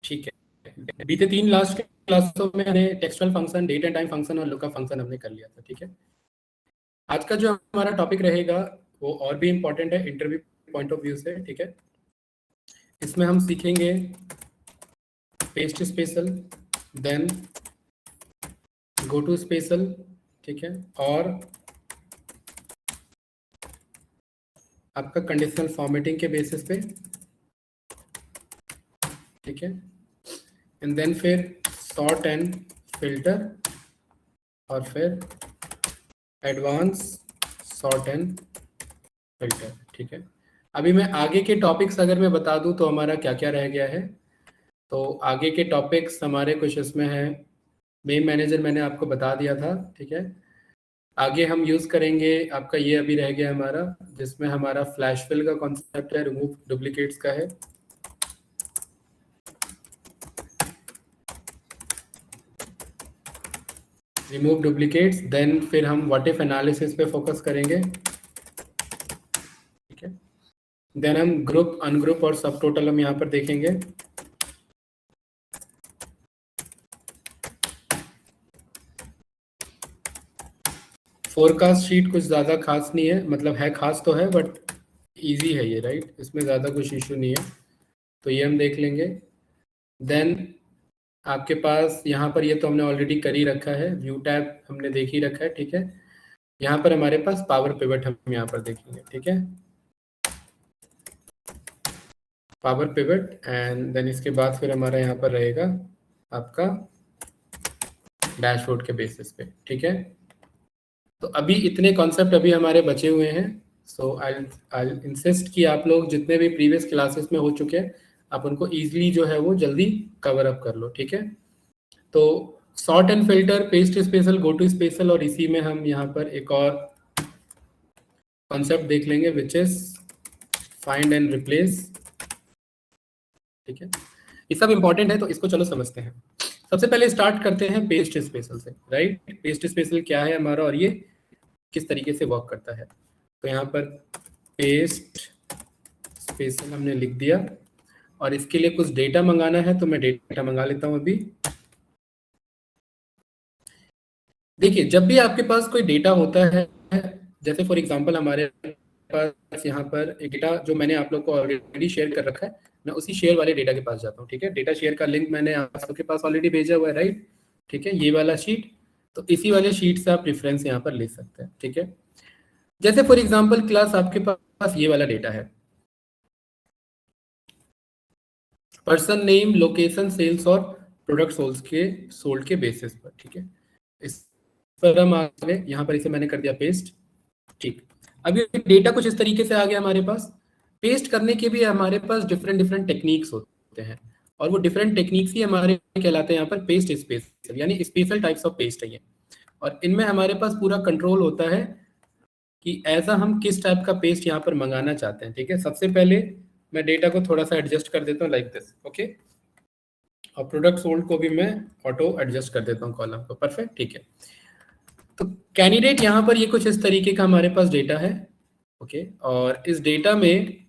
ठीक है, बीते 3 लास्ट क्लासों में हमने textual function, date and time function और लुकअप फंक्शन हमने कर लिया था। ठीक है, आज का जो हमारा टॉपिक रहेगा वो और भी इम्पोर्टेंट है इंटरव्यू पॉइंट ऑफ व्यू से। ठीक है, इसमें हम सीखेंगे paste special, then go to special, ठीक है, और आपका कंडीशनल फॉर्मेटिंग के बेसिस पे, ठीक है, एंड देन फिर सॉर्ट एंड फिल्टर और फिर एडवांस सॉर्ट एंड फिल्टर। ठीक है, अभी मैं आगे के टॉपिक्स अगर मैं बता दूं तो हमारा क्या क्या रह गया है। तो आगे के टॉपिक्स हमारे कुछ इसमें है, मेन मैनेजर मैंने आपको बता दिया था। ठीक है, आगे हम यूज करेंगे आपका ये अभी रह गया हमारा, जिसमें हमारा फ्लैश फिल का कॉन्सेप्ट है, रिमूव डुप्लीकेट्स का है। रिमूव डुप्लीकेट्स, देन फिर हम व्हाट इफ एनालिसिस पे फोकस करेंगे। ठीक है, देन हम ग्रुप, अनग्रुप और सब टोटल हम यहाँ पर देखेंगे। फोरकास्ट शीट कुछ ज़्यादा खास नहीं है, मतलब है खास तो है बट इजी है ये, राइट, इसमें ज़्यादा कुछ इशू नहीं है, तो ये हम देख लेंगे। देन आपके पास यहाँ पर ये तो हमने ऑलरेडी कर ही रखा है, व्यू टैब हमने देख ही रखा है। ठीक है, यहाँ पर हमारे पास पावर पिवट हम यहाँ पर देखेंगे। ठीक है, पावर पिवट, एंड देन इसके बाद फिर हमारा यहाँ पर रहेगा आपका डैशबोर्ड के बेसिस पे। ठीक है, तो अभी इतने कॉन्सेप्ट अभी हमारे बचे हुए हैं। सो आई इंसिस्ट कि आप लोग जितने भी प्रीवियस क्लासेस में हो चुके हैं आप उनको इजीली जो है वो जल्दी कवर अप कर लो। ठीक है, तो sort and filter, paste special, go to special, और इसी में हम यहाँ पर एक और कॉन्सेप्ट देख लेंगे which is find and replace. ठीक है, ये सब इंपॉर्टेंट है तो इसको चलो समझते हैं। सबसे पहले स्टार्ट करते हैं पेस्ट स्पेशल से, राइट। पेस्ट स्पेशल क्या है हमारा और ये किस तरीके से वर्क करता है। तो यहाँ पर पेस्ट स्पेशल हमने लिख दिया, और इसके लिए कुछ डेटा मंगाना है तो मैं डेटा मंगा लेता हूँ अभी। देखिए, जब भी आपके पास कोई डेटा होता है, जैसे फॉर एग्जांपल हमारे पास यहाँ पर एक डेटा जो मैंने आप लोग को ऑलरेडी शेयर कर रखा है, मैं उसी शेयर वाले डेटा के पास जाता हूँ। ठीक है, डेटा शेयर का लिंक मैंने आप सबके पास ऑलरेडी भेजा हुआ है, राइट। ठीक है, ये वाला शीट, तो इसी वाले शीट से आप रेफरेंस यहाँ पर ले सकते हैं। ठीक है, जैसे फॉर एग्जाम्पल क्लास आपके पास ये वाला डेटा है, पर्सन नेम, लोकेशन, सेल्स और प्रोडक्ट सोल्ड के बेसिस पर। ठीक है, इस पर हम आ गए, यहाँ पर इसे मैंने कर दिया पेस्ट। ठीक, अभी डेटा कुछ इस तरीके से आ गया हमारे पास। पेस्ट करने के भी हमारे पास डिफरेंट टेक्निक्स होते हैं, और वो डिफरेंट टेक्निक्स ही हमारे कहलाते हैं यहाँ पर पेस्ट स्पेशल, यानी स्पेशल टाइप्स ऑफ पेस्ट है ये। और इनमें हमारे पास पूरा कंट्रोल होता है कि ऐसा हम किस टाइप का पेस्ट यहाँ पर मंगाना चाहते हैं। ठीक है, सबसे पहले मैं डेटा को थोड़ा सा एडजस्ट कर देता हूँ लाइक दिस, ओके, और प्रोडक्ट सोल्ड को भी मैं ऑटो एडजस्ट कर देता हूँ कॉलम को, परफेक्ट। ठीक है, तो कैंडिडेट यहाँ पर ये कुछ इस तरीके का हमारे पास डेटा है, ओके, और इस डेटा में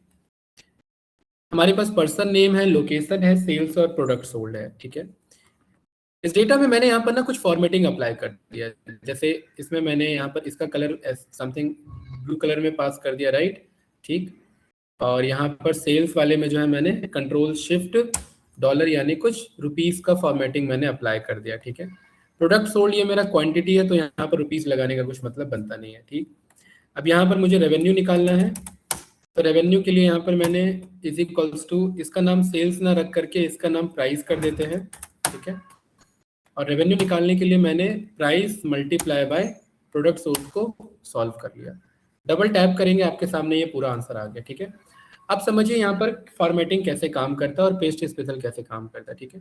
हमारे पास पर्सन नेम है, लोकेशन है, सेल्स और प्रोडक्ट सोल्ड है। ठीक है, इस डेटा में मैंने यहाँ पर ना कुछ फॉर्मेटिंग अप्लाई कर दिया, जैसे इसमें मैंने यहाँ पर इसका कलर समथिंग ब्लू कलर में पास कर दिया, राइट। ठीक, और यहाँ पर सेल्स वाले में जो है मैंने कंट्रोल शिफ्ट डॉलर यानी कुछ रुपीस का फॉर्मेटिंग मैंने अप्लाई कर दिया। ठीक है, प्रोडक्ट सोल्ड ये मेरा क्वांटिटी है तो यहाँ पर रुपीस लगाने का कुछ मतलब बनता नहीं है। ठीक, अब यहाँ पर मुझे रेवेन्यू निकालना है, तो रेवेन्यू के लिए यहाँ पर मैंने इज इक्वल्स टू, इसका नाम सेल्स ना रख करके इसका नाम प्राइस कर देते हैं। ठीक है, और रेवेन्यू निकालने के लिए मैंने price multiply by product sold को सॉल्व कर लिया। डबल टैप करेंगे आपके सामने ये पूरा आंसर आ गया। ठीक है, अब समझिए यहाँ पर फॉर्मेटिंग कैसे काम करता है और पेस्ट स्पेशल कैसे काम करता है। ठीक है,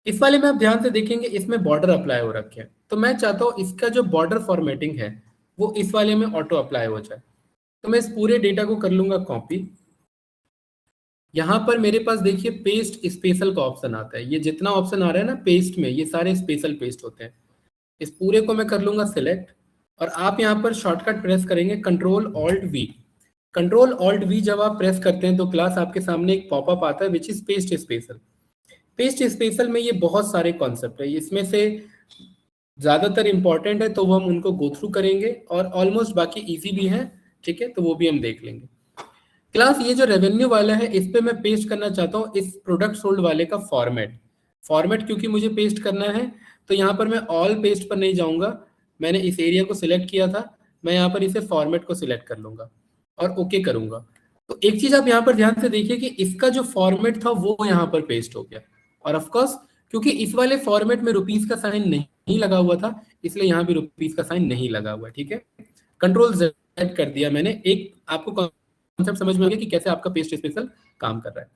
इस वाले में आप ध्यान से देखेंगे इसमें बॉर्डर अप्लाई हो रखे हैं, तो मैं चाहता हूँ इसका जो बॉर्डर फॉर्मेटिंग है वो इस वाले में ऑटो अप्लाई हो जाए। तो मैं इस पूरे डेटा को कर लूंगा कॉपी। यहाँ पर मेरे पास देखिए पेस्ट स्पेशल का ऑप्शन आता है, ये जितना ऑप्शन आ रहा है ना पेस्ट में, ये सारे स्पेशल पेस्ट होते हैं। इस पूरे को मैं कर लूंगा सिलेक्ट, और आप यहाँ पर शॉर्टकट प्रेस करेंगे control alt we, control alt we जब आप प्रेस करते हैं तो क्लास आपके सामने एक पॉपअप आता है which is paste special. Paste special में ये बहुत सारे कॉन्सेप्ट है, इसमें से ज्यादातर इंपॉर्टेंट है तो वो हम उनको गो थ्रू करेंगे और ऑलमोस्ट बाकी इजी भी है, ठीक है, तो वो भी हम देख लेंगे। क्लास ये जो रेवेन्यू वाला है इस पे मैं पेस्ट करना चाहता हूँ इस प्रोडक्ट सोल्ड वाले का फॉर्मेट क्योंकि मुझे पेस्ट करना है तो यहाँ पर मैं ऑल पेस्ट पर नहीं जाऊंगा, मैंने इस एरिया को सिलेक्ट किया था, मैं यहाँ पर इसे फॉर्मेट को सिलेक्ट कर लूंगा और ओके करूंगा। तो एक चीज आप यहाँ पर ध्यान से देखिए कि इसका जो फॉर्मेट था वो यहाँ पर पेस्ट हो गया और ऑफकोर्स क्योंकि इस वाले फॉर्मेट में रुपीज का साइन नहीं लगा हुआ था इसलिए यहाँ भी रुपीज का साइन नहीं लगा हुआ, ठीक है। कंट्रोल Z कर दिया मैंने, एक आपको कॉन्सेप्ट समझ में आ गया कि कैसे आपका पेस्ट स्पेशल काम कर रहा है।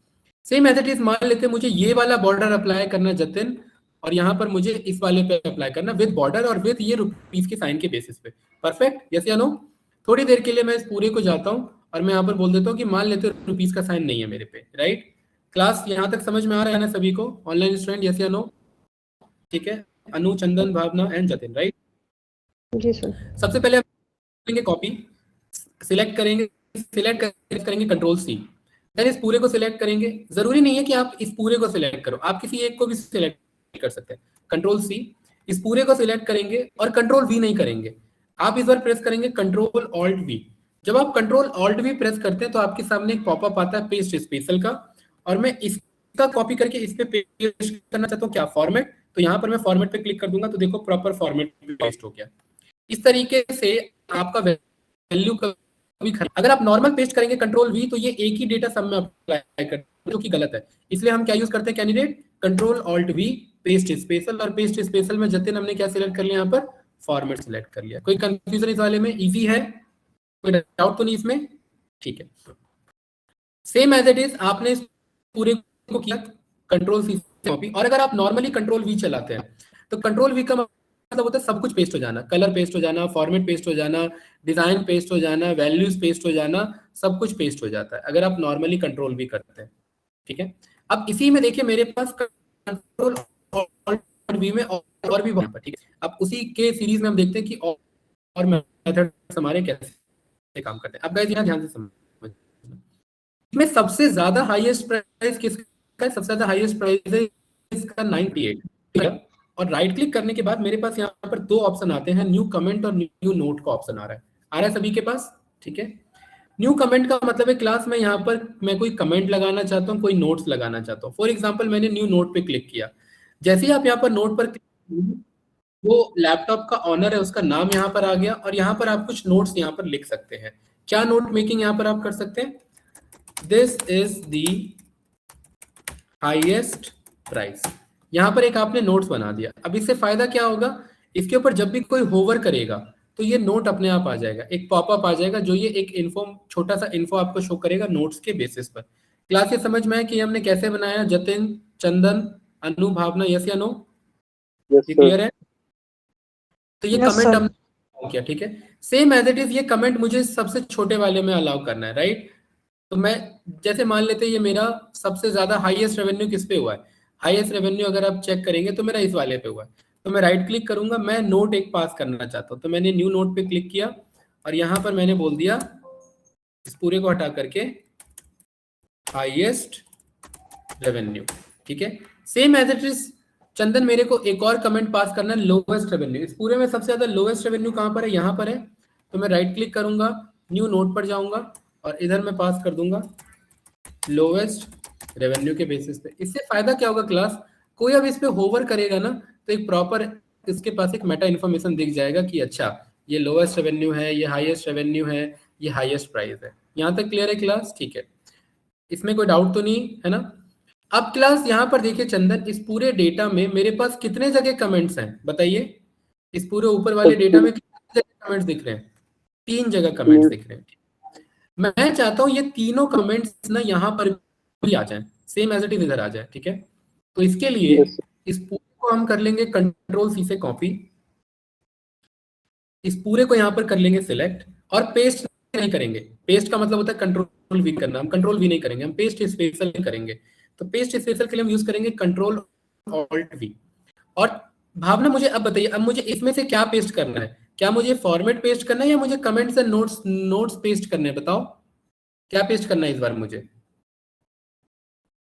सेम एज इट इज मान लेते हैं मुझे ये वाला बॉर्डर अप्लाई करना जतिन और यहाँ पर मुझे इस वाले पे अप्लाई करना विद बॉर्डर और विद ये रुपीज के साइन के बेसिस पे। परफेक्ट, यस या नो? थोड़ी देर के लिए मैं इस पूरे को जाता हूँ और मैं यहाँ पर बोल देता हूँ कि मान लेते हैं रुपीज का साइन नहीं है मेरे पे, राइट। क्लास यहाँ तक समझ में आ रहा है ना सभी को, ऑनलाइन स्टूडेंट, यस या नो? ठीक है, अनु, चंदन, भावना एंड जतिन, राइट? जी सर। सबसे पहले हम करेंगे कॉपी, सिलेक्ट करेंगे कंट्रोल सी, देन इस पूरे को सिलेक्ट करेंगे। जरूरी नहीं है कि आप इस पूरे को सिलेक्ट करो, आप किसी एक को भी सिलेक्ट कर सकते हैं। कंट्रोल सी, इस पूरे को सिलेक्ट करेंगे और कंट्रोल वी नहीं करेंगे, आप इस बार प्रेस करेंगे कंट्रोल ऑल्ट वी। जब आप कंट्रोल ऑल्ट वी प्रेस करते हैं तो आपके सामने एक पॉपअप आता है पेस्ट स्पेशल का और मैं इसका कॉपी करके इस पे पेस्ट करना चाहता हूँ क्या, फॉर्मेट। तो यहाँ पर मैं फॉर्मेट पे क्लिक कर दूंगा तो देखो प्रॉपर फॉर्मेट पेस्ट हो गया। इस तरीके से आपका वैल्यू का अगर आप नॉर्मल पेस्ट करेंगे कंट्रोल वी तो ये एक ही डेटा सब में अप्लाई करते जो कि गलत है, इसलिए हम क्या यूज करते हैं candidate, control alt we paste special. और पेस्ट स्पेशल में जतिन हमने क्या सिलेक्ट कर लिया, यहाँ पर फॉर्मेट सिलेक्ट कर लिया। कोई कंफ्यूजन इस वाले में? इजी है, कोई डाउट तो नहीं इसमें? ठीक है, सेम एज इट इज आपने इस पूरे को किया कंट्रोल सी कॉपी। और अगर आप नॉर्मली कंट्रोल वी चलाते हैं तो कंट्रोल वी का मतलब होता है सब कुछ पेस्ट हो जाना, कलर पेस्ट हो जाना, फॉर्मेट पेस्ट हो जाना, डिजाइन पेस्ट हो जाना, वैल्यूज पेस्ट हो जाना, सब कुछ पेस्ट हो जाता है अगर आप नॉर्मली कंट्रोल भी करते हैं, ठीक है। अब इसी में देखिए मेरे पास कंट्रोल वी में और भी बहुत, ठीक है। अब उसी के सीरीज में हम देखते हैं कि और मेथड्स हमारे कैसे काम करते हैं। अब गाइस यहाँ ध्यान से समझ, इसमें सबसे ज्यादा हाईएस्ट प्राइस किसका है? सबसे ज्यादा हाईएस्ट प्राइस है इसका 98, ठीक है। और राइट क्लिक करने के बाद मेरे पास यहाँ पर दो ऑप्शन आते हैं, न्यू कमेंट और न्यू नोट का ऑप्शन आ रहा है सभी के पास, ठीक है। न्यू कमेंट का मतलब है क्लास में यहाँ पर मैं कोई कमेंट लगाना चाहता हूँ, कोई नोट्स लगाना चाहता हूँ। फॉर एग्जाम्पल मैंने न्यू नोट पे क्लिक किया, जैसे ही आप यहाँ पर नोट पर वो लैपटॉप का ऑनर है उसका नाम यहाँ पर आ गया और यहाँ पर आप कुछ नोट्स यहाँ पर लिख सकते हैं। क्या नोट मेकिंग यहाँ पर आप कर सकते हैं? This is the highest price, यहाँ पर एक आपने नोट्स बना दिया। अब इससे फायदा क्या होगा, इसके ऊपर जब भी कोई होवर करेगा तो ये नोट अपने आप आ जाएगा, एक पॉपअप आ जाएगा जो ये एक इन्फो, छोटा सा इन्फो आपको शो करेगा नोट्स के बेसिस पर। क्लास ये समझ में है कि हमने कैसे बनाया? जतिन, चंदन, अनु, भावना, यस या नो? क्लियर है? तो ये कमेंट हमने किया, ठीक है। सेम एज इट इज ये कमेंट मुझे सबसे छोटे वाले में अलाउ करना है, राइट। तो मैं जैसे मान लेते हैं ये मेरा सबसे ज्यादा हाईएस्ट रेवेन्यू किस पे हुआ है, हाईएस्ट रेवेन्यू अगर आप चेक करेंगे तो मेरा इस वाले पे हुआ है। तो मैं राइट क्लिक करूंगा, मैं नोट एक पास करना चाहता हूँ तो मैंने न्यू नोट पे क्लिक किया और यहाँ पर मैंने बोल दिया इस पूरे को हटा करके हाईएस्ट रेवेन्यू, ठीक है। सेम एज इट इज चंदन मेरे को एक और कमेंट पास करना है, लोवेस्ट रेवेन्यू। इस पूरे में सबसे ज्यादा लोवेस्ट रेवेन्यू कहाँ पर है? यहाँ पर है। तो मैं राइट क्लिक करूंगा, न्यू नोट पर जाऊंगा और इधर मैं पास कर दूंगा लोवेस्ट रेवेन्यू के बेसिस पे। इससे फायदा क्या होगा क्लास, कोई अब इस पे होवर करेगा ना तो एक प्रॉपर इसके पास एक मेटा इन्फॉर्मेशन दिख जाएगा कि अच्छा ये लोवेस्ट रेवेन्यू है, ये हाईएस्ट रेवेन्यू है, ये हाईएस्ट प्राइस है। यहाँ तक क्लियर है क्लास? ठीक है, इसमें कोई डाउट तो नहीं है ना? अब क्लास यहाँ पर देखिए चंदन, इस पूरे डेटा में मेरे पास कितने जगह कमेंट्स हैं बताइए? इस पूरे ऊपर वाले डेटा में कितने जगह कमेंट्स दिख रहे हैं? 3 जगह कमेंट्स दिख रहे हैं। मैं चाहता हूं ये तीनों कमेंट्स ना यहाँ पर भी आ जाएं, सेम एज इट इज इधर आ जाए, ठीक है। तो इसके लिए इस पूरे को हम कर लेंगे कंट्रोल सी से कॉपी, इस पूरे को यहाँ पर कर लेंगे सिलेक्ट और पेस्ट नहीं करेंगे। पेस्ट का मतलब होता है कंट्रोल वी करना, हम कंट्रोल वी नहीं करेंगे, हम पेस्ट स्पेशल करेंगे। तो पेस्ट स्पेशल के लिए हम यूज करेंगे कंट्रोल ऑल्ट वी। और भावना मुझे अब बताइए, अब मुझे इसमें से क्या पेस्ट करना है? क्या मुझे फॉर्मेट पेस्ट करना है या मुझे कमेंट्स एंड नोट्स पेस्ट करने हैं? बताओ। क्या पेस्ट करना है इस बार मुझे?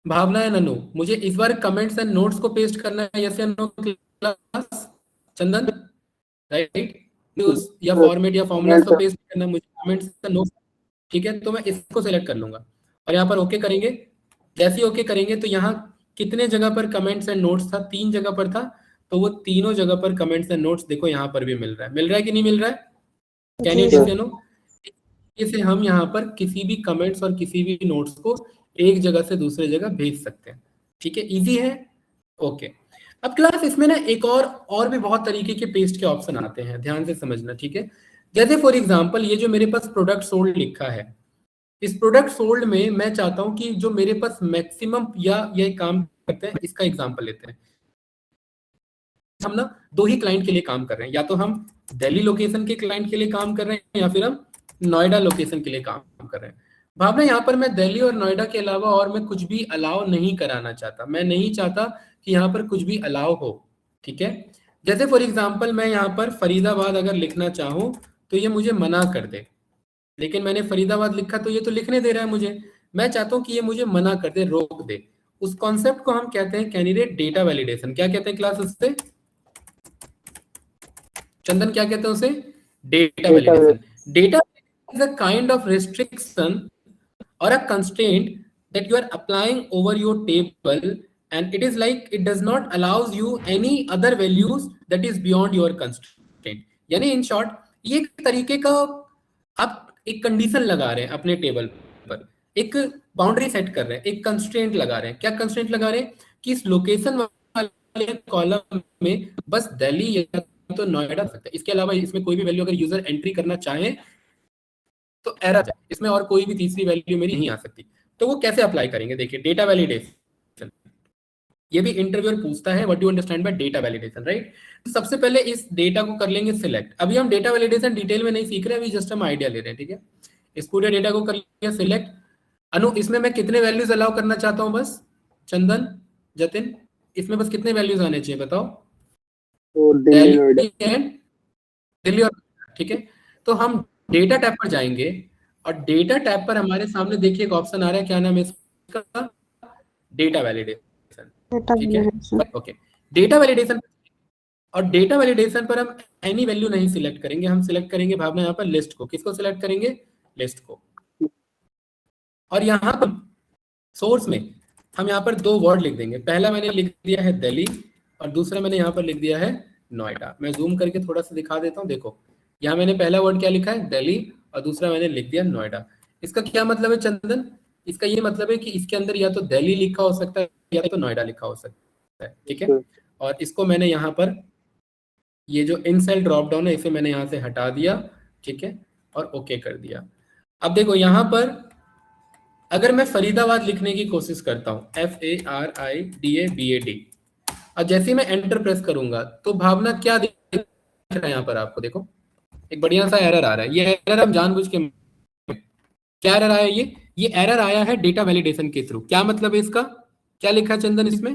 भावना है ननु, मुझे इस बार कमेंट्स एंड नोट्स को पेस्ट करना है, यस या नो क्लास? चंदन, राइट? न्यूज या फॉर्मेट या फॉर्मूलाज को पेस्ट करना है मुझे, कमेंट्स एंड नोट्स, ठीक है? तो मैं इसको सेलेक्ट कर लूंगा और यहाँ पर ओके करेंगे। जैसे ही ओके करेंगे तो यहाँ कितने जगह पर कमेंट्स एंड नोट्स था? 3 जगह पर था, तो वो तीनों जगह पर कमेंट्स एंड नोट्स देखो यहाँ पर भी मिल रहा है। मिल रहा है कि नहीं मिल रहा है? कैन यू से नो? इसे हम यहाँ पर किसी भी कमेंट्स और किसी भी नोट्स को एक जगह से दूसरे जगह भेज सकते हैं, ठीक है? इजी है, ओके। अब क्लास इसमें ना एक और भी बहुत तरीके के पेस्ट के ऑप्शन आते हैं, ध्यान से समझना, ठीक है? जैसे फॉर एग्जांपल ये जो मेरे पास प्रोडक्ट सोल्ड लिखा है, इस प्रोडक्ट सोल्ड में मैं चाहता हूं कि जो मेरे पास मैक्सिमम या ये काम करते हैं, इसका एग्जांपल लेते हैं। हम ना 2 ही क्लाइंट के लिए काम कर रहे हैं, या तो हम दिल्ली लोकेशन के क्लाइंट के लिए काम कर रहे हैं या फिर हम नोएडा लोकेशन के लिए काम कर रहे हैं। भावना यहाँ पर मैं दिल्ली और नोएडा के अलावा और मैं कुछ भी अलाउ नहीं कराना चाहता। मैं नहीं चाहता कि यहाँ पर कुछ भी अलाउ हो, ठीक है? जैसे फॉर एग्जाम्पल मैं यहाँ पर फरीदाबाद अगर लिखना चाहूँ तो ये मुझे मना कर दे, लेकिन मैंने फरीदाबाद लिखा तो ये तो लिखने दे रहा है मुझे। मैं चाहता हूँ कि ये मुझे मना कर दे, रोक दे। उस कॉन्सेप्ट को हम कहते हैं कैंडिडेट डेटा वैलिडेशन। क्या कहते हैं क्लास उससे? चंदन क्या कहते हैं उसे? Data validation. Data is a kind of restriction or a constraint that you are applying over your table, and it is like it does not allows you any other values that is beyond your constraint. यानी in short ये एक तरीके का आप एक condition लगा रहे हैं अपने टेबल पर, एक बाउंड्री सेट कर रहे हैं, एक कंस्ट्रेंट लगा रहे हैं। क्या कंस्ट्रेंट लगा रहे हैं? कि इस लोकेशन वाले कॉलम में बस दिल्ली या तो नोएडा सकता है, इसके अलावा इसमें कोई भी वैल्यू अगर यूजर एंट्री करना चाहे तो एरर जाए, इसमें और कोई भी तीसरी वैल्यू मेरी नहीं आ सकती। तो वो कैसे अप्लाई करेंगे? देखिए, डेटा वैलिडेशन, ये भी इंटरव्यूअर पूछता है what you understand by data validation, right? तो सबसे पहले इस डेटा को कर लेंगे सिलेक्ट। अभी हम डेटा वैलिडेशन डिटेल में नहीं सीख रहे, अभी जस्ट हम आइडिया ले रहे हैं, ठीक है? इस पूरे डेटा को कर लिया सिलेक्ट। अनु, इसमें मैं कितने वैल्यूज अलाउ करना चाहता हूँ बस? चंदन, जतिन, इसमें बस कितने वैल्यूज आने चाहिए बताओ? दिल्ली और, ठीक है? तो हम डेटा टैब पर जाएंगे और डेटा टैब पर हमारे सामने देखिए एक ऑप्शन आ रहा है, क्या नाम है इसका? डेटा वैलिडेशन, ठीक है? Okay, data validation. और डेटा वैलिडेशन पर हम एनी वैल्यू नहीं सिलेक्ट करेंगे, हम सिलेक्ट करेंगे भावना यहाँ पर लिस्ट को। किसको सिलेक्ट करेंगे? लिस्ट को। और यहाँ पर सोर्स में हम यहाँ पर 2 वर्ड लिख देंगे। पहला मैंने लिख दिया है दिल्ली और दूसरा मैंने यहाँ पर लिख दिया है नोएडा। मैं जूम करके थोड़ा सा दिखा देता हूँ। देखो, यहाँ मैंने पहला वर्ड क्या लिखा है? दिल्ली, और दूसरा मैंने लिख दिया नोएडा। इसका क्या मतलब है चंदन? इसका ये मतलब है कि इसके अंदर या तो दिल्ली लिखा हो सकता है या तो नोएडा लिखा हो सकता है, ठीक है? और इसको मैंने यहाँ पर ये जो इन सेल ड्रॉप डाउन है इसे मैंने यहाँ से हटा दिया, ठीक है? और ओके कर दिया। अब देखो यहाँ पर अगर मैं फरीदाबाद लिखने की कोशिश करता हूँ, FARIDABAD, और जैसे ही मैं एंटर प्रेस करूंगा तो भावना क्या दिख रहा है यहाँ पर आपको? देखो, एक बढ़िया सा एरर आ रहा है। ये एरर हम जानबूझ के, क्या एरर आया? ये एरर आया है डेटा वैलिडेशन के थ्रू। क्या मतलब है इसका? क्या लिखा है चंदन इसमें?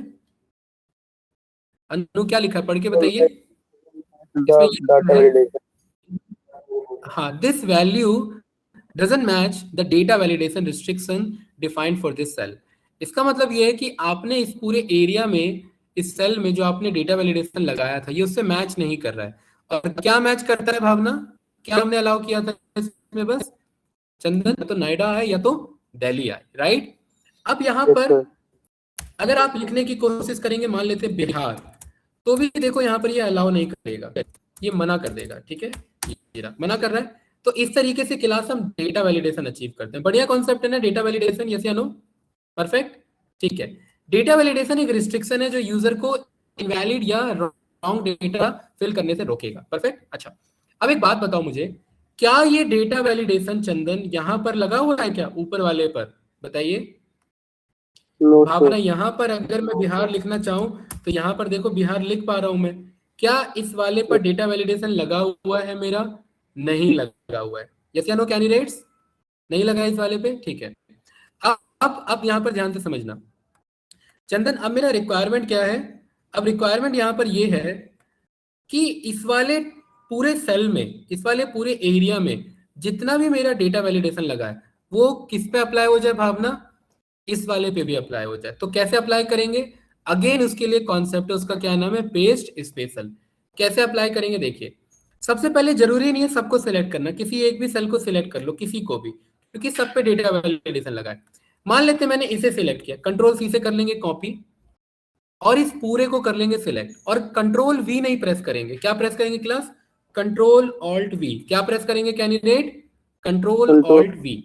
अनु क्या लिखा है? पढ़ के बताइए। हाँ, this value doesn't match the data validation restriction defined for this cell। इसका मतलब ये है कि आपने इस पूरे एरिया में, इस सेल में जो आपने डेटा वैलिडेशन लगाया था, ये उससे मैच नहीं कर रहा है। और क्या मैच करता है भावना? क्या हमने अलाउ किया था इसमें? बस चंदन, या तो नोएडा है या तो दिल्ली है, राइट? अब यहाँ पर अगर आप लिखने की कोशिश करेंगे, मान लेते बिहार, तो भी देखो यहाँ पर ये अलाउ नहीं करेगा, ये मना कर देगा, ठीक है? ये मना कर रहा है। तो इस तरीके से क्लास हम डेटा वैलिडेशन अचीव करते हैं। बढ़िया कॉन्सेप्ट है ना डेटा वैलिडेशन? यस या नो? परफेक्ट, ठीक है। डेटा वैलिडेशन एक रिस्ट्रिक्शन है जो यूजर को इनवैलिड या रॉन्ग डेटा फिल करने से रोकेगा। परफेक्ट। अच्छा, अब एक बात बताओ मुझे, क्या ये डेटा वैलिडेशन चंदन यहाँ पर लगा हुआ है क्या? ऊपर वाले पर बताइए। भावना, यहाँ पर अगर मैं बिहार लिखना चाहूँ तो यहाँ पर देखो बिहार लिख पा रहा हूं मैं। क्या इस वाले पर डेटा वैलिडेशन लगा हुआ है मेरा? नहीं लगा हुआ है। यस या नो कैंडिडेट्स? नहीं लगा है इस वाले पे, ठीक है। अब यहाँ पर ध्यान से समझना चंदन, अब मेरा रिक्वायरमेंट क्या है? अब रिक्वायरमेंट यहाँ पर ये है कि इस वाले पूरे सेल में, इस वाले पूरे एरिया में जितना भी मेरा डेटा वैलिडेशन लगा है वो किस पे अप्लाई हो जाए भावना, इस वाले पे भी अप्लाई हो जाए। तो कैसे अप्लाई करेंगे, अगेन उसके लिए कॉन्सेप्ट है, उसका क्या नाम है, पेस्ट स्पेशल। कैसे अप्लाई करेंगे देखिए, सबसे पहले जरूरी नहीं है सबको सिलेक्ट करना, किसी एक भी सेल को सिलेक्ट कर लो, किसी को भी, क्योंकि सब पे डेटा वैलिडेशन लगा है। मान लेते हैं मैंने इसे सिलेक्ट किया, कंट्रोल सी से कर लेंगे कॉपी, और इस पूरे को कर लेंगे सिलेक्ट, और कंट्रोल वी नहीं प्रेस करेंगे, क्या प्रेस करेंगे क्लास, कंट्रोल ऑल्ट वी। क्या प्रेस करेंगे कैंडिडेट, कंट्रोल ऑल्ट वी।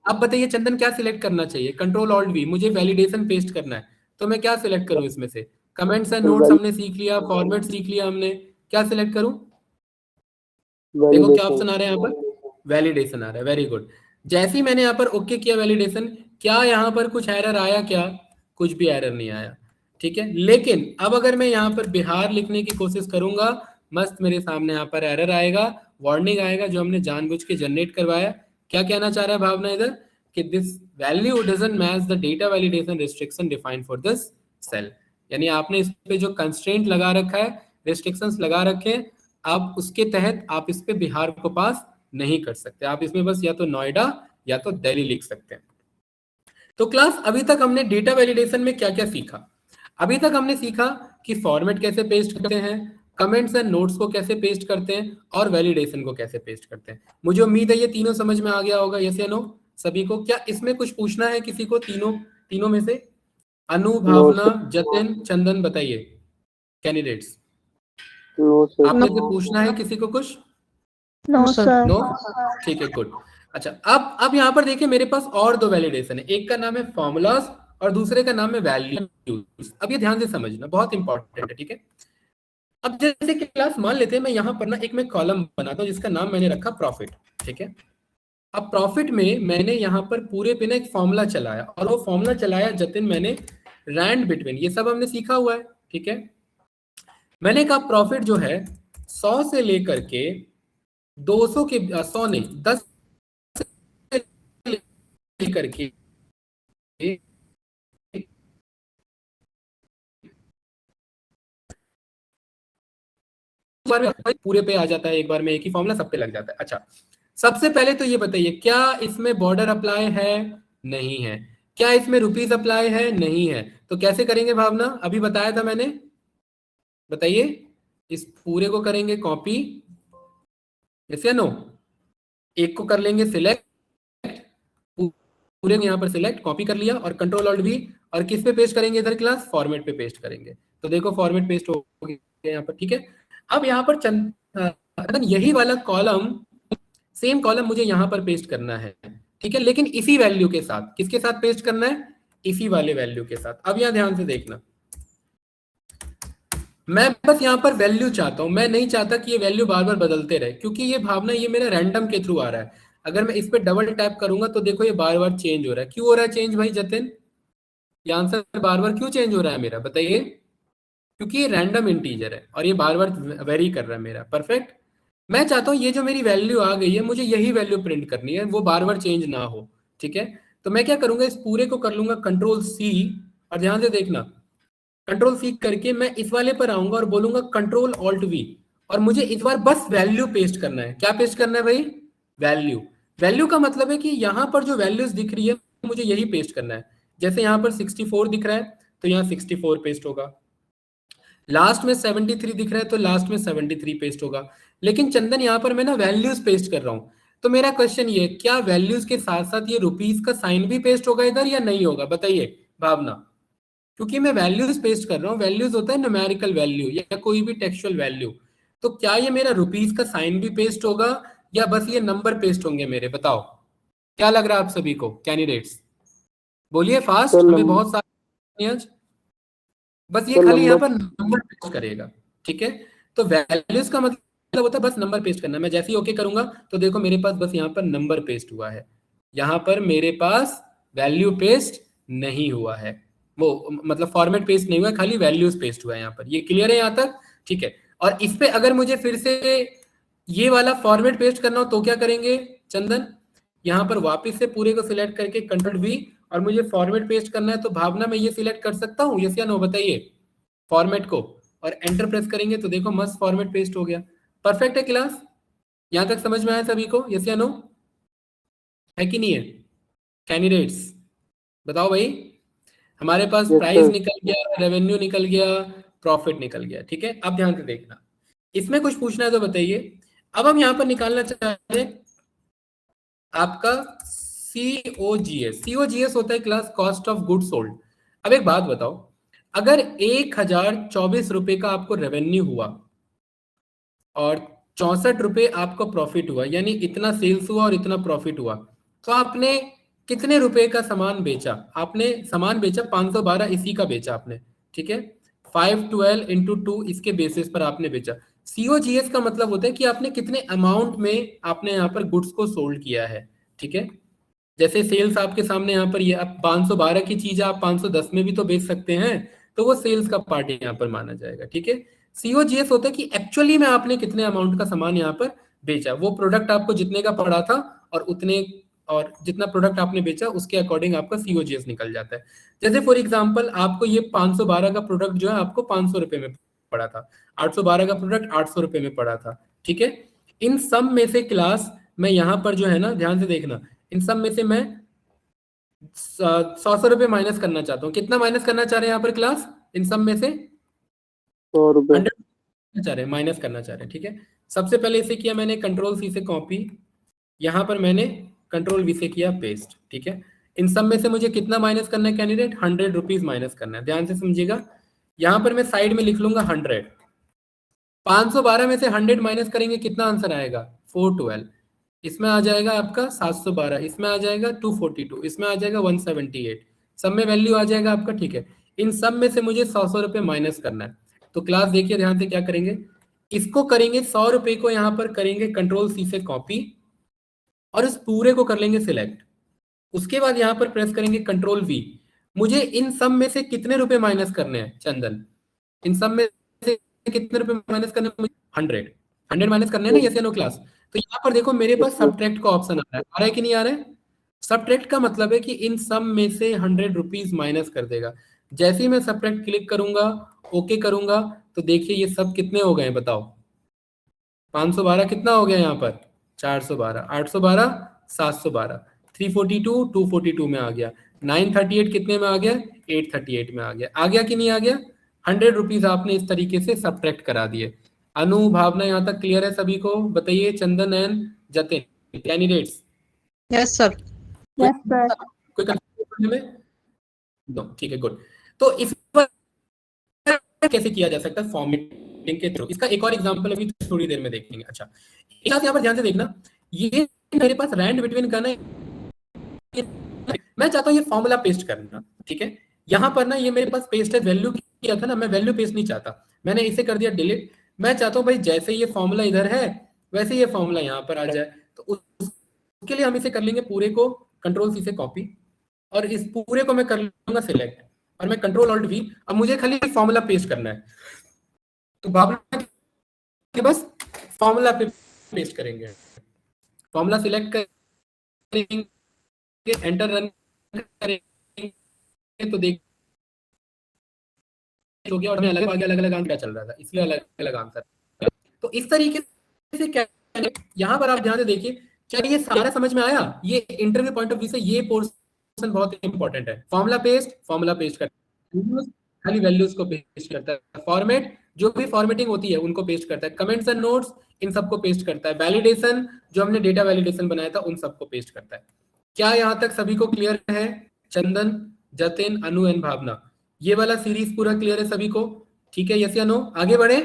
अब बताइए चंदन क्या सिलेक्ट करना चाहिए, कंट्रोल ऑल्ट वी, मुझे वैलिडेशन पेस्ट करना है, तो मैं क्या सिलेक्ट करूं इसमें से, कमेंट्स एंड नोट्स हमने सीख लिया, फॉर्मेट सीख लिया हमने, क्या सिलेक्ट करूं, देखो क्या ऑप्शन आ रहा है यहाँ पर, वैलिडेशन आ रहा है, वेरी गुड। जैसे ही मैंने यहाँ पर ओके किया वैलिडेशन, क्या यहाँ पर कुछ एरर आया, क्या कुछ भी एरर नहीं आया, ठीक है। लेकिन अब अगर मैं यहाँ पर बिहार लिखने की कोशिश करूंगा, मस्त मेरे सामने यहाँ पर एरर आएगा, वार्निंग आएगा, जो हमने जानबूझ के जनरेट करवाया। क्या कहना चाह रहा है भावना इधर, कि this value doesn't match the data validation restriction defined for this cell, यानी आपने इस पे जो कंस्ट्रेंट लगा रखा है, रिस्ट्रिक्शंस लगा रखे हैं, आप उसके तहत आप इस पे बिहार को पास नहीं कर सकते, आप इसमें बस या तो नोएडा या तो दिल्ली लिख सकते हैं। तो क्लास अभी तक हमने डेटा वैलिडेशन में क्या क्या सीखा, अभी तक हमने सीखा कि फॉर्मेट कैसे पेस्ट करते हैं, कमेंट्स एंड नोट्स को कैसे पेस्ट करते हैं, और वैलिडेशन को कैसे पेस्ट करते हैं। मुझे उम्मीद है ये तीनों समझ में आ गया होगा, यस या नो सभी को। क्या इसमें कुछ पूछना है किसी को, तीनों तीनों में से, अनु, भावना, जतिन, चंदन, बताइए कैंडिडेट्स, आप में से पूछना है किसी को कुछ, नो सर। नो, ठीक है, गुड। अच्छा, अब यहाँ पर देखिए मेरे पास और दो वैलिडेशन है, एक का नाम है फॉर्मूलाज और दूसरे का नाम है वैल्यूज। अब ये ध्यान से समझना, बहुत इंपॉर्टेंट है, ठीक है। अब जैसे कि क्लास मान लेते हैं मैं यहाँ पर ना एक मैं कॉलम बनाता हूँ जिसका नाम मैंने रखा प्रॉफिट, ठीक है। अब प्रॉफिट में मैंने यहाँ पर पूरे पे ना एक फॉर्मूला चलाया, और वो फॉर्मूला चलाया जतिन मैंने रैंड बिटवीन, ये सब हमने सीखा हुआ है, ठीक है। मैंने कहा प्रॉफिट जो है 100 से लेकर के 200 के 100 नहीं 10 से लेकर के बार में पूरे पे आ जाता है, एक बार में एक ही फॉर्मूला सब पे लग जाता है। अच्छा, सबसे पहले तो ये बताइए क्या इसमें बॉर्डर अप्लाई है, नहीं है। क्या इसमें रुपीस अप्लाई है, नहीं है। तो कैसे करेंगे भावना, अभी बताया था मैंने, बताइए। इस पूरे को करेंगे कॉपी, यस या नो, एक को कर लेंगे सिलेक्ट, पूरे यहाँ पर सिलेक्ट कॉपी कर लिया, और कंट्रोल ऑल्ट वी, और किस पे पेस्ट करेंगे इधर क्लास, फॉर्मेट पे पेस्ट करेंगे। तो देखो फॉर्मेट पेस्ट हो गया यहाँ पर, ठीक है। अब यहाँ पर चंदन यही वाला कॉलम, सेम कॉलम मुझे यहाँ पर पेस्ट करना है, ठीक है, लेकिन इसी वैल्यू के साथ, किसके साथ पेस्ट करना है, इसी वाले वैल्यू के साथ। अब यहाँ ध्यान से देखना, मैं बस यहाँ पर वैल्यू चाहता हूं, मैं नहीं चाहता कि ये वैल्यू बार बार बदलते रहे, क्योंकि ये भावना ये मेरा रैंडम के थ्रू आ रहा है। अगर मैं इस पे डबल टैप करूंगा तो देखो ये बार बार चेंज हो रहा है, क्यों हो रहा है चेंज भाई जतिन, ये आंसर बार बार क्यों चेंज हो रहा है मेरा, बताइए। क्योंकि ये रैंडम इंटीजर है और ये बार बार वेरी कर रहा है मेरा, परफेक्ट। मैं चाहता हूँ ये जो मेरी वैल्यू आ गई है, मुझे यही वैल्यू प्रिंट करनी है, वो बार बार चेंज ना हो, ठीक है। तो मैं क्या करूंगा, इस पूरे को कर लूंगा कंट्रोल सी, और ध्यान से देखना, कंट्रोल सी करके मैं इस वाले पर आऊंगा और बोलूंगा कंट्रोल ऑल्ट वी, और मुझे इस बार बस वैल्यू पेस्ट करना है। क्या पेस्ट करना है भाई, वैल्यू। वैल्यू का मतलब है कि यहाँ पर जो वैल्यूज दिख रही है मुझे यही पेस्ट करना है। जैसे यहाँ पर 64 दिख रहा है तो यहाँ 64 पेस्ट होगा, लास्ट में 73 दिख रहा है तो लास्ट में 73 पेस्ट होगा। लेकिन चंदन यहाँ पर मैं ना वैल्यूज पेस्ट कर रहा हूँ, तो मेरा क्वेश्चन ये, क्या वैल्यूज के साथ साथ ये रुपीस का साइन भी पेस्ट होगा इधर या नहीं होगा, बताइए भावना। क्योंकि मैं वैल्यूज पेस्ट कर रहा हूँ, वैल्यूज होता है न्यूमेरिकल वैल्यू या कोई भी टेक्सचुअल वैल्यू, तो क्या ये मेरा रुपीस का साइन भी पेस्ट होगा या बस ये नंबर पेस्ट होंगे मेरे, बताओ क्या लग रहा है आप सभी को कैंडिडेट्स, बोलिए फास्ट, हमें बहुत सारे आज, बस ये खाली यहाँ पर नंबर पेस्ट करेगा, ठीक है। तो वैल्यूज का मतलब होता है बस नंबर पेस्ट करना। मैं जैसे ही ओके करूंगा तो देखो मेरे पास बस यहाँ पर नंबर पेस्ट हुआ है, यहाँ पर मेरे पास वैल्यू पेस्ट नहीं हुआ है, वो मतलब फॉर्मेट पेस्ट नहीं हुआ है, खाली वैल्यूज पेस्ट हुआ है यहाँ पर। ये क्लियर है यहाँ तक, ठीक है। और इस पे अगर मुझे फिर से ये वाला फॉर्मेट पेस्ट करना हो तो क्या करेंगे चंदन, यहाँ पर वापस से पूरे को सिलेक्ट करके कंट्रोल वी, और मुझे फॉर्मेट पेस्ट करना है तो भावना में ये सिलेक्ट कर सकता हूँ, यस या नो, बताइए फॉर्मेट को, और एंटर प्रेस करेंगे तो देखो मस्त फॉर्मेट पेस्ट हो गया। परफेक्ट है क्लास, यहाँ तक समझ में आया सभी को, यस या नो, है कि नहीं है। कैंडिडेट्स बताओ भाई। हमारे पास Yes, प्राइस sir. निकल गया, रेवेन्यू निकल गया, प्रॉफिट निकल गया, ठीक है। अब ध्यान से देखना, इसमें कुछ पूछना है तो बताइए। अब हम यहाँ पर निकालना चाहते हैं आपका COGS। COGS होता है class cost of good sold. अब एक बात बताओ, अगर 1024 रुपए का आपको रेवेन्यू हुआ और 64 रुपए आपका प्रॉफिट हुआ, यानी इतना सेल्स हुआ और इतना प्रॉफिट हुआ, तो आपने कितने रुपए का सामान बेचा? आपने सामान बेचा 512, इसी का बेचा आपने, ठीक है। 512 इंटू 2 इसके बेसिस पर आपने बेचा। COGS का मतलब होता है कि आपने कितने अमाउंट में आपने यहाँ पर गुड्स को सोल्ड किया है, ठीक है। जैसे सेल्स आपके सामने यहाँ पर ये आप 512 की चीज आप 510 में भी तो बेच सकते हैं, तो वो सेल्स का पार्ट यहाँ पर माना जाएगा, ठीक है। COGS होता है कि एक्चुअली में आपने कितने अमाउंट का सामान यहाँ पर बेचा, वो प्रोडक्ट आपको जितने का पड़ा था और उतने, और जितना प्रोडक्ट आपने बेचा उसके अकॉर्डिंग आपका COGS निकल जाता है। जैसे फॉर एग्जांपल आपको ये 512 का प्रोडक्ट जो है आपको 500 रुपए में पड़ा था, 812 का प्रोडक्ट 800 रुपए में पड़ा था, ठीक है। इन सब में से क्लास मैं यहाँ पर जो है ना, ध्यान से देखना, इन सब में से मैं 100 रुपए माइनस करना चाहता हूँ। कितना माइनस करना चाह रहे हैं यहाँ पर क्लास? इन सब में से 100 रुपए. 100 चाह रहे हैं, माइनस करना चाह रहे हैं, ठीक है। सबसे पहले इसे किया मैंने कंट्रोल C से कॉपी, यहाँ पर मैंने कंट्रोल V से किया पेस्ट, ठीक है। इन सब में से मुझे कितना माइनस करना है कैंडिडेट? 100 रुपीज माइनस करना है। ध्यान से समझिएगा, यहाँ पर मैं साइड में लिख लूंगा 100। 512 में से 100 माइनस करेंगे, कितना आंसर आएगा? 412। इसमें आ जाएगा आपका 712, इसमें आ जाएगा 242, इसमें आ जाएगा 178, सब में वैल्यू आ जाएगा आपका, ठीक है। इन सब में से मुझे 100 रुपए माइनस करना है। तो क्लास देखिए ध्यान से क्या करेंगे, इसको करेंगे 100 रुपए को यहाँ पर करेंगे कंट्रोल C से कॉपी और इस पूरे को कर लेंगे सिलेक्ट। उसके बाद यहाँ पर प्रेस करेंगे कंट्रोल V। मुझे इन सब में से कितने रुपए माइनस करने हैं चंदन? इन सब में से कितने रुपए माइनस करने हैं? 100 माइनस करने हैं ना, यस या नो क्लास? तो यहाँ पर देखो मेरे पास सब्ट्रैक्ट का ऑप्शन आ रहा है कि नहीं आ रहा है? सब्ट्रैक्ट का मतलब है कि इन सब में से 100 रुपीज माइनस कर देगा। जैसे ही मैं सब्ट्रैक्ट क्लिक करूंगा, ओके करूंगा, तो देखिए ये सब कितने हो गए बताओ? 512 कितना हो गया यहाँ पर? 412, 812, 712, 342, 242 में आ गया, 938 कितने में आ गया? 838 में आ गया कि नहीं आ गया? 100 रुपीज आपने इस तरीके से सब्ट्रैक्ट करा दिए। अनु, भावना, यहाँ तक क्लियर है सभी को? बताइए Chandan and Jatin candidates. Yes sir. Yes sir. कोई कंफ्यूजन में? नो, ठीक है, गुड। तो इस पर कैसे किया जा सकता है? फॉर्मेटिंग के थ्रू। इसका एक और एग्जांपल अभी थोड़ी देर में देखेंगे। अच्छा, एक बात यहाँ पर ध्यान से देखना, ये मेरे पास रैंड बिटवीन करना है, मैं चाहता हूँ ये फॉर्मूला पेस्ट करना, ठीक है। यहाँ पर ना ये मेरे पास पेस्ट है, वैल्यू किया था ना, मैं वैल्यू पेस्ट नहीं चाहता, मैंने इसे कर दिया डिलीट। मैं चाहता हूँ भाई जैसे ये फॉर्मूला इधर है वैसे ये फॉर्मूला यहाँ पर आ जाए। तो उसके लिए हम इसे कर लेंगे पूरे को कंट्रोल C से कॉपी और इस पूरे को मैं कर लूंगा सिलेक्ट और मैं कंट्रोल ऑल्ट V। अब मुझे खाली फॉर्मूला पेस्ट करना है, तो भावना के बस फॉर्मूला पे पेस्ट करेंगे, फॉर्मूला सिलेक्ट करेंगे, एंटर रन करेंगे, तो देख हो गया और हमें अलग अलग आंसर चल रहा था, इसलिए अलग अलग आंसर। तो इस तरीके से क्या यहाँ पर आप ध्यान से देखिए, क्या ये सारा समझ में आया? ये इंटरव्यू पॉइंट ऑफ व्यू से ये पोर्शन बहुत इंपॉर्टेंट है। फॉर्मूला पेस्ट करता है, खाली वैल्यूज को पेस्ट करता है, फॉर्मेट जो भी फॉर्मेटिंग होती है उनको पेस्ट करता है, कमेंट्स एंड नोट्स इन सबको पेस्ट करता है, वैलिडेशन जो हमने डेटा वैलिडेशन बनाया था उन सबको पेस्ट करता है। क्या यहाँ तक सभी को क्लियर है? चंदन, जतिन, अनु एंड भावना, ये वाला सीरीज पूरा क्लियर है सभी को? ठीक है, यस या नो? आगे बढ़े।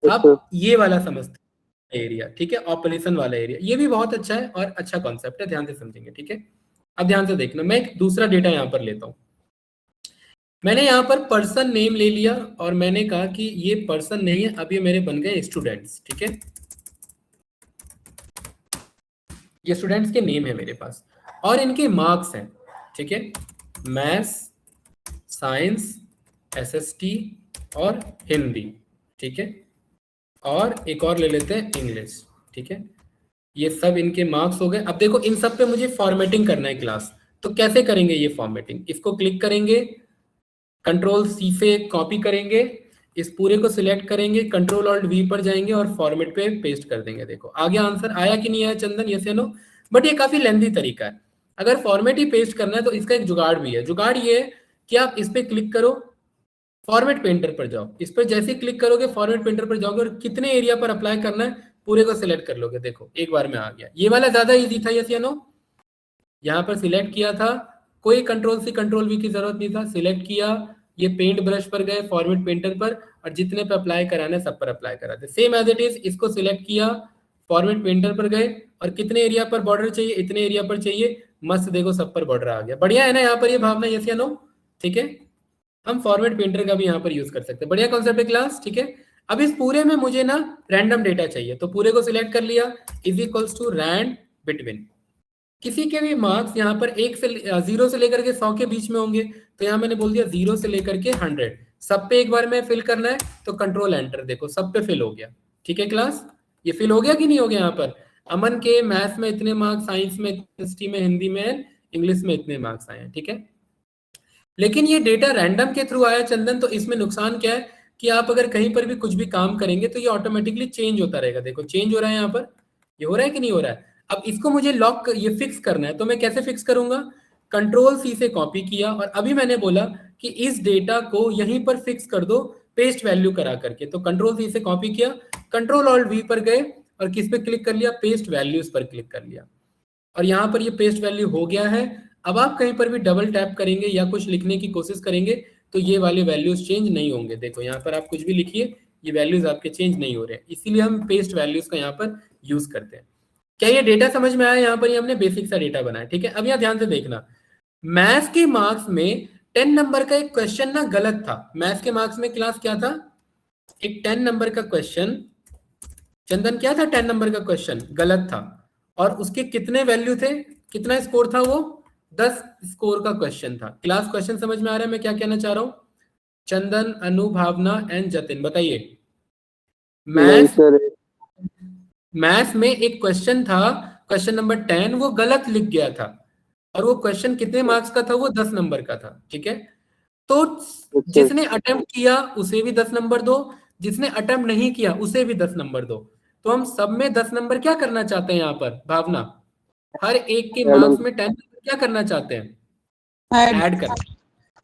अब ये वाला समझते एरिया, ठीक है, ऑपरेशन वाला एरिया, ये भी बहुत अच्छा है और अच्छा कॉन्सेप्ट है, ध्यान से समझेंगे, ठीक है। अब ध्यान से देखना, मैं एक दूसरा डेटा यहाँ पर लेता हूँ। मैंने यहाँ पर पर्सन नेम ले लिया और मैंने कहा कि ये पर्सन नहीं है, अब ये मेरे बन गए स्टूडेंट्स, ठीक है। ये स्टूडेंट्स के नेम है मेरे पास और इनके मार्क्स हैं, ठीक है, मैथ्स, साइंस, SST और हिंदी, ठीक है, और एक और ले लेते हैं इंग्लिश, ठीक है। ये सब इनके मार्क्स हो गए। अब देखो इन सब पे मुझे फॉर्मेटिंग करना है क्लास, तो कैसे करेंगे ये फॉर्मेटिंग? इसको क्लिक करेंगे, कंट्रोल C से कॉपी करेंगे, इस पूरे को सिलेक्ट करेंगे, कंट्रोल ऑल्ट V पर जाएंगे और फॉर्मेट पे पेस्ट कर देंगे। देखो आ गया आंसर, आया कि नहीं आया चंदन, यस या नो? बट ये काफी लेंथी तरीका है, अगर फॉर्मेट ही पेस्ट करना है तो इसका एक जुगाड़ भी है। जुगाड़ ये है कि आप इस पे क्लिक करो, फॉर्मेट पेंटर पर जाओ, इस पर जैसे ही क्लिक करोगे फॉर्मेट पेंटर पर जाओगे और कितने एरिया पर अप्लाई करना है पूरे को सिलेक्ट कर लोगे। देखो एक बार में आ गया। ये वाला ज्यादा इजी था, यस या नो? यहाँ पर सिलेक्ट किया था, कोई कंट्रोल सी कंट्रोल वी की जरूरत नहीं था, सिलेक्ट किया, ये पेंट ब्रश पर गए, फॉर्मेट पेंटर पर, और जितने पे अप्लाई कराना है सब पर अप्लाई करा दे। सेम एज इट इज इसको सिलेक्ट किया, फॉर्मेट पेंटर पर गए, और कितने एरिया पर बॉर्डर चाहिए, इतने एरिया पर चाहिए, मस्त देखो सब पर बॉर्डर आ गया। बढ़िया है ना यहाँ पर ये भावना, यस या नो? ठीक है, हम फॉर्मेट पेंटर का भी यहाँ पर यूज कर सकते हैं। बढ़िया कॉन्सेप्ट है क्लास, ठीक है। अब इस पूरे में मुझे ना रैंडम डेटा चाहिए, तो पूरे को सिलेक्ट कर लिया, is equals to rand between. किसी के भी मार्क्स यहाँ पर 0 से लेकर के 100 के बीच में होंगे, तो यहाँ मैंने बोल दिया 0 से लेकर के 100, सब पे एक बार में फिल करना है, तो कंट्रोल एंटर, देखो सब पे फिल हो गया। ठीक है क्लास, ये फिल हो गया कि नहीं हो गया? यहाँ पर अमन के मैथ्स में इतने मार्क्स, साइंस में, हिस्ट्री में, हिंदी में, इंग्लिश में इतने मार्क्स आए हैं। ठीक है, लेकिन ये डेटा रैंडम के थ्रू आया चंदन, तो इसमें नुकसान क्या है कि आप अगर कहीं पर भी कुछ भी काम करेंगे तो ये ऑटोमेटिकली चेंज होता रहेगा। देखो चेंज हो रहा है यहाँ पर, ये हो रहा है कि नहीं हो रहा है? अब इसको मुझे लॉक, ये फिक्स करना है, तो मैं कैसे फिक्स करूंगा? कंट्रोल सी से कॉपी किया, और अभी मैंने बोला कि इस डेटा को यहीं पर फिक्स कर दो पेस्ट वैल्यू करा करके, तो कंट्रोल सी से कॉपी किया, कंट्रोल ऑल्ट वी पर गए और किस पे क्लिक कर लिया? पेस्ट वैल्यूज पर क्लिक कर लिया, और यहाँ पर ये पेस्ट वैल्यू हो गया है। अब आप कहीं पर भी डबल टैप करेंगे या कुछ लिखने की कोशिश करेंगे तो ये वाले वैल्यूज चेंज नहीं होंगे। देखो यहाँ पर आप कुछ भी लिखिए, ये वैल्यूज आपके चेंज नहीं हो रहे हैं, इसीलिए हम पेस्ट वैल्यूज का यहाँ पर यूज करते हैं। क्या ये डेटा समझ में आया? यहाँ पर ये हमने बेसिक सा डेटा बनाया। ठीक है, अब यहाँ ध्यान से देखना, मैथ्स के मार्क्स में 10 नंबर का एक क्वेश्चन ना गलत था। मैथ्स के मार्क्स में क्लास क्या था? एक 10 नंबर का क्वेश्चन, चंदन क्या था? 10 नंबर का क्वेश्चन गलत था, और उसके कितने वैल्यू थे, कितना स्कोर था? वो 10 स्कोर का क्वेश्चन था। क्लास क्वेश्चन समझ में आ रहा है मैं क्या कहना चाह रहा हूं? चंदन, अनु, भावना एंड जतिन बताइए। नहीं मैथ्स, सर। मैथ्स में एक क्वेश्चन था, क्वेश्चन नंबर 10, वो गलत लिख गया था, और वो क्वेश्चन कितने मार्क्स का था? वो 10 नंबर का था। ठीक है, तो अच्छा। जिसने अटेम्प्ट किया उसे भी 10 नंबर दो, जिसने अटेम्प्ट नहीं किया उसे भी 10 नंबर दो। तो हम सब में 10 नंबर क्या करना चाहते हैं यहाँ पर भावना? हर एक के मैडम मार्क्स में 10 नंबर क्या करना चाहते हैं? ऐड करना।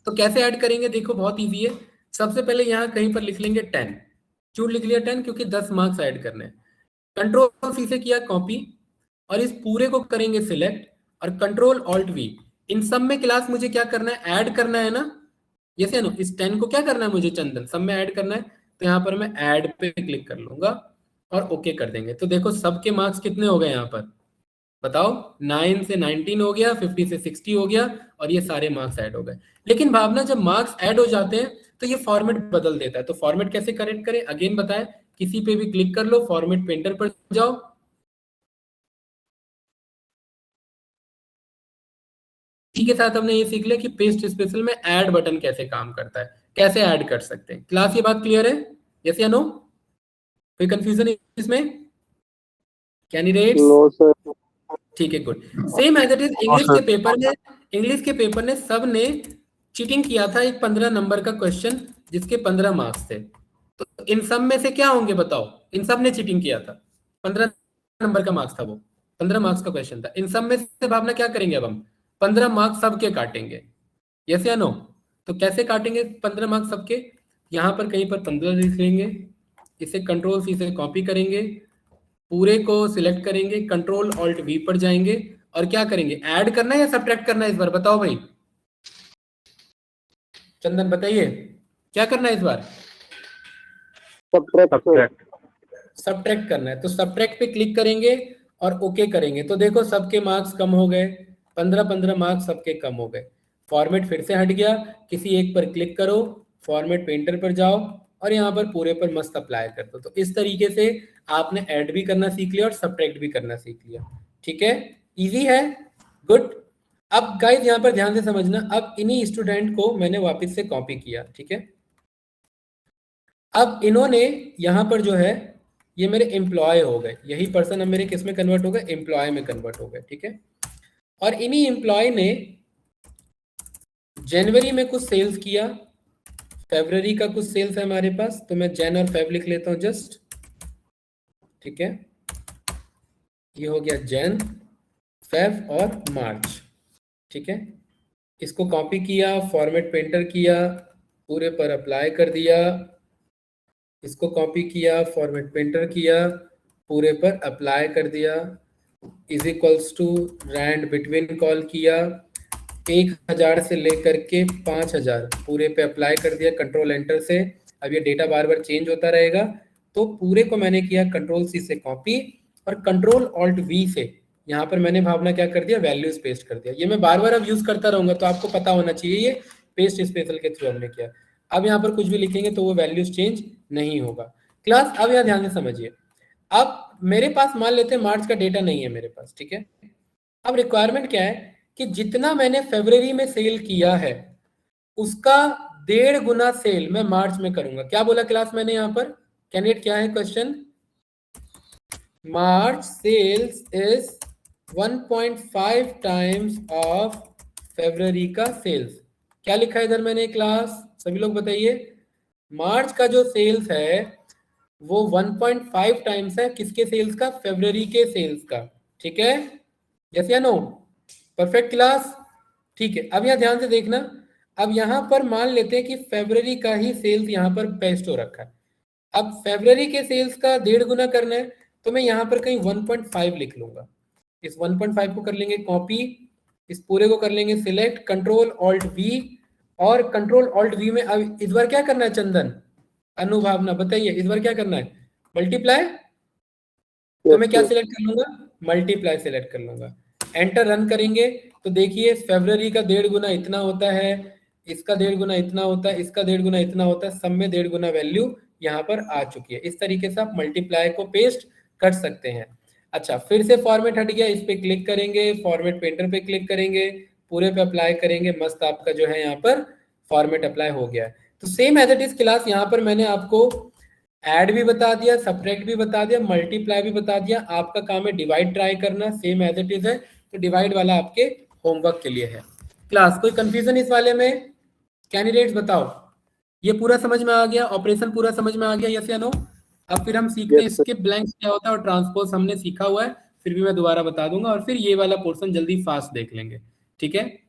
तो कैसे ऐड करेंगे? देखो बहुत इजी है। सबसे पहले यहाँ कहीं पर लिख लेंगे 10। क्यों लिख लिया 10? क्योंकि 10 मार्क्स ऐड करने हैं। कंट्रोल सी से किया कॉपी, और इस पूरे को करेंगे सिलेक्ट, और कंट्रोल ऑल्ट वी। इन सब में क्लास मुझे क्या करना है? ऐड करना है ना, यस या नो? इस 10 को क्या करना है मुझे चंदन? सब में ऐड करना है, तो यहाँ पर मैं ऐड पे क्लिक कर लूंगा और ओके कर देंगे। तो देखो सबके मार्क्स कितने हो गए यहाँ पर बताओ? 9 से 19 हो गया, 50 से 60 हो गया, और ये सारे मार्क्स ऐड हो गए। लेकिन भावना जब मार्क्स ऐड हो जाते हैं तो ये फॉर्मेट बदल देता है। तो फॉर्मेट कैसे करेक्ट करें? अगेन बताएं, किसी पे भी क्लिक कर लो, फॉर्मेट पेंटर पर जाओ, इसी के साथ हमने ये सीख लिया कि पेस्ट स्पेशल में ऐड बटन कैसे काम करता है, कैसे ऐड कर सकते हैं। क्लास ये बात क्लियर है? यस या नो? कोई कंफ्यूजन इसमें? कैंडिडेट्स? No sir. ठीक है, good. Same as it is English के पेपर में, इंग्लिश के पेपर में सब ने चीटिंग किया था। एक 15 नंबर का क्वेश्चन जिसके 15 मार्क्स थे, तो इन सब में से क्या होंगे बताओ? इन सब ने चीटिंग किया था, 15 नंबर का मार्क्स था वो, 15 मार्क्स का क्वेश्चन था। इन सब में से भावना क्या करेंगे? अब हम 15 मार्क्स सबके काटेंगे, यस या नो? तो कैसे काटेंगे 15 मार्क्स सबके? यहाँ पर कहीं पर 15 लिख लेंगे, इसे कंट्रोल सी से कॉपी करेंगे, पूरे को सिलेक्ट करेंगे, कंट्रोल ऑल्ट वी पर जाएंगे, और क्या करेंगे? ऐड करना है या सब्ट्रैक्ट करना है इस बार? बताओ भाई, चंदन बताइए क्या करना है इस बार? सब्ट्रैक्ट करना है। तो सब्ट्रैक्ट पे क्लिक करेंगे और ओके करेंगे, तो देखो सबके मार्क्स कम हो गए, 15 मार्क्स सबके कम हो गए। फॉर्मेट फिर से हट गया, किसी एक पर क्लिक करो, फॉर्मेट पेंटर पर जाओ, और यहाँ पर पूरे पर मस्त अप्लाई कर दो। तो इस तरीके से आपने ऐड भी करना सीख लिया और सब्ट्रैक्ट भी करना सीख लिया। ठीक है, इजी है, गुड। अब गाइस यहाँ पर ध्यान से समझना, अब इन्हीं स्टूडेंट को मैंने वापस से कॉपी किया। ठीक है, अब इन्होंने यहाँ पर जो है ये मेरे एम्प्लॉय हो गए, यही पर्सन अब मेरे किस में कन्वर्ट हो गए? एम्प्लॉय में कन्वर्ट हो गए। ठीक है, और इन्हीं एम्प्लॉय ने जनवरी में कुछ सेल्स किया, फरवरी का कुछ सेल्स है हमारे पास, तो मैं जैन और फेब लिख लेता हूं जस्ट। ठीक है, ये हो गया जैन, फेब और मार्च। ठीक है। इसको कॉपी किया, फॉर्मेट पेंटर किया, पूरे पर अप्लाई कर दिया, इसको कॉपी किया, फॉर्मेट पेंटर किया, पूरे पर अप्लाई कर दिया, is equals to rand between call किया, 1000 से लेकर के 5000 पूरे पे अप्लाई कर दिया कंट्रोल एंटर से। अब ये डेटा बार बार चेंज होता रहेगा, तो पूरे को मैंने किया कंट्रोल सी से कॉपी और कंट्रोल ऑल्ट वी से यहाँ पर मैंने भावना क्या कर दिया, वैल्यूज पेस्ट कर दिया। ये मैं बार बार अब यूज करता रहूंगा, तो आपको पता होना चाहिए ये पेस्ट स्पेशल के थ्रू हमने किया। अब यहाँ पर कुछ भी लिखेंगे तो वो वैल्यूज चेंज नहीं होगा। क्लास अब यहाँ ध्यान से समझिए, अब मेरे पास मान लेते हैं मार्च का डेटा नहीं है मेरे पास, ठीक है। अब रिक्वायरमेंट क्या है कि जितना मैंने फरवरी में सेल किया है उसका 1.5 गुना सेल मैं मार्च में करूंगा। क्या बोला क्लास मैंने यहाँ पर, कैंडिडेट क्या है question, March sales is 1.5 times of फरवरी का सेल्स। क्या लिखा है इधर मैंने क्लास, सभी लोग बताइए। मार्च का जो सेल्स है वो 1.5 टाइम्स है किसके सेल्स का, फरवरी के सेल्स का, ठीक है। यस या नो, परफेक्ट क्लास, ठीक है। अब यहाँ ध्यान से देखना, अब यहाँ पर मान लेते हैं कि फरवरी का ही सेल्स यहाँ पर पेस्ट हो रखा है। अब फरवरी के सेल्स का 1.5 गुना करना है, तो मैं यहाँ पर कहीं 1.5 लिख लूंगा। इस 1.5 को कर लेंगे कॉपी, इस पूरे को कर लेंगे सिलेक्ट, कंट्रोल ऑल्ट वी, और कंट्रोल ऑल्ट वी में अब इस बार क्या करना है चंदन, अनुभावना बताइए, इस बार क्या करना है, मल्टीप्लाई। तो मैं क्या सिलेक्ट कर लूंगा, मल्टीप्लाई सिलेक्ट कर लूंगा, एंटर रन करेंगे तो देखिए फरवरी का 1.5 गुना इतना होता है, इसका 1.5 गुना इतना होता है, इसका 1.5 गुना इतना होता है, सब में 1.5 गुना वैल्यू यहाँ पर आ चुकी है। इस तरीके से आप मल्टीप्लाई को पेस्ट कर सकते हैं। अच्छा, फिर से फॉर्मेट हट गया, इस पे क्लिक करेंगे, फॉर्मेट पेंटर पे क्लिक करेंगे, पूरे पे अप्लाई करेंगे, मस्त आपका जो है यहाँ पर फॉर्मेट अप्लाई हो गया है। तो same as it is class, यहाँ पर मैंने आपको ऐड भी बता दिया, सब्ट्रैक्ट भी बता दिया, मल्टीप्लाई भी बता दिया। आपका काम है डिवाइड ट्राई करना, सेम एज इट इज है, तो डिवाइड वाला आपके होमवर्क के लिए है। क्लास कोई कंफ्यूजन इस वाले में, कैंडिडेट्स बताओ, ये पूरा समझ में आ गया, ऑपरेशन पूरा समझ में आ गया, यस या नो। अब फिर हम सीखते हैं स्किप ब्लैंक्स क्या होता है, और ट्रांसपोज हमने सीखा हुआ है, फिर भी मैं दोबारा बता दूंगा, और फिर ये वाला पोर्शन जल्दी फास्ट देख लेंगे, ठीक है।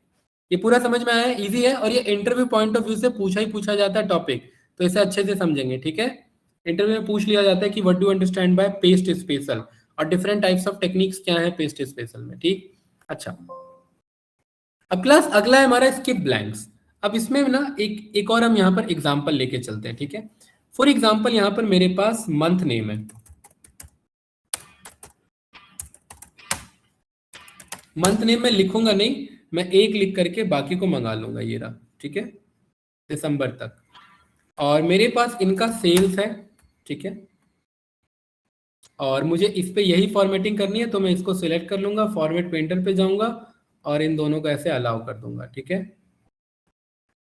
ये पूरा समझ में आया है, इजी है, और ये इंटरव्यू पॉइंट ऑफ व्यू से पूछा ही पूछा जाता है टॉपिक, तो इसे अच्छे से समझेंगे, ठीक है। इंटरव्यू में पूछ लिया जाता है कि what do understand by paste special, और डिफरेंट टाइप्स ऑफ टेक्निक्स क्या है पेस्ट स्पेशल में, ठीक। अच्छा, अब क्लास अगला है हमारा स्किप ब्लैंक्स। अब इसमें ना एक और हम यहाँ पर एग्जांपल लेके चलते हैं, ठीक है। फॉर एग्जांपल यहाँ पर मेरे पास मंथ नेम है, मंथ नेम में लिखूंगा नहीं, मैं एक लिख करके बाकी को मंगा लूंगा, ये रहा, ठीक है, दिसंबर तक। और मेरे पास इनका सेल्स है, ठीक है, और मुझे इस पे यही फॉर्मेटिंग करनी है, तो मैं इसको सिलेक्ट कर लूंगा, फॉर्मेट पेंटर पे जाऊंगा और इन दोनों को ऐसे अलाउ कर दूंगा, ठीक है।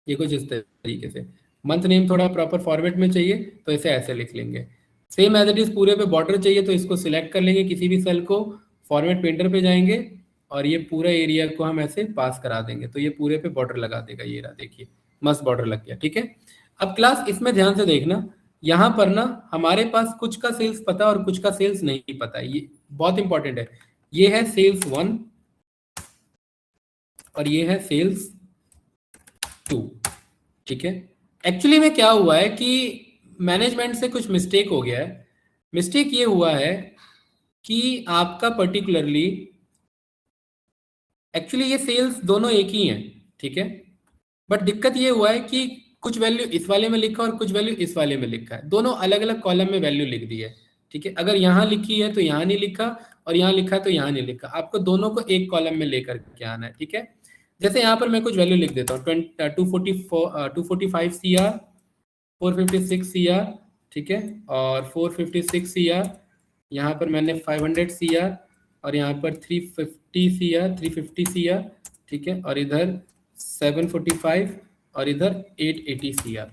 ये कुछ इस तरीके से, मंथ नेम थोड़ा प्रॉपर फॉर्मेट में चाहिए तो इसे ऐसे लिख लेंगे। सेम एज इट इज पूरे पे बॉर्डर चाहिए तो इसको सिलेक्ट कर लेंगे किसी भी सेल को, फॉर्मेट पेंटर पे जाएंगे और ये पूरा एरिया को हम ऐसे पास करा देंगे, तो ये पूरे पे बॉर्डर लगा देगा, ये रहा देखिए, मस्त बॉर्डर लग गया, ठीक है। अब क्लास इसमें ध्यान से देखना, यहाँ पर ना हमारे पास कुछ का सेल्स पता और कुछ का सेल्स नहीं पता, ये बहुत इंपॉर्टेंट है। ये है सेल्स 1 और ये है सेल्स 2, ठीक है। एक्चुअली में क्या हुआ है कि मैनेजमेंट से कुछ मिस्टेक हो गया है। मिस्टेक ये हुआ है कि आपका पर्टिकुलरली, एक्चुअली ये सेल्स दोनों एक ही हैं, ठीक है, बट दिक्कत ये हुआ है कि कुछ वैल्यू इस वाले में लिखा और कुछ वैल्यू इस वाले में लिखा है, दोनों अलग अलग कॉलम में वैल्यू लिख दी है, ठीक है। अगर यहाँ लिखी है तो यहाँ नहीं लिखा, और यहाँ लिखा है तो यहाँ नहीं लिखा, आपको दोनों को एक कॉलम में लेकर के आना है, ठीक है। जैसे यहाँ पर मैं कुछ वैल्यू लिख देता हूँ, 245 CR, 456 CR, ठीक है, और 456 CR, यहाँ पर मैंने 500 CR, और यहाँ पर 350 CR, 350 CR, ठीक है, और इधर 745 और इधर 880 CR।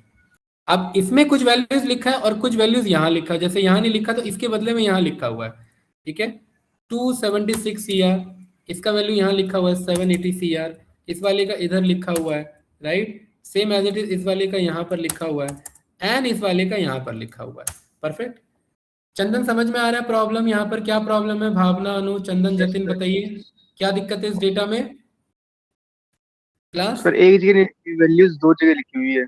अब इसमें कुछ वैल्यूज लिखा है और कुछ वैल्यूज यहाँ लिखा है, जैसे यहाँ नहीं लिखा तो इसके बदले में यहाँ लिखा हुआ है, ठीक है। 276 CR, इसका वैल्यू यहाँ लिखा हुआ है 780 CR, इस वाले का इधर लिखा हुआ है, right. Same as it is इस वाले का यहाँ पर लिखा हुआ है, एंड इस वाले का यहाँ पर लिखा हुआ है, परफेक्ट। चंदन समझ में आ रहा है प्रॉब्लम, यहाँ पर क्या प्रॉब्लम है, भावना, अनु, चंदन, जतिन बताइए क्या दिक्कत है इस डेटा में। क्लास। सर एक जगह वैल्यूज दो जगह लिखी हुई है।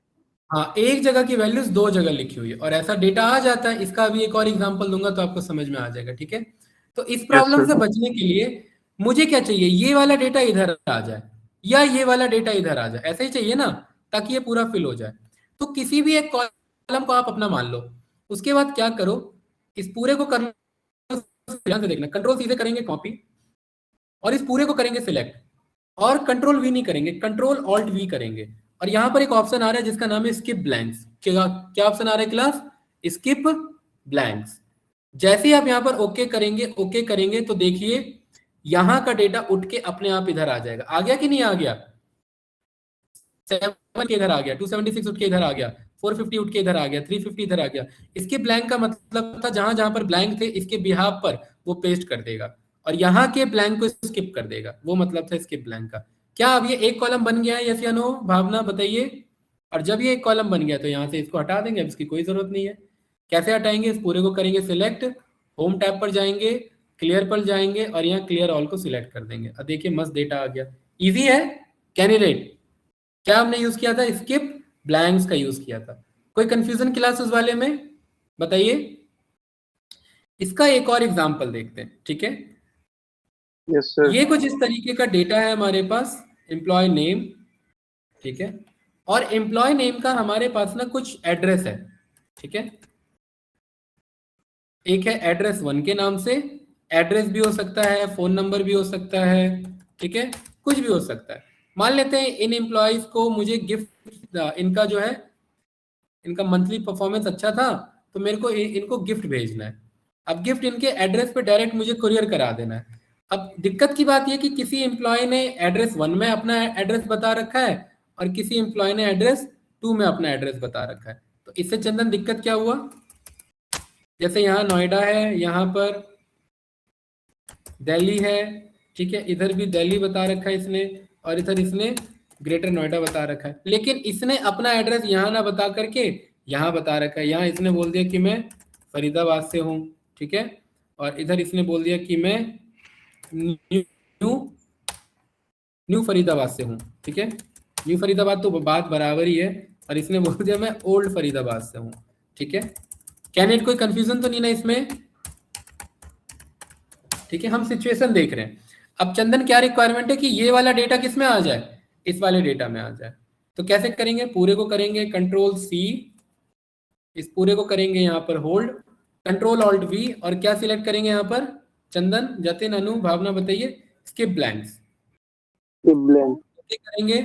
हाँ, एक जगह की वैल्यूज दो जगह लिखी हुई है और ऐसा डेटा आ जाता है। इसका भी एक और एग्जांपल दूंगा तो आपको समझ में आ जाएगा, ठीक है। तो इस यस प्रॉब्लम सर। से बचने के लिए मुझे क्या चाहिए, ये वाला डेटा इधर आ जाए या ये वाला डेटा इधर आ जाए, ऐसा ही चाहिए ना, ताकि ये पूरा फिल हो जाए। तो किसी भी एक कॉलम को आप अपना मान लो, उसके बाद क्या करो, इस पूरे को कर लो, ध्यान से देखना, कंट्रोल सी से करेंगे कॉपी और इस पूरे को करेंगे सिलेक्ट, और कंट्रोल वी नहीं करेंगे, कंट्रोल ऑल्ट वी करेंगे। और यहां पर एक ऑप्शन आ रहा है जिसका नाम है स्किप ब्लैंक्स। क्या क्या ऑप्शन आ रहा है क्लास? Skip blanks. जैसे ही आप यहां पर ओके करेंगे तो देखिए यहां का डेटा उठ के अपने आप इधर आ जाएगा। आ गया कि नहीं आ गया? 7 के इधर आ गया, 276 उठ के इधर आ गया, 450 उठ के इधर आ गया, 350 इधर आ गया। इसके ब्लैंक का मतलब था जहां जहां पर ब्लैंक थे इसके बिहाफ पर वो पेस्ट कर देगा और यहाँ के ब्लैंक को स्किप कर देगा, वो मतलब था स्किप ब्लैंक का। क्या अब ये एक कॉलम बन गया है, यस या नो? भावना बताइए। और जब ये एक कॉलम बन गया तो यहाँ से इसको हटा देंगे, अब इसकी कोई जरूरत नहीं है। कैसे हटाएंगे? इस पूरे को करेंगे सिलेक्ट, होम टैब पर जाएंगे, क्लियर पर जाएंगे और यहाँ क्लियर ऑल को सिलेक्ट कर देंगे। अब देखिए मस्त डेटा आ गया। इजी है कैंडिडेट। क्या हमने यूज किया था? स्किप ब्लैंक्स का यूज किया था। कोई कंफ्यूजन क्लास उस वाले में? बताइए। इसका एक और एग्जांपल देखते हैं, ठीक है। Yes sir. ये कुछ इस तरीके का डेटा है हमारे पास, एम्प्लॉय नेम, ठीक है। और एम्प्लॉय नेम का हमारे पास ना कुछ एड्रेस है, ठीक है। एक है एड्रेस 1 के नाम से, एड्रेस भी हो सकता है, फोन नंबर भी हो सकता है, ठीक है, कुछ भी हो सकता है। मान लेते हैं इन एम्प्लॉयज को मुझे गिफ्ट, इनका जो है इनका मंथली परफॉर्मेंस अच्छा था तो मेरे को इनको गिफ्ट भेजना है। अब गिफ्ट इनके एड्रेस पे डायरेक्ट मुझे कुरियर करा देना है। अब दिक्कत की बात यह कि किसी एम्प्लॉय ने एड्रेस 1 में अपना एड्रेस बता रखा है और किसी एम्प्लॉय ने एड्रेस 2 में अपना एड्रेस बता रखा है। तो इससे चंदन दिक्कत क्या हुआ, जैसे यहाँ नोएडा है, यहाँ पर दिल्ली है, ठीक है, इधर भी दिल्ली बता रखा है इसने और इधर इसने ग्रेटर नोएडा बता रखा है। लेकिन इसने अपना एड्रेस यहाँ ना बता करके यहाँ बता रखा है। यहाँ इसने बोल दिया कि मैं फरीदाबाद से हूँ, ठीक है, और इधर इसने बोल दिया कि मैं न्यू फरीदाबाद से हूँ, ठीक है। न्यू फरीदाबाद तो बात बराबर ही है, और इसने बोल दिया मैं ओल्ड फरीदाबाद से हूँ, ठीक है। कैंडिडेट कोई कंफ्यूजन तो नहीं ना इसमें? ठीक है, हम सिचुएशन देख रहे हैं। अब चंदन क्या रिक्वायरमेंट है कि ये वाला डेटा किस में आ जाए, इस वाले डेटा में आ जाए। तो कैसे करेंगे? पूरे को करेंगे कंट्रोल सी, इस पूरे को करेंगे यहाँ पर होल्ड, कंट्रोल ऑल्ट वी, और क्या सिलेक्ट करेंगे यहाँ पर? चंदन, जतिन, अनु, भावना बताइए। स्किप ब्लैंक्स करेंगे।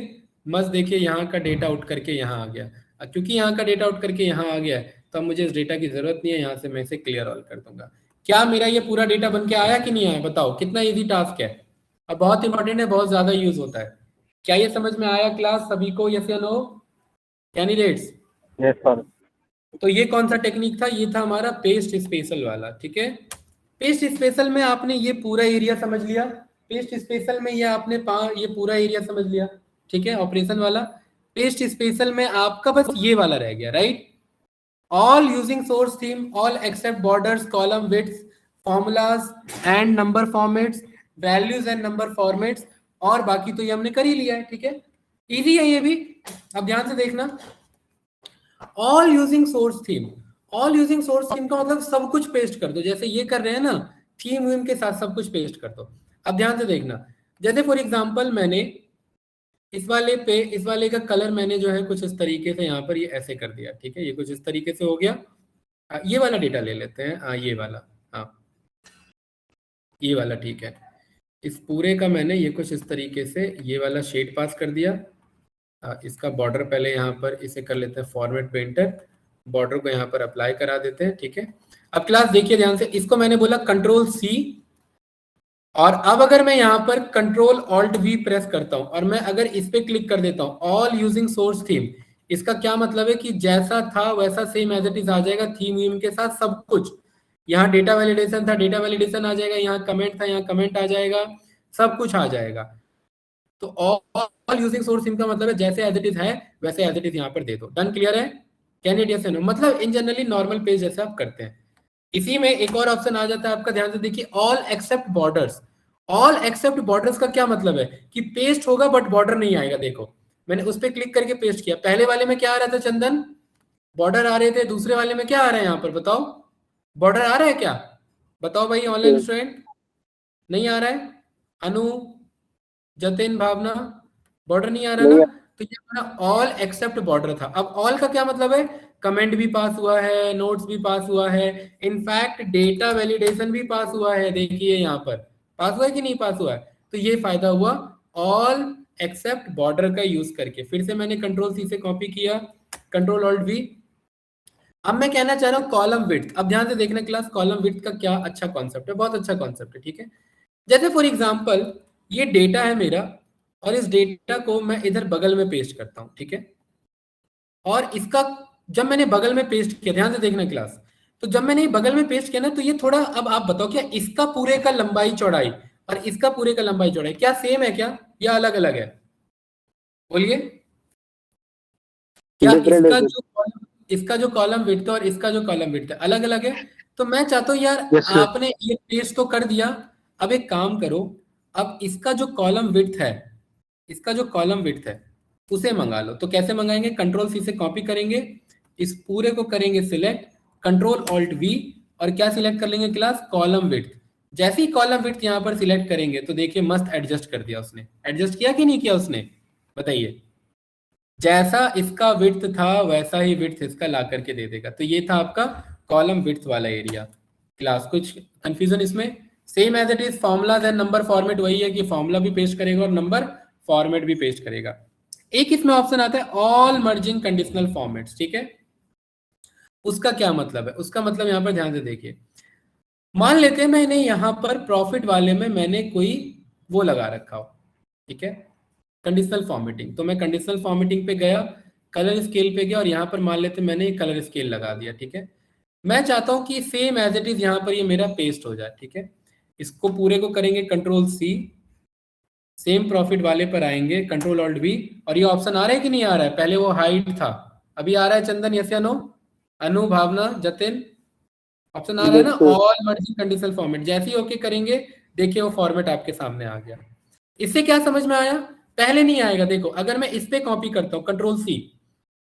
मस्त देखिए यहाँ का डेटा उठ करके यहाँ आ गया। अब क्योंकि यहाँ का डेटा उठ करके यहाँ आ गया है तो अब मुझे इस डेटा की जरूरत नहीं है, यहाँ से मैं इसे क्लियर ऑल कर दूंगा। क्या मेरा ये पूरा डेटा बन के आया कि नहीं आया? बताओ, कितना इजी टास्क है। अब बहुत इंपॉर्टेंट है, बहुत ज्यादा यूज होता है। क्या ये समझ में आया क्लास सभी को, यस या नो कैंडिडेट्स? Yes sir. तो ये कौन सा टेक्निक था? ये था हमारा पेस्ट स्पेशल वाला, ठीक है। पेस्ट स्पेशल में आपने ये पूरा एरिया समझ लिया, पेस्ट स्पेशल में ये आपने ये पूरा एरिया समझ लिया, ठीक है, ऑपरेशन वाला। पेस्ट स्पेशल में आपका बस ये वाला रह गया, right. All using source theme, all except borders, column width, formulas and number formats, values and number formats, और बाकी तो ये हमने कर ही लिया है, ठीक है। इजी है ये भी। अब ध्यान से देखना, all using source theme, all using source theme का मतलब सब कुछ पेस्ट कर दो, जैसे ये कर रहे हैं ना, थीम वीम के साथ सब कुछ पेस्ट कर दो। अब ध्यान से देखना, जैसे फॉर एग्जांपल मैंने इस वाले का कलर मैंने जो है कुछ इस तरीके से यहाँ पर ये ऐसे कर दिया, ठीक है, ये कुछ इस तरीके से हो गया। ये वाला डेटा ले लेते हैं, ये वाला, हाँ ये वाला, ठीक है। इस पूरे का मैंने ये कुछ इस तरीके से ये वाला शेड पास कर दिया। इसका बॉर्डर पहले यहाँ पर इसे कर लेते हैं फॉर्मेट पेंटर, बॉर्डर को यहाँ पर अप्लाई करा देते हैं, ठीक है। अब क्लास देखिए ध्यान से, इसको मैंने बोला कंट्रोल सी, और अब अगर मैं यहाँ पर कंट्रोल ऑल्ट वी प्रेस करता हूं और मैं अगर इस पे क्लिक कर देता हूं ऑल यूजिंग सोर्स थीम, इसका क्या मतलब है कि जैसा था वैसा सेम एज इट इज आ जाएगा, थीम वीम के साथ सब कुछ। यहाँ डेटा वैलिडेशन था, डेटा वैलिडेशन आ जाएगा, यहाँ कमेंट था, यहाँ कमेंट आ जाएगा, सब कुछ आ जाएगा। तो ऑल यूजिंग सोर्स थीम का मतलब है जैसे एज इट इज है वैसे एज इट इज यहाँ पर दे दो। डन, क्लियर है कैंडिडेट? Yes no? मतलब इन जनरली नॉर्मल पेज जैसे आप करते हैं। इसी में एक और ऑप्शन आ जाता है आपका, ध्यान से देखिए, all except borders. All except borders का क्या मतलब है कि पेस्ट होगा बट बॉर्डर नहीं आएगा। देखो मैंने उस पर क्लिक करके पेस्ट किया, पहले वाले में क्या आ रहा था चंदन, बॉर्डर आ रहे थे, दूसरे वाले में क्या आ रहा है यहाँ पर बताओ, बॉर्डर आ रहा है क्या, बताओ भाई ऑनलाइन स्टूडेंट, नहीं आ रहा है, अनु, जतिन, भावना, बॉर्डर नहीं आ रहा ना, नहीं तो ये हमारा ऑल एक्सेप्ट बॉर्डर था। अब ऑल का क्या मतलब है, कमेंट भी पास हुआ है, नोट्स भी पास हुआ है, इनफैक्ट डेटा वैलिडेशन भी पास हुआ है, देखिए यहाँ पर पास हुआ है कि नहीं पास हुआ है। तो ये फायदा हुआ ऑल एक्सेप्ट बॉर्डर का यूज करके। फिर से मैंने कंट्रोल सी से कॉपी किया, कंट्रोल ऑल्ट वी। अब मैं कहना चाह रहा हूँ कॉलम विड्थ, अब ध्यान से देखना क्लास, कॉलम विड्थ का क्या अच्छा कॉन्सेप्ट है, बहुत अच्छा कॉन्सेप्ट है, ठीक है। जैसे फॉर एग्जांपल ये डेटा है मेरा और इस डेटा को मैं इधर बगल में पेस्ट करता हूं, ठीक है। और इसका जब मैंने बगल में पेस्ट किया, ध्यान से देखना क्लास, तो जब मैंने बगल में पेस्ट किया ना, तो ये थोड़ा, अब आप बताओ क्या इसका पूरे का लंबाई चौड़ाई और इसका पूरे का लंबाई चौड़ाई क्या सेम है क्या या अलग अलग है, बोलिए। क्या डिफरेंट है सर। इसका जो कॉलम विड्थ और इसका जो कॉलम विड्थ है अलग अलग है। तो मैं चाहता हूं यार, यस सर। आपने ये पेस्ट तो कर दिया, अब एक काम करो, अब इसका जो कॉलम विड्थ है, इसका जो कॉलम विड्थ है उसे मंगा लो। तो कैसे मंगाएंगे, कंट्रोल सी से कॉपी करेंगे, इस पूरे को करेंगे सिलेक्ट, कंट्रोल ऑल्ट वी, और क्या सिलेक्ट कर लेंगे क्लास, कॉलम विड्थ। जैसे ही कॉलम विड्थ यहाँ पर सिलेक्ट करेंगे तो देखिए मस्त एडजस्ट कर दिया उसने, एडजस्ट किया कि नहीं किया उसने, बताइए। जैसा इसका विड्थ था वैसा ही विड्थ इसका ला करके दे देगा। तो ये था आपका कॉलम विड्थ वाला एरिया। क्लास कुछ कंफ्यूजन इसमें, same as it is formulas and number format वही है कि फॉर्मूला भी पेस्ट करेगा और नंबर फॉर्मेट भी पेस्ट करेगा। एक इसमें ऑप्शन आता है ऑल मर्जिंग कंडीशनल फॉर्मेट्स, ठीक है। उसका क्या मतलब है, उसका मतलब यहाँ पर ध्यान से देखिए, मान लेते हैं मैंने यहाँ पर प्रॉफिट वाले में मैंने कोई वो लगा रखा हो, ठीक है, कंडीशनल फॉर्मेटिंग। तो मैं कंडीशनल फॉर्मेटिंग पे गया, कलर स्केल पे गया और यहाँ पर मान लेते मैंने कलर स्केल लगा दिया, ठीक है। मैं चाहता हूँ कि सेम एज इट इज यहाँ पर ये मेरा पेस्ट हो जाए, ठीक है। इसको पूरे को करेंगे कंट्रोल सी, सेम प्रॉफिट वाले पर आएंगे कंट्रोल ऑल्ट वी, और ये ऑप्शन आ रहा है कि नहीं आ रहा है, पहले वो हाइड था अभी आ रहा है चंदन, यस या नो, अनु, भावना, जतिन, ऑप्शन आ रहा है यस ना, sir. All merging conditional format. जैसे ही ओके करेंगे देखिए वो फॉर्मेट आपके सामने आ गया। इससे क्या समझ में आया, पहले नहीं आएगा। देखो अगर मैं इस पे कॉपी करता हूँ कंट्रोल सी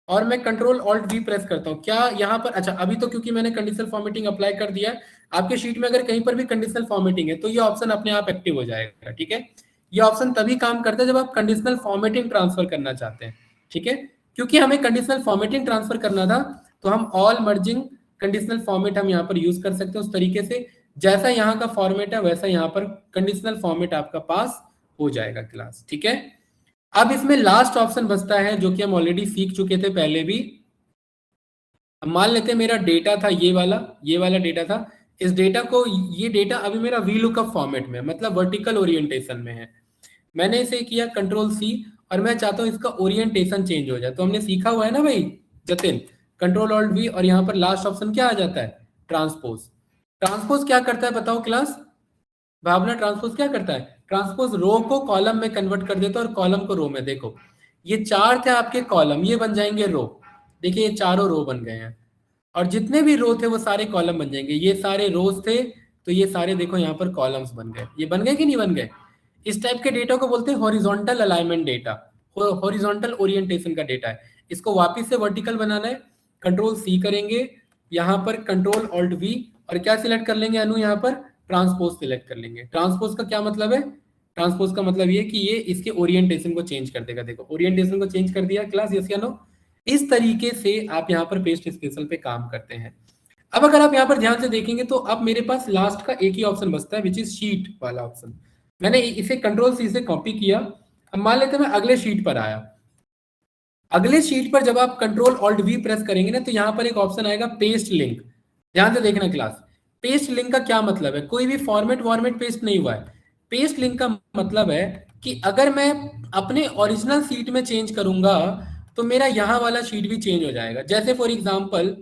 और मैं कंट्रोल ऑल्ट वी प्रेस करता हूँ, क्या यहाँ पर, अच्छा अभी तो क्योंकि मैंने कंडीशनल फॉर्मेटिंग अप्लाई कर दिया है, आपके शीट में अगर कहीं पर भी कंडीशनल फॉर्मेटिंग है तो ये ऑप्शन अपने आप एक्टिव हो जाएगा, ठीक है। ये ऑप्शन तभी काम करता है जब आप कंडीशनल फॉर्मेटिंग ट्रांसफर करना चाहते हैं, ठीक है। क्योंकि हमें कंडीशनल फॉर्मेटिंग ट्रांसफर करना था तो हम ऑल मर्जिंग कंडीशनल फॉर्मेट हम यहाँ पर यूज कर सकते हैं उस तरीके से, जैसा यहाँ का फॉर्मेट है वैसा यहाँ पर कंडीशनल फॉर्मेट आपका पास हो जाएगा क्लास, ठीक है। अब इसमें लास्ट ऑप्शन बचता है जो कि हम ऑलरेडी सीख चुके थे पहले भी। अब मान लेते हैं मेरा डेटा था ये वाला डेटा था, इस डेटा को, ये डेटा अभी मेरा वी लुकअप फॉर्मेट में, मतलब वर्टिकल ओरिएंटेशन में है। मैंने इसे किया कंट्रोल सी और मैं चाहता हूं इसका ओरिएंटेशन चेंज हो जाए। तो हमने सीखा हुआ है ना भाई जतिन, कंट्रोल ऑल्ट वी और यहाँ पर लास्ट ऑप्शन क्या आ जाता है, ट्रांसपोज। ट्रांसपोज क्या करता है बताओ क्लास, भावना, ट्रांसपोज क्या करता है, ट्रांसपोज रो को कॉलम में कन्वर्ट कर देता है और कॉलम को रो में। देखो ये चार थे आपके कॉलम, ये बन जाएंगे रो, देखिए ये चारों रो बन गए हैं, और जितने भी रो थे वो सारे कॉलम बन जाएंगे। ये सारे रोज थे तो ये सारे देखो यहाँ पर कॉलम्स बन गए, ये बन गए कि नहीं बन गए। इस टाइप के डेटा को बोलते हैं horizontal alignment data, horizontal orientation का डेटा है। इसको वापस से वर्टिकल बनाना है, कंट्रोल सी करेंगे, यहाँ पर कंट्रोल ऑल्ट वी और क्या सिलेक्ट कर लेंगे अनु, यहाँ पर ट्रांसपोज सिलेक्ट कर लेंगे। ट्रांसपोज का क्या मतलब है, ट्रांसपोज का मतलब ये कि ये इसके ओरिएंटेशन को चेंज कर देगा। देखो ओरिएंटेशन को चेंज कर दिया क्लास, यस या नो। इस तरीके से आप यहाँ पर पेस्ट स्पेशल पे काम करते हैं। अब अगर आप यहाँ पर ध्यान से देखेंगे तो अब मेरे पास लास्ट का एक ही ऑप्शन बचता है विच इज शीट वाला ऑप्शन। मैंने इसे कंट्रोल सी से कॉपी किया। अब मान लेते हैं मैं अगले शीट पर आया, अगले शीट पर जब आप कंट्रोल ऑल्ट वी प्रेस करेंगे ना तो यहाँ पर एक ऑप्शन आएगा पेस्ट लिंक। ध्यान से देखना क्लास, पेस्ट लिंक का क्या मतलब है, कोई भी फॉर्मेट पेस्ट नहीं हुआ है। पेस्ट लिंक का मतलब है कि अगर मैं अपने ओरिजिनल शीट में चेंज करूंगा तो मेरा यहाँ वाला शीट भी चेंज हो जाएगा। जैसे फॉर एग्जाम्पल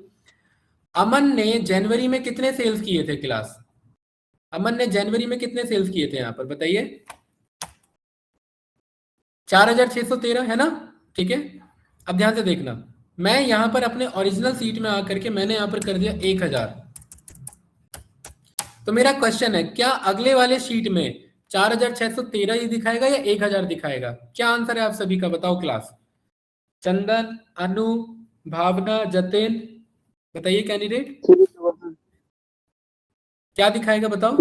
अमन ने जनवरी में कितने सेल्स किए थे क्लास, अमन ने जनवरी में कितने सेल्स किए थे यहाँ पर बताइए, 4613 है ना, ठीक है। अब ध्यान से देखना, मैं यहाँ पर अपने ओरिजिनल सीट में आकर के मैंने यहाँ पर कर दिया 1000। तो मेरा क्वेश्चन है क्या अगले वाले शीट में 4613 ही दिखाएगा या 1000 दिखाएगा? क्या आंसर है आप सभी का, बताओ क्लास। चंदन, अनु, भावना, जतिन, बताइए कैंडिडेट क्या दिखाएगा बताओ।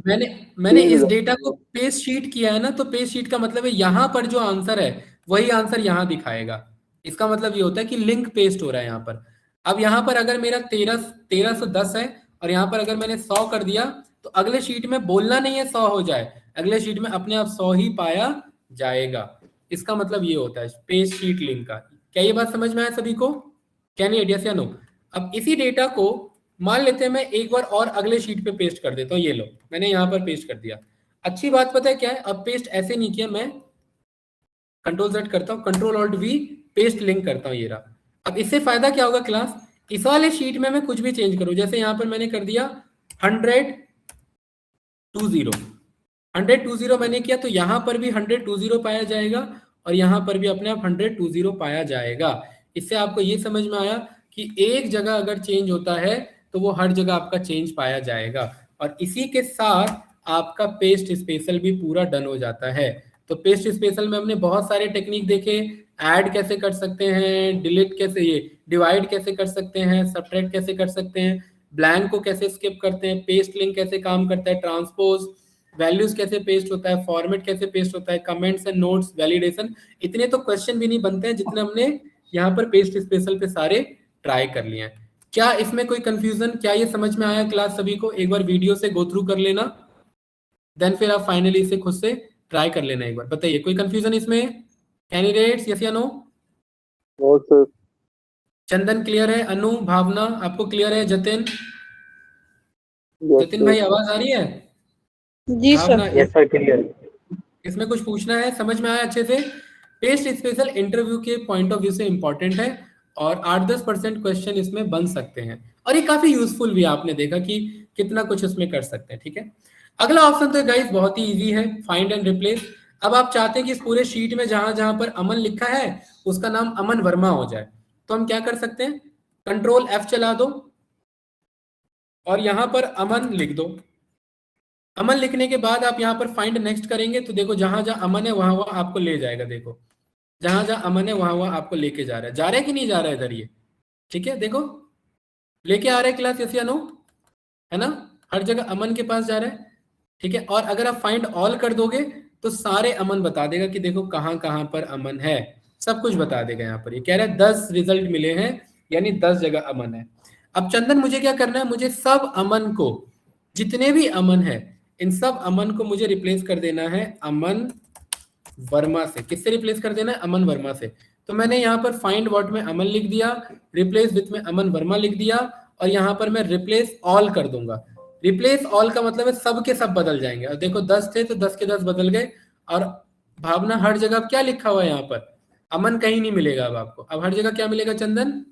मैंने मैंने इस डेटा को पेस्ट शीट किया है ना, तो पेस्ट शीट का मतलब है यहाँ पर जो आंसर है वही आंसर यहाँ दिखाएगा। इसका मतलब ये होता है कि लिंक पेस्ट हो रहा है यहाँ पर। अब यहाँ पर अगर मेरा 1310 है और यहाँ पर अगर मैंने 100 कर दिया, तो अगले शीट में बोलना नहीं है 100 हो जाए, अगले शीट में अपने आप 100 ही पाया जाएगा। इसका मतलब ये होता है पेस्ट शीट लिंक का। क्या ये बात समझ में आया सभी को? कैन यू यस या नो? अब इसी डेटा को मान लेते हैं मैं एक बार और अगले शीट पे पेस्ट कर देता हूँ। ये लो, मैंने यहाँ पर पेस्ट कर दिया। अच्छी बात पता है क्या है, अब पेस्ट ऐसे नहीं किया, मैं कंट्रोल Z करता हूँ, control alt V, paste link करता हूँ, ये रहा। अब इससे फायदा क्या होगा क्लास, इस वाले शीट में मैं कुछ भी चेंज करूँ, जैसे यहाँ पर मैंने कर दिया 100 मैंने किया, तो यहाँ पर भी 100 पाया जाएगा और यहाँ पर भी अपने आप 100 पाया जाएगा। इससे आपको ये समझ में आया कि एक जगह अगर चेंज होता है तो वो हर जगह आपका चेंज पाया जाएगा। और इसी के साथ आपका पेस्ट स्पेशल भी पूरा डन हो जाता है। तो पेस्ट स्पेशल में हमने बहुत सारे टेक्निक देखे, ऐड कैसे कर सकते हैं, डिलीट कैसे, ये डिवाइड कैसे कर सकते हैं, सब्ट्रैक्ट कैसे कर सकते हैं, ब्लैंक को कैसे स्किप करते हैं, पेस्ट लिंक कैसे काम करता है, ट्रांसपोज, वैल्यूज कैसे पेस्ट होता है, फॉर्मेट कैसे पेस्ट होता है, कमेंट्स एंड नोट्स, वैलिडेशन। इतने तो क्वेश्चन भी नहीं बनते हैं जितने हमने यहाँ पर पेस्ट स्पेशल पे सारे ट्राई कर लिए हैं। क्या इसमें कोई कंफ्यूजन, क्या ये समझ में आया क्लास सभी को? एक बार वीडियो से गो थ्रू कर लेना, देन फिर आप फाइनली इसे खुद से ट्राई कर लेना एक बार। बताइए कोई कंफ्यूजन इसमें कैंडिडेट्स, यस या नो? सर। चंदन क्लियर है? अनु, भावना आपको क्लियर है? जतिन, जतिन भाई आवाज आ रही है? जी भावना, सर। Yes sir, clear. इसमें कुछ पूछना है, समझ में आया अच्छे से? पेस्ट स्पेशल इंटरव्यू के पॉइंट ऑफ व्यू से इंपॉर्टेंट है और 8-10% क्वेश्चन इसमें बन सकते हैं और ये काफी यूजफुल भी है। आपने देखा कि कितना कुछ उसमें कर सकते हैं। ठीक है, अगला ऑप्शन तो गाइस बहुत ही इजी है, फाइंड एंड रिप्लेस। अब आप चाहते हैं कि इस पूरे शीट में जहां जहां पर अमन लिखा है उसका नाम अमन वर्मा हो जाए, तो हम क्या कर सकते हैं, कंट्रोल F चला दो और यहां पर अमन लिख दो। अमन लिखने के बाद आप यहाँ पर फाइंड नेक्स्ट करेंगे तो देखो जहां जहां अमन है वहां वहां आपको ले जाएगा। देखो जहां जहां अमन है वहां वहां आपको लेके जा रहा है कि नहीं जा रहा है इधर ये? ठीक है, देखो लेके आ रहा है क्लास, यस या नो? है ना, हर जगह अमन के पास जा रहा है। ठीक है, और अगर आप फाइंड ऑल कर दोगे तो सारे अमन बता देगा कि देखो कहाँ कहाँ पर अमन है, सब कुछ बता देगा। यहाँ पर ये कह रहा है 10 रिजल्ट मिले हैं, यानी 10 जगह अमन है। अब चंदन मुझे क्या करना है, मुझे सब अमन को, जितने भी अमन है इन सब अमन को मुझे रिप्लेस कर देना है अमन वर्मा से। किससे रिप्लेस कर देना है? अमन वर्मा से। तो मैंने यहाँ पर फाइंड व्हाट में अमन लिख दिया, रिप्लेस विथ में अमन वर्मा लिख दिया और यहाँ पर मैं रिप्लेस ऑल कर दूंगा। रिप्लेस ऑल का मतलब है सब के सब बदल जाएंगे। और देखो 10 थे तो 10 के 10 बदल गए। और भावना हर जगह क्या लिखा हुआ है यहाँ पर, अमन कहीं नहीं मिलेगा अब आपको। अब हर जगह क्या मिलेगा चंदन?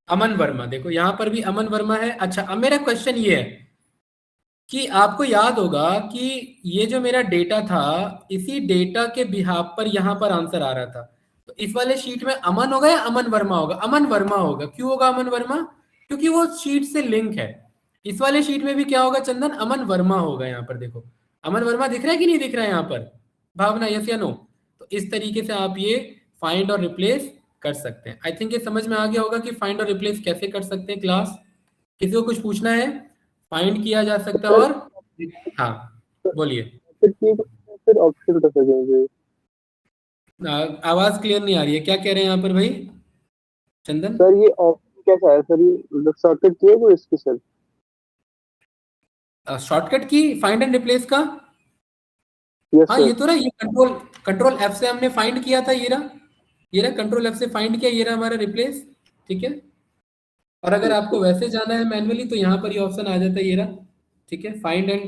अमन वर्मा। देखो यहाँ पर भी अमन वर्मा है। अच्छा, अब मेरा क्वेश्चन ये है कि आपको याद होगा कि ये जो मेरा डेटा था, इसी डेटा के बिहाफ पर यहाँ पर आंसर आ रहा था। तो इस वाले शीट में अमन होगा या अमन वर्मा होगा? अमन वर्मा होगा। क्यों होगा अमन वर्मा? क्योंकि वो शीट से लिंक है। इस वाले शीट में भी क्या होगा चंदन? अमन वर्मा होगा। यहाँ पर देखो अमन वर्मा दिख रहा है कि नहीं दिख रहा है यहाँ पर? भावना, यस या नो? तो इस तरीके से आप ये फाइंड और रिप्लेस कर सकते हैं। आई थिंक ये समझ में आ गया होगा कि फाइंड और रिप्लेस कैसे कर सकते हैं क्लास। किसी को कुछ पूछना है? फाइंड किया जा सकता है और हाँ बोलिए। फिर ऑप्शन कर सकेंगे। आवाज क्लियर नहीं आ रही है, क्या कह रहे हैं यहाँ पर भाई चंदन? सर ये ऑप्शन कैसा है सर, ये शॉर्टकट किए वो इसके सर? शॉर्टकट की फाइंड एंड रिप्लेस का? यस हाँ सर। ये तो रहा, ये कंट्रोल F से हमने फाइंड किया था, ये रहा कंट्रोल F से फाइंड किया, ये रहा हमारा रिप्लेस। ठीक है, और अगर आपको वैसे जाना है मैन्युअली तो यहाँ पर ये ऑप्शन आ जाता है, ये रहा। ठीक है, फाइंड एंड,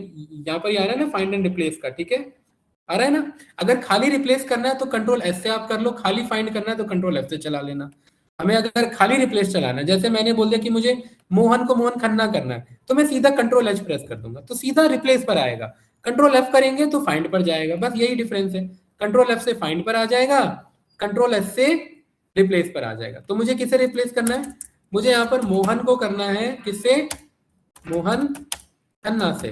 यहाँ पर ही आ रहा है ना फाइंड एंड रिप्लेस का। ठीक है, आ रहा है ना। अगर खाली रिप्लेस करना है तो कंट्रोल S से आप कर लो, खाली फाइंड करना है तो कंट्रोल F से चला लेना। हमें अगर खाली रिप्लेस चलाना है, जैसे मैंने बोल दिया कि मुझे मोहन को मोहन खन्ना करना है, तो मैं सीधा कंट्रोल H प्रेस कर दूंगा तो सीधा रिप्लेस पर आएगा। कंट्रोल F करेंगे तो फाइंड पर जाएगा, बस यही डिफरेंस है। कंट्रोल F से फाइंड पर आ जाएगा, कंट्रोल S से रिप्लेस पर आ जाएगा। तो मुझे किसे रिप्लेस करना है? मुझे यहाँ पर मोहन को करना है, किससे? मोहन खन्ना से।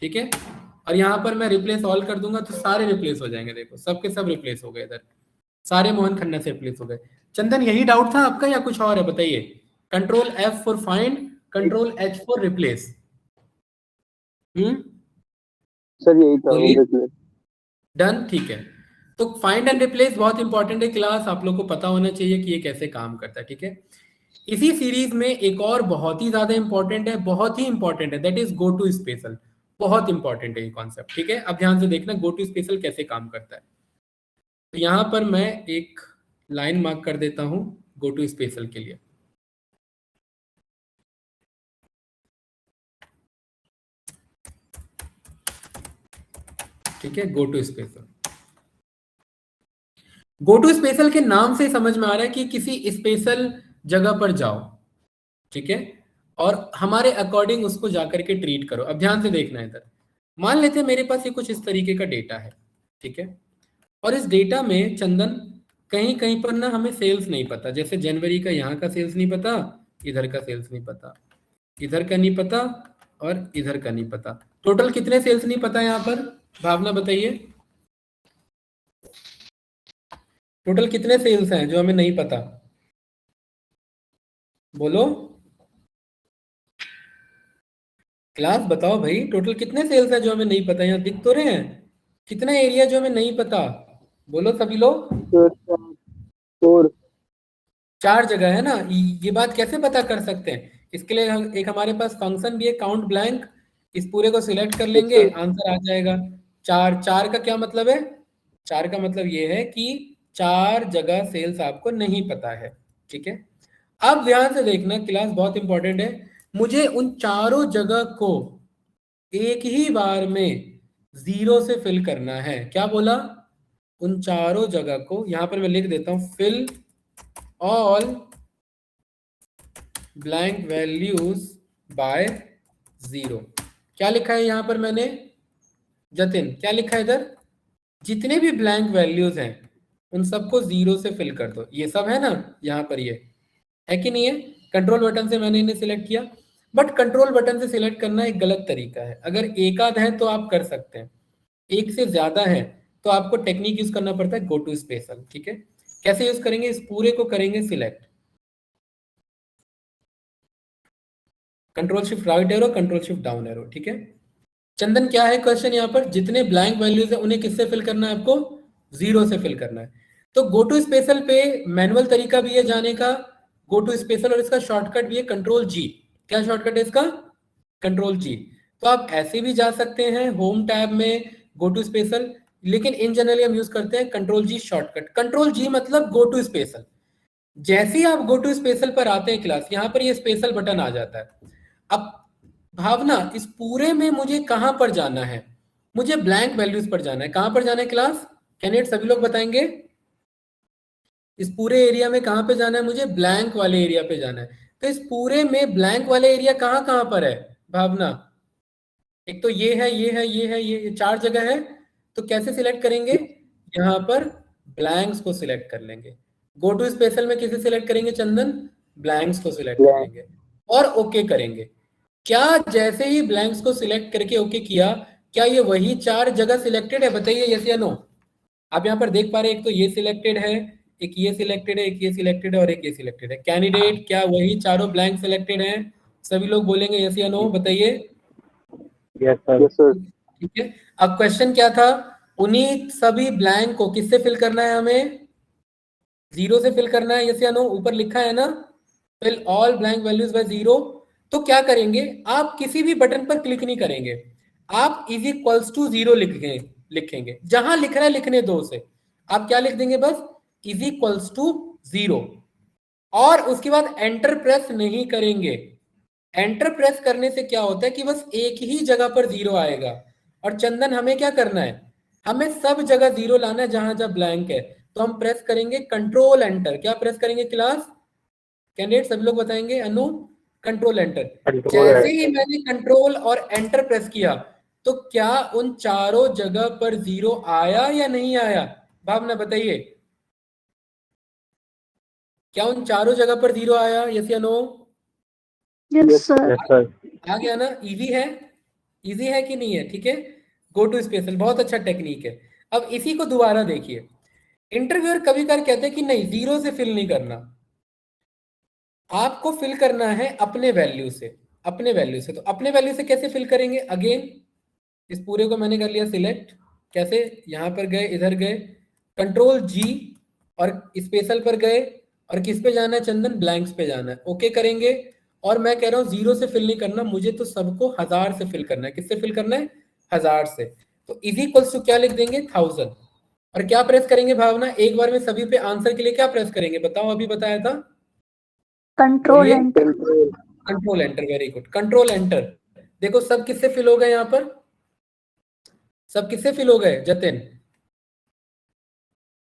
ठीक है, और यहाँ पर मैं रिप्लेस ऑल कर दूंगा तो सारे रिप्लेस हो जाएंगे। देखो सबके सब रिप्लेस हो गए, इधर सारे मोहन खन्ना से रिप्लेस हो गए। चंदन यही डाउट था आपका या कुछ और है, बताइए। Control F for find, control H for replace. Sir यही था बोलिए। रिप्लेस। डन, ठीक है। तो फाइंड एंड रिप्लेस बहुत इंपॉर्टेंट है क्लास, आप लोग को पता होना चाहिए कि ये कैसे काम करता है, ठीक है। इसी सीरीज में एक और बहुत ही ज्यादा इंपॉर्टेंट है, बहुत ही इंपॉर्टेंट है, that is go to special. बहुत इंपॉर्टेंट है ये कॉन्सेप्ट, ठीक है। अब ध्यान से देखना गो टू स्पेशल कैसे काम करता है। तो यहां पर मैं एक लाइन मार्क कर देता हूं गो टू स्पेशल के लिए। ठीक है, go to special. Go to special के नाम से समझ में आ रहा है कि किसी स्पेशल जगह पर जाओ, ठीक है, और हमारे अकॉर्डिंग उसको जाकर के ट्रीट करो। अब ध्यान से देखना है इधर, मान लेते हैं मेरे पास ये कुछ इस तरीके का डेटा है, ठीक है, और इस डेटा में चंदन कहीं कहीं पर ना हमें सेल्स नहीं पता, जैसे जनवरी का यहाँ का सेल्स नहीं पता, इधर का सेल्स नहीं पता, इधर का नहीं पता और इधर का नहीं पता। टोटल कितने सेल्स नहीं पता यहाँ पर, भावना बताइए। टोटल कितने सेल्स हैं जो हमें नहीं पता, बोलो क्लास, बताओ भाई। टोटल कितने सेल्स हैं जो हमें नहीं पता, यहाँ दिख तो रहे हैं। कितना एरिया जो हमें नहीं पता, बोलो सभी लोग। सर 4। 4 जगह है ना। ये बात कैसे पता कर सकते हैं, इसके लिए एक हमारे पास फंक्शन भी है काउंट ब्लैंक। इस पूरे को सिलेक्ट कर लेंगे, सर आंसर आ जाएगा 4। 4 का क्या मतलब है, 4 का मतलब ये है कि 4 जगह सेल्स आपको नहीं पता है, ठीक है। अब ध्यान से देखना क्लास, बहुत इंपॉर्टेंट है। मुझे उन चारों जगह को एक ही बार में 0 से फिल करना है। क्या बोला, उन चारों जगह को, यहां पर मैं लिख देता हूं, fill all blank values by 0। क्या लिखा है यहां पर मैंने, जतिन क्या लिखा है इधर, जितने भी ब्लैंक वैल्यूज हैं उन सबको 0 से फिल कर दो। ये सब है ना यहाँ पर, ये है कि नहीं है। कंट्रोल बटन से मैंने इन्हें सिलेक्ट किया, बट कंट्रोल बटन से सिलेक्ट करना एक गलत तरीका है। अगर एक आध है तो आप कर सकते हैं, एक से ज्यादा है तो आपको टेक्निक यूज करना पड़ता है गो टू स्पेशल, ठीक है। कैसे यूज करेंगे, इस पूरे को करेंगे select, control shift right arrow, control shift down arrow, ठीक है। चंदन क्या है क्वेश्चन यहाँ पर, जितने ब्लैंक वैल्यूज है उन्हें किससे फिल करना है आपको, 0 से फिल करना है। तो गो टू स्पेशल पे मैनुअल तरीका भी है जाने का, गो टू स्पेशल, और इसका शॉर्टकट भी है कंट्रोल जी। क्या शॉर्टकट है इसका, कंट्रोल जी। तो आप ऐसे भी जा सकते हैं होम टैब में गो टू स्पेशल, लेकिन इन जनरली हम यूज करते हैं कंट्रोल जी शॉर्टकट। कंट्रोल जी मतलब गो टू स्पेशल। जैसे ही आप गो टू स्पेशल पर आते हैं क्लास, यहां पर ये स्पेशल बटन आ जाता है। अब भावना, इस पूरे में मुझे कहां पर जाना है, मुझे ब्लैंक वैल्यूज पर जाना है। कहां पर जाना है क्लास, कैंडिडेट सभी लोग बताएंगे। इस पूरे एरिया में कहां पे जाना है, मुझे ब्लैंक वाले एरिया पे जाना है। तो इस पूरे में ब्लैंक वाले एरिया कहां कहां पर है भावना, एक तो ये है, ये है, ये है, ये 4 जगह है। तो कैसे सिलेक्ट करेंगे, यहाँ पर ब्लैंक्स को सिलेक्ट कर लेंगे। गो टू स्पेशल में किसे सिलेक्ट करेंगे चंदन, ब्लैंक्स को सिलेक्ट कर लेंगे और ओके करेंगे। क्या जैसे ही ब्लैंक्स को सिलेक्ट करके ओके किया, क्या ये वही 4 जगह सिलेक्टेड है, बताइए यस या नो। आप यहाँ पर देख पा रहे हैं, एक तो ये सिलेक्टेड है, एक ये सिलेक्टेड है, एक ये सिलेक्टेड है और एक ये सिलेक्टेड है। कैंडिडेट क्या वही चारों ब्लैंक सिलेक्टेड हैं, सभी लोग बोलेंगे यस या नो, बताइए। Yes sir. ठीक है। अब क्वेश्चन क्या था, उन्हीं सभी ब्लैंक को किससे फिल करना है, हमें 0 से फिल करना है, यस या नो। ऊपर लिखा है ना, fill all blank values by 0। तो क्या करेंगे, आप किसी भी बटन पर क्लिक नहीं करेंगे, आप इज इक्वल्स टू 0 लिखेंगे। जहां लिख रहा है लिखने दो उसे, आप क्या लिख देंगे, बस इज इक्वल्स टू 0, और उसके बाद एंटर प्रेस नहीं करेंगे। एंटर प्रेस करने से क्या होता है कि बस एक ही जगह पर 0 आएगा। और चंदन हमें क्या करना है, हमें सब जगह 0 लाना है जहां जहां ब्लैंक है। तो हम प्रेस करेंगे कंट्रोल एंटर। क्या प्रेस करेंगे क्लास, कैंडिडेट सभी लोग बताएंगे, अनु कंट्रोल एंटर। जैसे ही मैंने कंट्रोल और एंटर प्रेस किया, तो क्या उन चारों जगह पर 0 आया या नहीं आया, भावना बताइए। क्या उन चारों जगह पर 0 आया, यस या नो। Yes sir. आ गया ना, इजी है, इजी है कि नहीं है, ठीक है। गो टू स्पेशल, बहुत अच्छा टेक्निक है। अब इसी को दोबारा देखिए, इंटरव्यूअर कभी कभार कहते हैं कि नहीं, जीरो से फिल नहीं करना, आपको फिल करना है अपने वैल्यू से, अपने वैल्यू से। तो अपने वैल्यू से कैसे फिल करेंगे? अगेन इस पूरे को मैंने कर लिया सिलेक्ट, कैसे, यहां पर गए, इधर गए, कंट्रोल जी और स्पेशल पर गए, और किस पे जाना है चंदन? ब्लैंक्स पे जाना है, ओके करेंगे। और मैं कह रहा हूँ जीरो से फिल नहीं करना, मुझे तो सबको 1000 से फिल करना है। किससे फिल करना है? 1000 से। तो इज इक्वल्स टू क्या लिख देंगे? 1000। और क्या प्रेस करेंगे भावना? एक बार में सभी पे आंसर के लिए क्या प्रेस करेंगे बताओ? अभी बताया था, कंट्रोल बोलिए। Enter. Control enter, very good, control enter. देखो सब किससे फिल हो गए यहाँ पर? सब किससे फिल हो गए जतिन?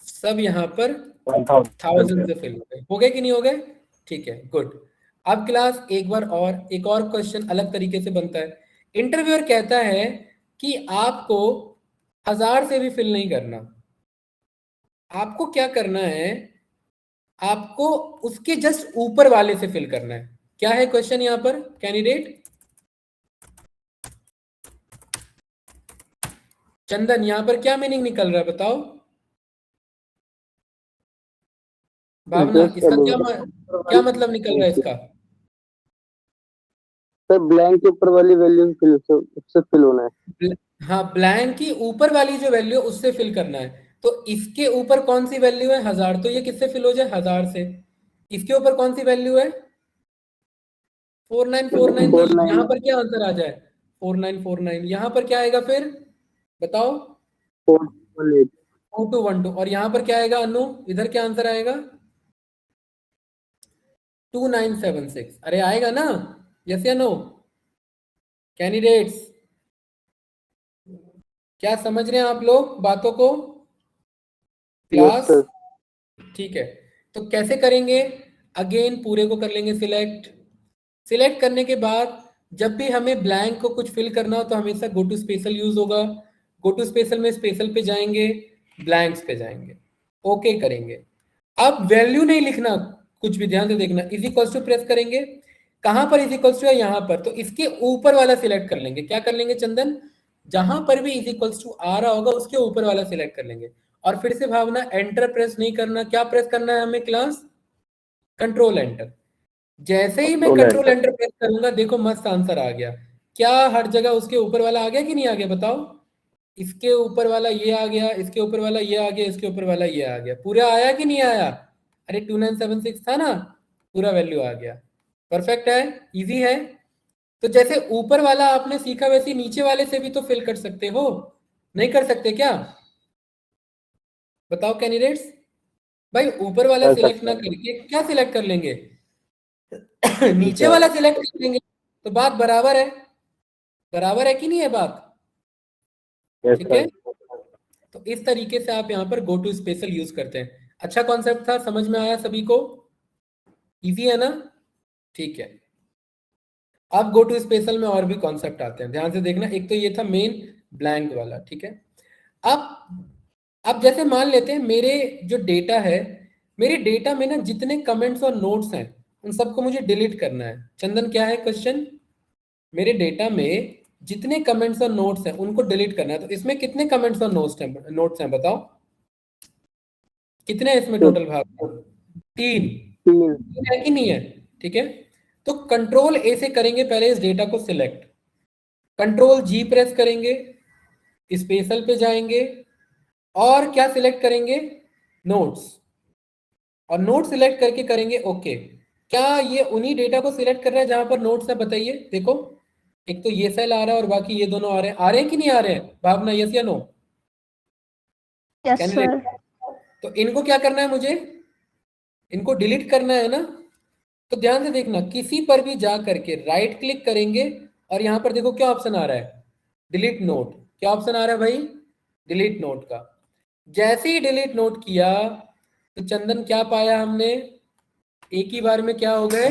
सब यहाँ पर 1000 से फिल हो गए कि नहीं हो गए? ठीक है, गुड। अब क्लास एक बार और एक और क्वेश्चन अलग तरीके से बनता है। इंटरव्यूअर कहता है कि आपको 1000 से भी फिल नहीं करना, आपको क्या करना है? आपको उसके जस्ट ऊपर वाले से फिल करना है। क्या है क्वेश्चन यहाँ पर कैंडिडेट? चंदन यहाँ पर क्या मीनिंग निकल रहा है बताओ? भावना, इसका क्या मतलब निकल रहा है इसका? सर ब्लैंक के ऊपर वाली वैल्यू फिल से उससे फिल होना है। हाँ, ब्लैंक की ऊपर वाली जो वैल्यू है उससे फिल करना है। तो इसके ऊपर कौन सी वैल्यू है? 1000, तो ये किससे फिल हो जाए? 1000 से। इसके ऊपर कौन सी वैल्यू है? 4949, तो यहाँ 49 पर क्या आंसर आ जाए? 4949। यहाँ पर क्या आएगा फिर बताओ? 418 4212। और यहाँ पर क्या आएगा अनु? इधर क्या आंसर आएगा? 2976। अरे आएगा ना? यस या नो कैंडिडेट्स? क्या समझ रहे हैं आप लोग बातों को? Yes class sir. ठीक है। तो कैसे करेंगे? अगेन पूरे को कर लेंगे सिलेक्ट। सिलेक्ट करने के बाद जब भी हमें ब्लैंक को कुछ फिल करना हो तो हमेशा गो टू स्पेशल यूज होगा। गो टू स्पेशल में स्पेशल पे जाएंगे, ब्लैंक्स पे जाएंगे, ओके करेंगे। अब वैल्यू नहीं लिखना, कुछ भी ध्यान से देखना। इज इक्वल्स टू प्रेस करेंगे, कहां पर इज इक्वल्स टू है? यहाँ पर। तो इसके ऊपर वाला सिलेक्ट कर लेंगे। क्या कर लेंगे चंदन? जहां पर भी इज इक्वल्स टू आ रहा होगा उसके ऊपर वाला सिलेक्ट कर लेंगे। और फिर से भावना, एंटर प्रेस नहीं करना। क्या प्रेस करना है हमें क्लास? Control enter. जैसे ही मैं कंट्रोल एंटर प्रेस करूंगा, देखो मस्त आंसर आ गया। क्या हर जगह उसके ऊपर वाला आ गया कि नहीं आ गया बताओ? इसके ऊपर वाला ये आ गया, इसके ऊपर वाला ये आ गया, इसके ऊपर वाला ये आ गया। पूरा आया कि नहीं आया? अरे 2976 था ना, पूरा वैल्यू आ गया। परफेक्ट है, इजी है। तो जैसे ऊपर वाला आपने सीखा वैसे ही नीचे वाले से भी तो फिल कर सकते हो, नहीं कर सकते क्या? बताओ कैंडिडेट्स। भाई ऊपर वाला सिलेक्ट ना करके क्या सिलेक्ट कर लेंगे? नीचे वाला सिलेक्ट कर लेंगे। तो बात बराबर है, बराबर है कि नहीं है बात? ठीक है। तो इस तरीके से आप यहाँ पर गो टू स्पेशल यूज करते हैं। अच्छा कॉन्सेप्ट था, समझ में आया सभी को? इजी है ना? ठीक है। अब गो टू स्पेशल में और भी कॉन्सेप्ट आते हैं, ध्यान से देखना। एक तो ये था मेन ब्लैंक वाला, ठीक है। अब जैसे मान लेते हैं मेरे जो डेटा है, मेरे डेटा में ना जितने कमेंट्स और नोट्स हैं उन सबको मुझे डिलीट करना है। चंदन क्या है क्वेश्चन? मेरे डेटा में जितने कमेंट्स और नोट्स हैं उनको डिलीट करना है। तो इसमें कितने कमेंट्स और नोट्स हैं बताओ? कितने हैं इसमें टोटल भाग? 3। 3 है कि नहीं है? ठीक है। तो कंट्रोल ए से करेंगे पहले इस डेटा को सिलेक्ट, कंट्रोल जी प्रेस करेंगे, स्पेशल पे जाएंगे, और क्या सिलेक्ट करेंगे? नोट्स। और नोट सिलेक्ट करके करेंगे ओके। क्या ये उन्हीं डेटा को सिलेक्ट कर रहा है जहां पर नोट्स है? बताइए। देखो एक तो ये सेल आ रहा है और बाकी ये दोनों आ रहे हैं कि नहीं आ रहे हैं? भावना यस या नो? Yes sir. तो इनको क्या करना है मुझे? इनको डिलीट करना है ना? तो ध्यान से देखना, किसी पर भी जा करके राइट क्लिक करेंगे और यहाँ पर देखो क्या ऑप्शन आ रहा है? Delete note. क्या ऑप्शन आ रहा है भाई? डिलीट नोट का। जैसे ही डिलीट नोट किया तो चंदन क्या पाया हमने? एक ही बार में क्या हो गए?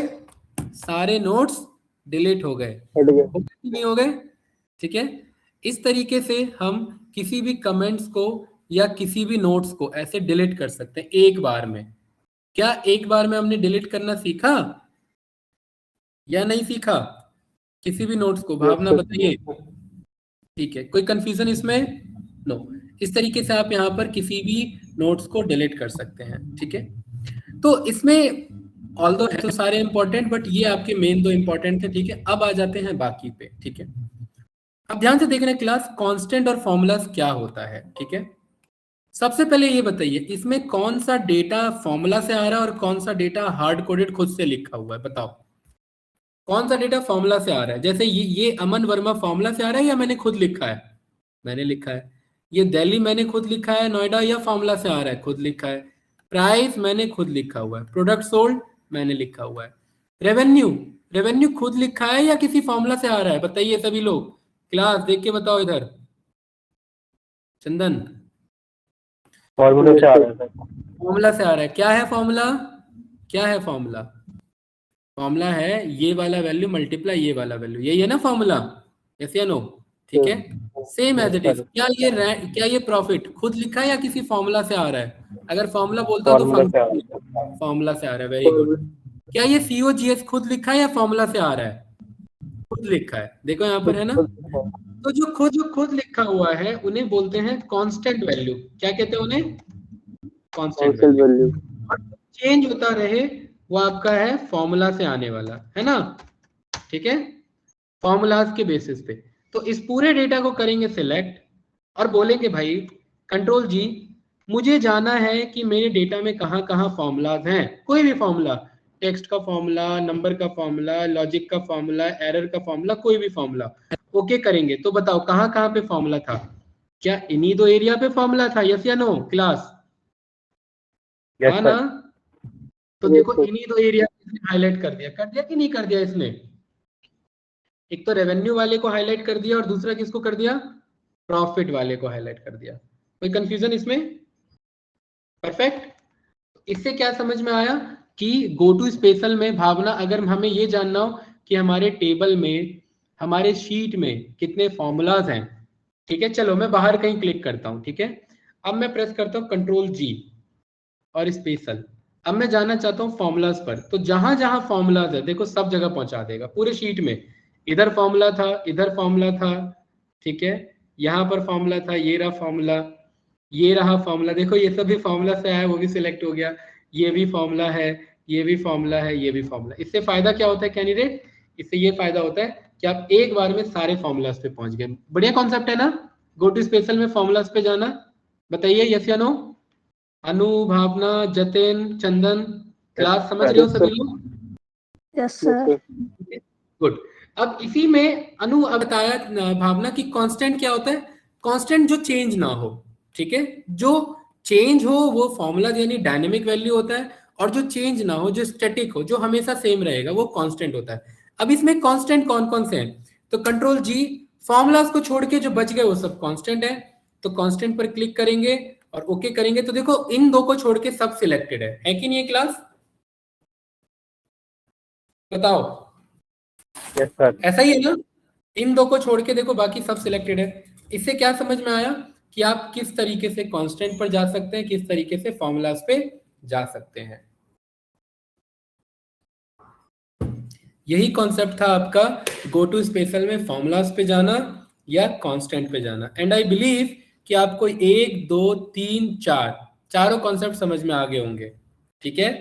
सारे नोट्स डिलीट हो गए। हो गए कि नहीं हो गए? ठीक है। इस तरीके से हम किसी भी कमेंट्स को या किसी भी नोट्स को ऐसे डिलीट कर सकते हैं एक बार में। क्या एक बार में हमने डिलीट करना सीखा या नहीं सीखा? किसी भी नोट्स को, भावना बताइए। ठीक है, कोई कंफ्यूजन इसमें? नो। इस तरीके से आप यहाँ पर किसी भी नोट्स को डिलीट कर सकते हैं। ठीक है, तो इसमें ऑल्दो है तो सारे इंपॉर्टेंट, बट ये आपके मेन 2 इंपॉर्टेंट थे। ठीक है, अब आ जाते हैं बाकी पे। ठीक है, अब ध्यान से देखना क्लास, कांस्टेंट और फॉर्मूलाज क्या होता है। ठीक है, सबसे पहले ये बताइए इसमें कौन सा डेटा फॉर्मूला से आ रहा है और कौन सा डेटा हार्ड कोडेड खुद से लिखा हुआ है? बताओ कौन सा डेटा फॉर्मूला से आ रहा है? जैसे ये अमन वर्मा फॉर्मूला से आ रहा है या मैंने खुद लिखा है? मैंने लिखा है। ये दिल्ली मैंने खुद लिखा है, नोएडा या फॉर्मूला से आ रहा है? खुद लिखा है। प्राइस मैंने खुद लिखा हुआ है, प्रोडक्ट सोल्ड मैंने लिखा हुआ है। रेवेन्यू, रेवेन्यू खुद लिखा है या किसी फॉर्मूला से आ रहा है? बताइए सभी लोग, क्लास देख के बताओ इधर। चंदन, फॉर्मूला से आ रहा है। फॉर्मूला से आ रहा है। क्या है फॉर्मूला? क्या है फॉर्मूला? फॉर्मूला है ये वाला वैल्यू मल्टीप्लाई ये वाला वैल्यू, यही है ना फॉर्मूला? यस या नो? ठीक है, सेम एज इट इज। क्या ये प्रॉफिट खुद लिखा है या किसी फॉर्मूला से आ रहा है? अगर फॉर्मूला बोलता तो फॉर्मूला से आ रहा है। Very good. क्या ये COGS खुद लिखा है या फॉर्मूला से आ रहा है? खुद लिखा है। देखो यहाँ पर है ना, तो जो खुद लिखा हुआ है उन्हें बोलते हैं कांस्टेंट वैल्यू। क्या कहते हैं उन्हें? Constant value. चेंज होता रहे वो आपका है फॉर्मूला से आने वाला, है ना? ठीक है, फॉर्मूलाज के बेसिस पे। तो इस पूरे डेटा को करेंगे सिलेक्ट और बोलेंगे भाई कंट्रोल जी, मुझे जाना है कि मेरे डेटा में कहाँ कहाँ फॉर्मूलाज हैं। कोई भी फॉर्मूला, टेक्स्ट का फॉर्मूला, नंबर का फॉर्मूला, लॉजिक का फॉर्मूला, एरर का फॉर्मूला, कोई भी फॉर्मूला। ओके करेंगे तो बताओ कहाँ कहाँ पे फॉर्मूला था? क्या इन्हीं 2 एरिया पे फॉर्मूला था? यस या नो क्लास? हाँ ना? तो देखो इन्हीं 2 एरिया हाईलाइट कर दिया कि नहीं कर दिया इसने? एक तो रेवेन्यू वाले को हाईलाइट कर दिया और दूसरा किसको कर दिया? प्रॉफिट वाले को हाईलाइट कर दिया। कोई कंफ्यूजन इसमें? परफेक्ट। इससे क्या समझ में आया कि गो टू स्पेशल में भावना, अगर हमें ये जानना हो कि हमारे टेबल में, हमारे शीट में कितने फॉर्मूलाज हैं। ठीक है, चलो मैं बाहर कहीं क्लिक करता हूं। ठीक है, अब मैं प्रेस करता हूं कंट्रोल G और स्पेशल। अब मैं जाना चाहता हूँ फॉर्मूलाज पर, तो जहां जहां फॉर्मूलाज है देखो सब जगह पहुंचा देगा पूरे शीट में। इधर फॉर्मूला था, इधर फॉर्मूला था, ठीक है, यहाँ पर फॉर्मूला था, ये रहा फॉर्मूला, ये रहा फॉर्मूला। देखो ये सब भी फॉर्मूला से आया, वो भी सिलेक्ट हो गया। ये भी फॉर्मूला है, ये भी फॉर्मूला है, ये भी फॉर्मूला। इससे फायदा क्या होता है कैंडिडेट? इससे ये फायदा होता है कि आप एक बार में सारे फॉर्मूलाज पे पहुंच गए। बढ़िया कॉन्सेप्ट है ना, गो टू स्पेशल में फॉर्मूलाज पे जाना। बताइए यस या नो? अनु, भावना, जतिन, चंदन, क्लास समझ रहे हो सभी लोग? Yes sir. गुड। अब इसी में अनु अब बताया भावना की कांस्टेंट क्या होता है? कांस्टेंट जो चेंज ना हो। ठीक है, जो चेंज हो वो फॉर्मूला यानी डायनेमिक वैल्यू होता है, और जो चेंज ना हो, जो स्टैटिक हो, जो हमेशा सेम रहेगा, वो कांस्टेंट होता है। अब इसमें कांस्टेंट कौन कौन से हैं? तो कंट्रोल G, फॉर्मूलाज को छोड़ के जो बच गए वो सब कांस्टेंट है। तो कांस्टेंट पर क्लिक करेंगे और ओके करेंगे तो देखो इन 2 को छोड़ के सब सिलेक्टेड है कि नहीं है क्लास? बताओ। Yes sir. ऐसा ही है ना? इन 2 को छोड़ के देखो बाकी सब सिलेक्टेड है। इससे क्या समझ में आया कि आप किस तरीके से कांस्टेंट पर जा सकते हैं, किस तरीके से फॉर्मूलाज पे जा सकते हैं। यही कॉन्सेप्ट था आपका गो टू स्पेशल में, फॉर्मूलाज पे जाना या कांस्टेंट पे जाना। एंड आई बिलीव कि आपको 1 2 3 4 चारों कॉन्सेप्ट समझ में आ गए होंगे। ठीक है,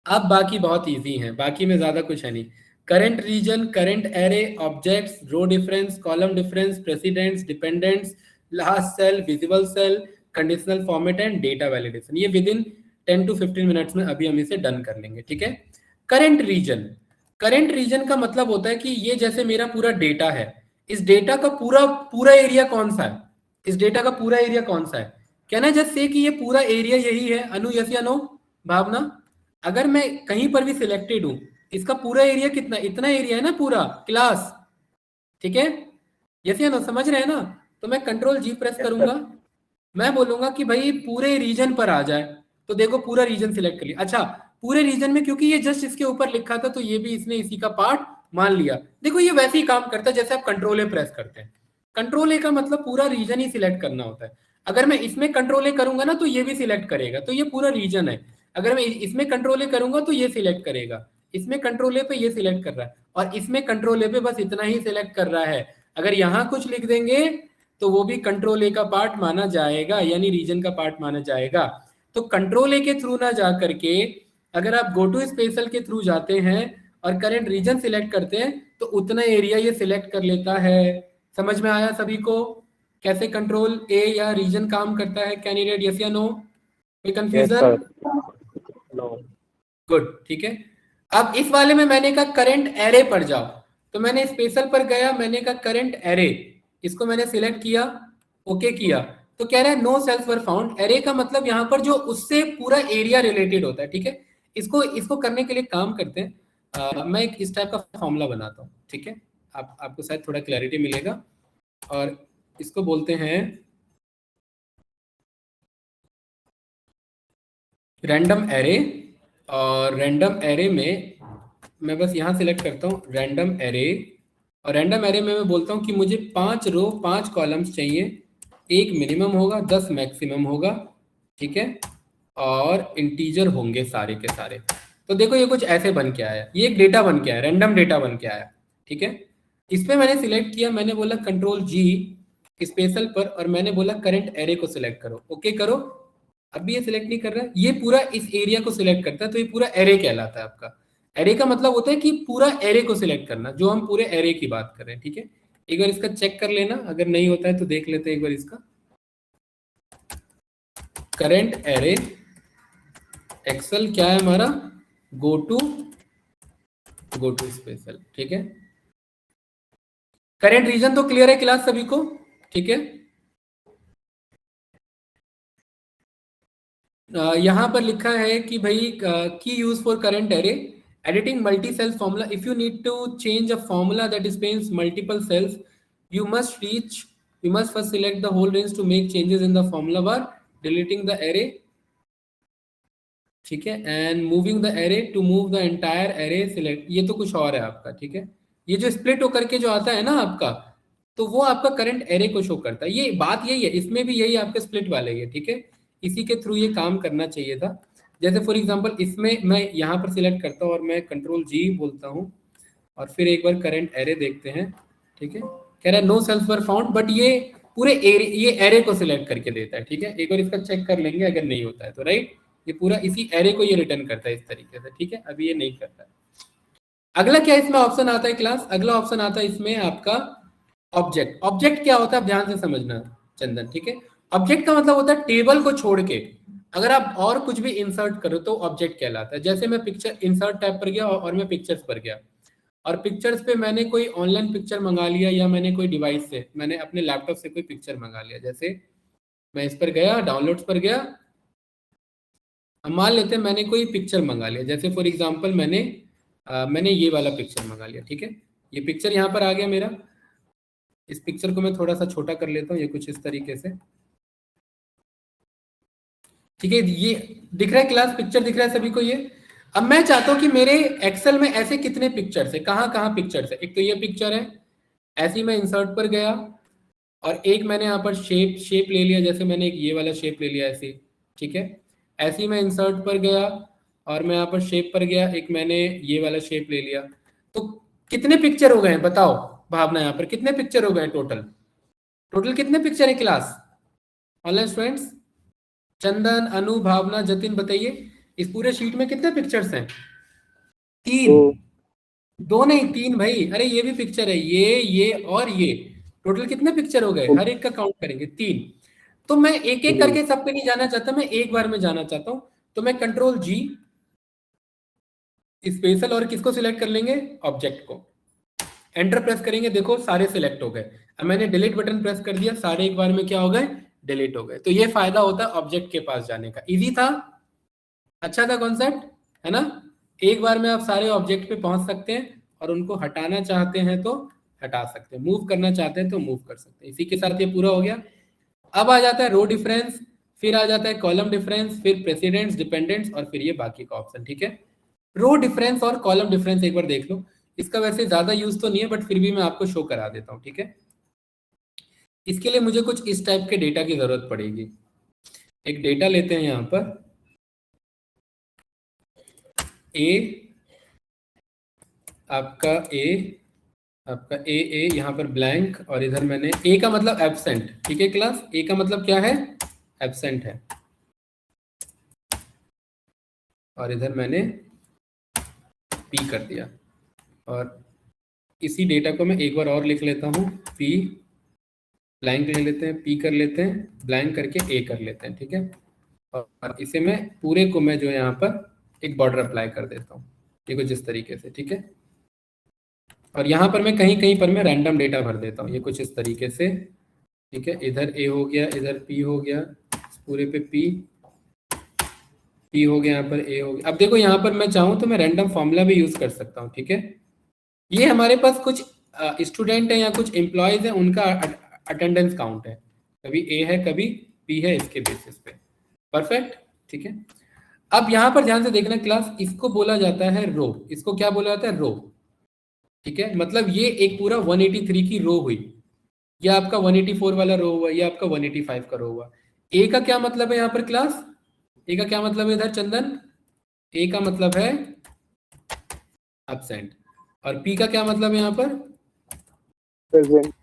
अब बाकी बहुत इजी है, बाकी में ज्यादा कुछ है नहीं। Current region, current array, objects, row difference, column difference, precedents, dependents, last cell, visible cell, conditional format and data validation. ये विद इन 10 to 15 मिनट्स में अभी हम इसे डन कर लेंगे। ठीक है, करंट रीजन, करंट रीजन का मतलब होता है कि ये जैसे मेरा पूरा डेटा है, इस डेटा का पूरा पूरा एरिया कौन सा है? इस डेटा का पूरा एरिया कौन सा है? क्या ना जस्ट से कि ये पूरा एरिया यही है। अनु यस या नो? भावना, अगर मैं कहीं पर भी सिलेक्टेड हूं, इसका पूरा एरिया कितना? इतना एरिया है ना पूरा क्लास। ठीक है, यस या नो? समझ रहे हैं ना? तो मैं कंट्रोल G प्रेस करूंगा, मैं बोलूंगा कि भाई पूरे रीजन पर आ जाए, तो देखो पूरा रीजन सिलेक्ट कर लिया। अच्छा, पूरे रीजन में क्योंकि ये जस्ट इसके ऊपर लिखा था तो ये भी इसने इसी का पार्ट मान लिया। देखो ये वैसे ही काम करता है जैसे आप कंट्रोल A प्रेस करते हैं। कंट्रोल A का मतलब पूरा रीजन ही सिलेक्ट करना होता है। अगर मैं इसमें कंट्रोल A करूंगा ना तो ये भी सिलेक्ट करेगा, तो ये पूरा रीजन है। अगर मैं इसमें कंट्रोल A करूंगा तो ये सिलेक्ट करेगा, इसमें कंट्रोल A पे ये सिलेक्ट कर रहा है, और इसमें कंट्रोल A पे बस इतना ही सिलेक्ट कर रहा है। अगर यहाँ कुछ लिख देंगे तो वो भी कंट्रोल ए का पार्ट माना जाएगा, यानी रीजन का पार्ट माना जाएगा। तो कंट्रोल ए के थ्रू ना जा करके अगर आप गो टू स्पेशल के थ्रू जाते हैं और करंट रीजन सिलेक्ट करते हैं तो उतना एरिया ये सिलेक्ट कर लेता है। समझ में आया सभी को कैसे कंट्रोल ए या रीजन काम करता है? कैंडिडेट यस या नो? कोई कंफ्यूजन? गुड, ठीक है। अब इस वाले में मैंने कहा करंट एरे पर जाओ, तो मैंने स्पेशल पर गया, मैंने कहा करंट एरे, इसको मैंने सिलेक्ट किया, ओके किया, तो कह रहा है no cells were found. Array का मतलब यहाँ पर जो उससे पूरा एरिया रिलेटेड होता है, ठीक है। इसको करने के लिए काम करते हैं, मैं एक इस टाइप का फॉर्मूला बनाता हूँ, ठीक है। आपको शायद थोड़ा क्लैरिटी मिलेगा, और इसको बोलते हैं रैंडम एरे। और रैंडम एरे में मैं बस यहाँ सिलेक्ट करता हूँ रैंडम एरे, और रैंडम एरे में मैं बोलता हूँ कि मुझे 5 रो 5 कॉलम्स चाहिए, एक मिनिमम होगा, 10 मैक्सिमम होगा, ठीक है, और इंटीजर होंगे सारे के सारे। तो देखो ये कुछ ऐसे बन के आया, ये एक डेटा बन के आया, रैंडम डेटा बन के आया, ठीक है। इस पे मैंने सिलेक्ट किया, मैंने बोला कंट्रोल जी स्पेशल पर, और मैंने बोला करंट एरे को सिलेक्ट करो, ओके करो। अभी ये सिलेक्ट नहीं कर रहा है, ये पूरा इस एरिया को सिलेक्ट करता है, तो ये पूरा एरे कहलाता है आपका। एरे का मतलब होता है कि पूरा एरे को सिलेक्ट करना, जो हम पूरे एरे की बात कर रहे हैं, ठीक है। एक बार इसका चेक कर लेना, अगर नहीं होता है तो देख लेते हैं एक बार इसका। करंट एरे एक्सेल क्या है हमारा? गो टू स्पेशल, ठीक है। करंट रीजन तो क्लियर है क्लास सभी को, ठीक है। यहाँ पर लिखा है कि भाई की use for current array editing multi-cells formula. If you need to change a formula that spans multiple cells, you must first select the whole range to make changes in the formula bar, deleting the array, ठीक है, and moving the array to move the entire array select। ये तो कुछ और है आपका, ठीक है। ये जो स्प्लिट होकर के जो आता है ना आपका, तो वो आपका करंट एरे को शो करता है। ये बात यही है, इसमें भी यही आपके स्प्लिट वाले ही है, ठीक है। इसी के थ्रू ये काम करना चाहिए था। जैसे फॉर एग्जांपल इसमें मैं यहाँ पर सिलेक्ट करता हूँ और मैं कंट्रोल जी बोलता हूँ, और फिर एक बार करंट एरे देखते हैं, ठीक है। कह रहा है no cells were found, but ये पूरे ये एरे को सिलेक्ट करके देता है, ठीक है। एक बार इसका चेक कर लेंगे, अगर नहीं होता है तो राइट, ये पूरा इसी एरे को ये रिटर्न करता है इस तरीके से, ठीक है। अभी ये नहीं करता है। अगला क्या इसमें ऑप्शन आता है क्लास? अगला ऑप्शन आता है इसमें आपका ऑब्जेक्ट। ऑब्जेक्ट क्या होता है आप ध्यान से समझना चंदन, ठीक है। ऑब्जेक्ट का मतलब होता है टेबल को छोड़ के अगर आप और कुछ भी इंसर्ट करो तो ऑब्जेक्ट कहलाता है। जैसे मैं पिक्चर इंसर्ट टैब पर गया और मैं पिक्चर्स पर गया, और पिक्चर्स पे मैंने कोई ऑनलाइन पिक्चर मंगा लिया, या मैंने कोई डिवाइस से, मैंने अपने लैपटॉप से कोई पिक्चर मंगा लिया। जैसे मैं इस पर गया, डाउनलोड्स पर गया, हम मान लेते हैं मैंने कोई पिक्चर मंगा लिया, जैसे फॉर एग्जांपल मैंने ये वाला पिक्चर मंगा लिया, ठीक है। ये पिक्चर यहाँ पर आ गया मेरा। इस पिक्चर को मैं थोड़ा सा छोटा कर लेता हूँ, ये कुछ इस तरीके से, ठीक है। ये दिख रहा है क्लास, पिक्चर दिख रहा है सभी को ये। अब मैं चाहता हूँ कि मेरे एक्सेल में ऐसे कितने पिक्चर्स है, कहाँ कहाँ पिक्चर्स है। एक तो ये पिक्चर है, ऐसी मैं इंसर्ट पर गया, और एक मैंने यहाँ पर शेप ले लिया, जैसे मैंने एक ये वाला शेप ले लिया ऐसे, ठीक है। ऐसे ही मैं इंसर्ट पर गया और मैं यहाँ पर शेप पर गया, एक मैंने ये वाला शेप ले लिया। तो कितने पिक्चर हो गए हैं बताओ भावना, यहाँ पर कितने पिक्चर हो गए टोटल कितने पिक्चर है क्लास? ऑनलाइन स्टूडेंट्स चंदन, अनु, भावना, जतिन बताइए इस पूरे शीट में कितने पिक्चर्स हैं? 3। 2 नहीं 3 भाई, अरे ये भी पिक्चर है, ये और ये, टोटल कितने पिक्चर हो गए? हर एक का काउंट करेंगे 3। तो मैं एक एक करके सब पे नहीं जाना चाहता, मैं एक बार में जाना चाहता हूं, तो मैं कंट्रोल जी स्पेशल और किसको सिलेक्ट कर लेंगे? ऑब्जेक्ट को। एंटर प्रेस करेंगे, देखो सारे सिलेक्ट हो गए। अब मैंने डिलीट बटन प्रेस कर दिया, सारे एक बार में क्या हो गए? डिलीट हो गए। तो ये फायदा होता है ऑब्जेक्ट के पास जाने का। इजी था, अच्छा था कॉन्सेप्ट, है ना। एक बार में आप सारे ऑब्जेक्ट पे पहुंच सकते हैं, और उनको हटाना चाहते हैं तो हटा सकते हैं, मूव करना चाहते हैं तो मूव कर सकते हैं। इसी के साथ ये पूरा हो गया। अब आ जाता है रो डिफरेंस, फिर आ जाता है कॉलम डिफरेंस, फिर प्रेसिडेंट्स, डिपेंडेंट्स, और फिर ये बाकी का ऑप्शन, ठीक है। रो डिफरेंस और कॉलम डिफरेंस एक बार देख लो। इसका वैसे ज्यादा यूज तो नहीं है, बट फिर भी मैं आपको शो करा देता हूँ, ठीक है। इसके लिए मुझे कुछ इस टाइप के डेटा की जरूरत पड़ेगी। एक डेटा लेते हैं यहाँ पर, ए, आपका ए, आपका ए यहाँ पर ब्लैंक, और इधर मैंने ए का मतलब एब्सेंट, ठीक है क्लास, ए का मतलब क्या है, एब्सेंट है, और इधर मैंने पी कर दिया। और इसी डेटा को मैं एक बार और लिख लेता हूँ, पी ब्लैंक ले लेते हैं, पी कर लेते हैं, ब्लैंक करके ए कर लेते हैं, ठीक है। और इसे मैं पूरे को मैं जो यहाँ पर एक बॉर्डर अप्लाई कर देता हूँ, ये कुछ इस तरीके से, ठीक है। और यहाँ पर मैं कहीं कहीं पर मैं रैंडम डेटा भर देता हूँ, ये कुछ इस तरीके से, ठीक है। इधर ए हो गया, इधर पी हो गया, इस पूरे पे पी हो गया, यहाँ पर ए हो गया। अब देखो यहाँ पर मैं चाहूँ तो मैं रैंडम फॉर्मूला भी यूज कर सकता हूँ, ठीक है। ये हमारे पास कुछ स्टूडेंट है या कुछ एम्प्लॉयज है, उनका अटेंडेंस काउंट है, कभी ए है कभी पी है, इसके बेसिस पे, परफेक्ट, ठीक है। अब यहाँ पर ध्यान से देखना क्लास, इसको बोला जाता है रो, इसको क्या बोला जाता है, रो, ठीक है। मतलब ये एक पूरा 183 की रो हुई, या आपका 184 वाला रो हुआ, या आपका 185 का रो हुआ। ए का क्या मतलब है यहाँ पर क्लास, ए का क्या मतलब है इधर चंदन, ए का मतलब है एब्सेंट, और पी का क्या मतलब है यहाँ पर, प्रेजेंट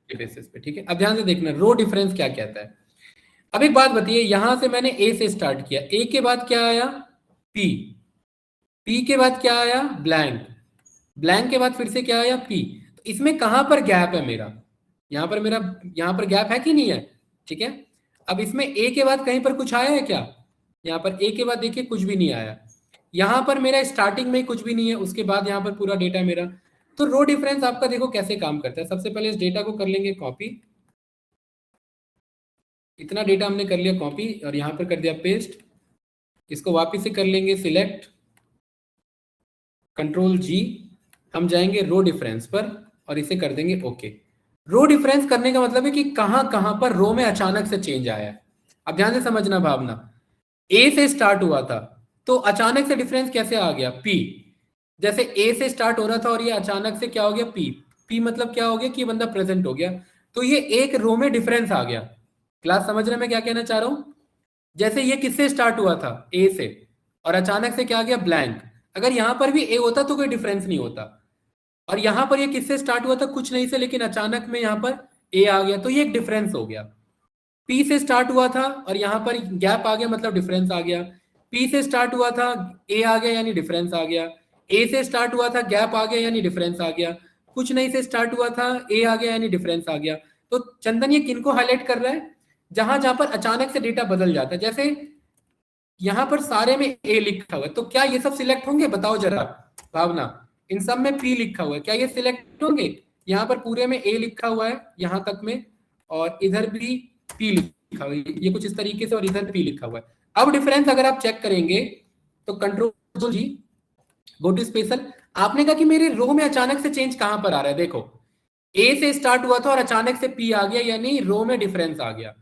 के बेसिस पे, ठीक है। अब ध्यान से देखना रो डिफरेंस क्या कहता है। अब एक बात बताइए, यहां से मैंने ए से स्टार्ट किया, ए के बाद क्या आया, पी, पी के बाद क्या आया, ब्लैंक, ब्लैंक के बाद फिर से क्या आया, पी। तो इसमें कहां पर गैप है मेरा, यहां पर मेरा, यहां पर गैप है कि नहीं है, ठीक है। अब इसमें ए के बाद कहीं पर कुछ आया है क्या, यहाँ पर ए के बाद देखिए कुछ भी नहीं आया, यहाँ पर मेरा स्टार्टिंग में कुछ भी नहीं है, उसके बाद यहाँ पर पूरा डेटा मेरा। तो रो डिफरेंस आपका देखो कैसे काम करता है। सबसे पहले इस डेटा को कर लेंगे कॉपी, इतना डेटा हमने कर लिया कॉपी, और यहाँ पर कर दिया पेस्ट। इसको वापस से कर लेंगे सिलेक्ट, कंट्रोल जी, हम जाएंगे रो डिफरेंस पर और इसे कर देंगे ओके। रो डिफरेंस करने का मतलब है कि कहां कहां पर रो में अचानक से चेंज आया है। अब ध्यान से समझना भावना, ए से स्टार्ट हुआ था तो अचानक से डिफरेंस कैसे आ गया, पी। जैसे ए से स्टार्ट हो रहा था और ये अचानक से क्या हो गया, पी, पी मतलब क्या हो गया कि बंदा प्रेजेंट हो गया, तो ये एक रो में डिफरेंस आ गया। क्लास समझ रहे मैं क्या कहना चाह रहा हूं। जैसे ये किससे स्टार्ट हुआ था, ए से, और अचानक से क्या आ गया, ब्लैंक। अगर यहां पर भी ए होता तो कोई डिफरेंस नहीं होता, और यहां पर ये किससे स्टार्ट हुआ था, कुछ नहीं से, लेकिन अचानक में यहां पर ए आ गया तो ये एक डिफरेंस हो गया। पी से स्टार्ट हुआ था और यहां पर गैप आ गया, मतलब डिफरेंस आ गया। पी से स्टार्ट हुआ था, ए आ गया यानी डिफरेंस आ गया। ए से स्टार्ट हुआ था, गैप आ गया यानी डिफरेंस आ गया। कुछ नहीं से स्टार्ट हुआ था, ए आ गया यानी डिफरेंस आ गया। तो चंदन ये किनको हाईलाइट कर रहा है, जहां जहां पर अचानक से डेटा बदल जाता है। जैसे यहां पर सारे में ए लिखा हुआ है, तो क्या ये सब सिलेक्ट होंगे, बताओ जरा भावना। इन सब में पी लिखा हुआ है, क्या ये सिलेक्ट होंगे। यहाँ पर पूरे में ए लिखा हुआ है यहां तक में, और इधर भी पी लिखा हुआ है, ये कुछ इस तरीके से, और इधर पी लिखा हुआ है। अब डिफरेंस अगर आप चेक करेंगे तो control G, go to special. आपने कहा कि मेरे रो में अचानक से चेंज कहां पर आ रहा है, देखो ए से स्टार्ट हुआ था और अचानक से पी आ गया, यानी रो में डिफरेंस आ गया।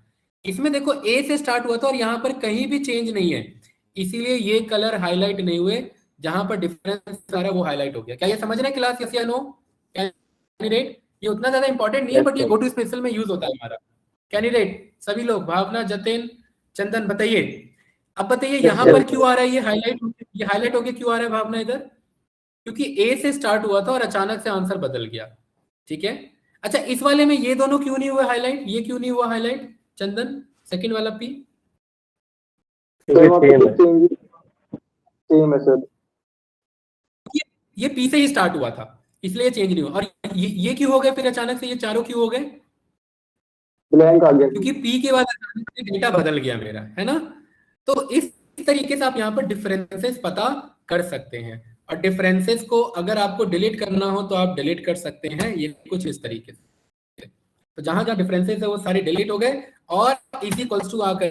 इसमें देखो ए से स्टार्ट हुआ था और यहां पर कहीं भी चेंज नहीं है, इसीलिए ये कलर हाईलाइट नहीं हुए, जहां पर डिफरेंस आ रहा है वो हाईलाइट हो गया। क्या ये समझ रहे हैं क्लास, यस या नो कैंडिडेट। ये उतना ज्यादा इंपॉर्टेंट नहीं है, बट ये गो टू स्पेशल में यूज होता है हमारा। कैंडिडेट सभी लोग, भावना, जतिन, चंदन, बताइए। अब बताइए यहाँ पर क्यों आ रहा है ये हाईलाइट होके क्यों आ रहा है भावना इधर, क्योंकि ए से स्टार्ट हुआ था और अचानक से आंसर बदल गया, ठीक है। अच्छा इस वाले में ये दोनों क्यों नहीं हुआ हाईलाइट, ये क्यों नहीं हुआ हाईलाइट चंदन, सेकंड वाला पी। सेम है सर, ये पी से ही स्टार्ट हुआ था इसलिए चेंज नहीं हुआ। और ये क्यों हो गए फिर अचानक से, ये चारों क्यों हो गए, ब्लैंक आ गया क्योंकि पी के बाद अचानक से डेटा बदल गया मेरा, है ना। तो इस तरीके से आप यहाँ पर डिफरेंसेस पता कर सकते हैं, और डिफरेंसेस को अगर आपको डिलीट करना हो तो आप डिलीट कर सकते हैं, ये कुछ इस तरीके से। तो जहां जहां डिफरेंसेस है वो सारे डिलीट हो गए, और इज इक्वल्स टू आकर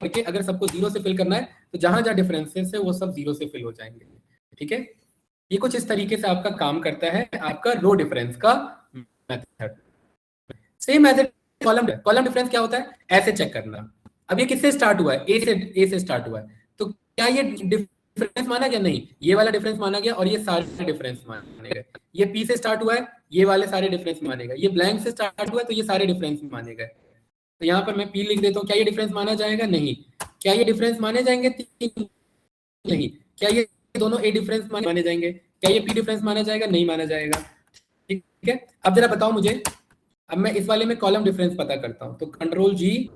करके अगर सबको जीरो से फिल करना है तो जहां जहां डिफरेंसेस है वो सब जीरो से फिल हो जाएंगे, ठीक है। ये कुछ इस तरीके से आपका काम करता है आपका रो डिफरेंस का method. Same as column difference क्या होता है, ऐसे चेक करना। अब ये किससे स्टार्ट हुआ है, ए से स्टार्ट हुआ है, तो क्या ये डिफरेंस माना गया, नहीं, ये वाला डिफरेंस माना गया और ये सारे डिफरेंस माने गए। ये पी से स्टार्ट हुआ है, ये वाले सारे डिफरेंस माने गए। ये ब्लैंक से स्टार्ट हुआ है तो ये सारे डिफरेंस माने गए। तो यहाँ पर मैं पी लिख देता हूँ, क्या ये डिफरेंस माना जाएगा, नहीं। क्या ये डिफरेंस माने जाएंगे, नहीं। क्या ये दोनों ए डिफरेंस माने जाएंगे, क्या ये पी डिफरेंस माना जाएगा, नहीं माना जाएगा, ठीक है। अब जरा बताओ मुझे, अब मैं इस वाले में कॉलम डिफरेंस पता करता हूं, तो कंट्रोल जी,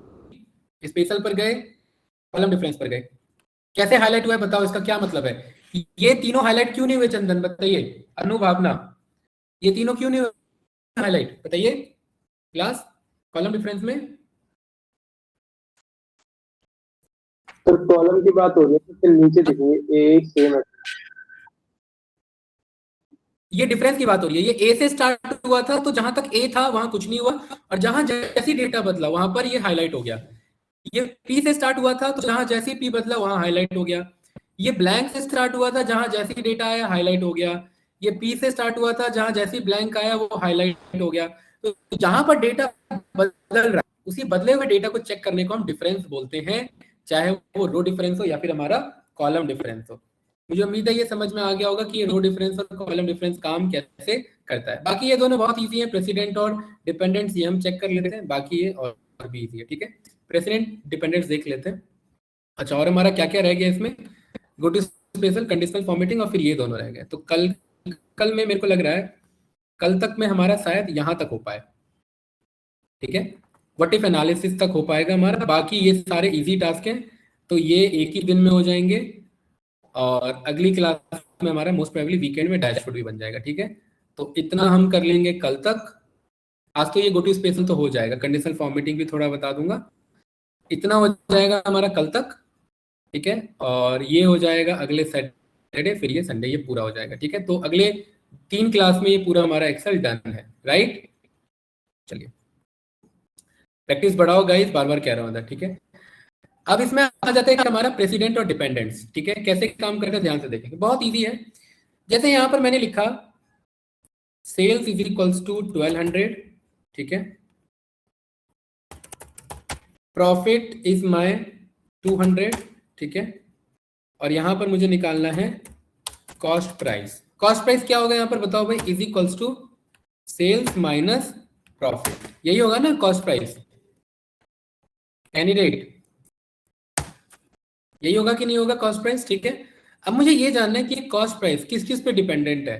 स्पेशल पर गए, कॉलम डिफरेंस पर गए, कैसे हाईलाइट हुआ है बताओ, इसका क्या मतलब है? ये तीनों हाईलाइट क्यों नहीं हुए चंदन, बताइए। अनुभावना, ये तीनों क्यों नहीं हुए हाईलाइट, बताइए क्लास, कॉलम डिफरेंस में। तो कॉलम की बात हो रही है तो फिर नीचे देखिए ए सेम है। ये डिफरेंस की बात हो रही है, ये ए से स्टार्ट हुआ था तो जहां तक ए था वहां कुछ नहीं हुआ, और जहां जैसी डेटा बदला वहां पर ये हाईलाइट हो गया। ये पी से स्टार्ट हुआ था तो जहां जैसी पी बदला वहां हाईलाइट हो गया। ये ब्लैंक से स्टार्ट हुआ था, जहां जैसी डेटा आया हाईलाइट हो गया। ये पी से स्टार्ट हुआ था, जहां जैसी ब्लैंक आया वो हाईलाइट हो गया। तो जहां पर डेटा बदल रहा है उसी बदले हुए डेटा को चेक करने को हम डिफरेंस बोलते हैं, चाहे वो रो डिफरेंस हो या फिर हमारा कॉलम डिफरेंस हो। मुझे उम्मीद है ये समझ में आ गया होगा कि ये रो डिफरेंस और कॉलम डिफरेंस काम कैसे करता है। बाकी ये दोनों बहुत इजी है, प्रेसिडेंट और डिपेंडेंट्स ये हम चेक कर लेते हैं, बाकी ये और भी इजी है, ठीक है। प्रेसिडेंट डिपेंडेंट्स देख लेते हैं। अच्छा, और हमारा क्या क्या रह गया इसमें, go to special, conditional formatting, और फिर ये दोनों रह गए। तो कल में मेरे को लग रहा है कल तक में हमारा शायद यहां तक हो पाए, ठीक है, व्हाट इफ एनालिसिस तक हो पाएगा हमारा। बाकी ये सारे इजी टास्क हैं तो ये एक ही दिन में हो जाएंगे, और अगली क्लास में हमारा मोस्ट प्रोबेबली वीकेंड में डैशबोर्ड भी बन जाएगा, ठीक है। तो इतना हम कर लेंगे कल तक। आज तो ये गो टू स्पेशल तो हो जाएगा, कंडीशनल फॉर्मेटिंग भी थोड़ा बता दूंगा, इतना हो जाएगा हमारा कल तक, ठीक है। और ये हो जाएगा अगले सैटरडे, फिर ये संडे, ये पूरा हो जाएगा, ठीक है। तो अगले 3 क्लास में ये पूरा हमारा एक्सेल डन है, राइट। चलिए प्रैक्टिस बढ़ाओ गाइस, बार बार कह रहा हूँ, ठीक है। अब इसमें आ जाता है हमारा प्रेसिडेंट और डिपेंडेंट्स, ठीक है, कैसे काम करते हैं ध्यान से देखेंगे, बहुत इजी है। जैसे यहाँ पर मैंने लिखा सेल्स इज इक्वल्स टू 1200, ठीक है, प्रॉफिट इज माय 200, ठीक है, और यहां पर मुझे निकालना है कॉस्ट प्राइस। कॉस्ट प्राइस क्या होगा यहाँ पर बताओ भाई, is equals to sales minus profit, यही होगा ना कॉस्ट प्राइस, कैंडिडेट, यही होगा कि नहीं होगा कॉस्ट प्राइस, ठीक है। अब मुझे ये जानना है कि कॉस्ट प्राइस किस किस पे डिपेंडेंट है,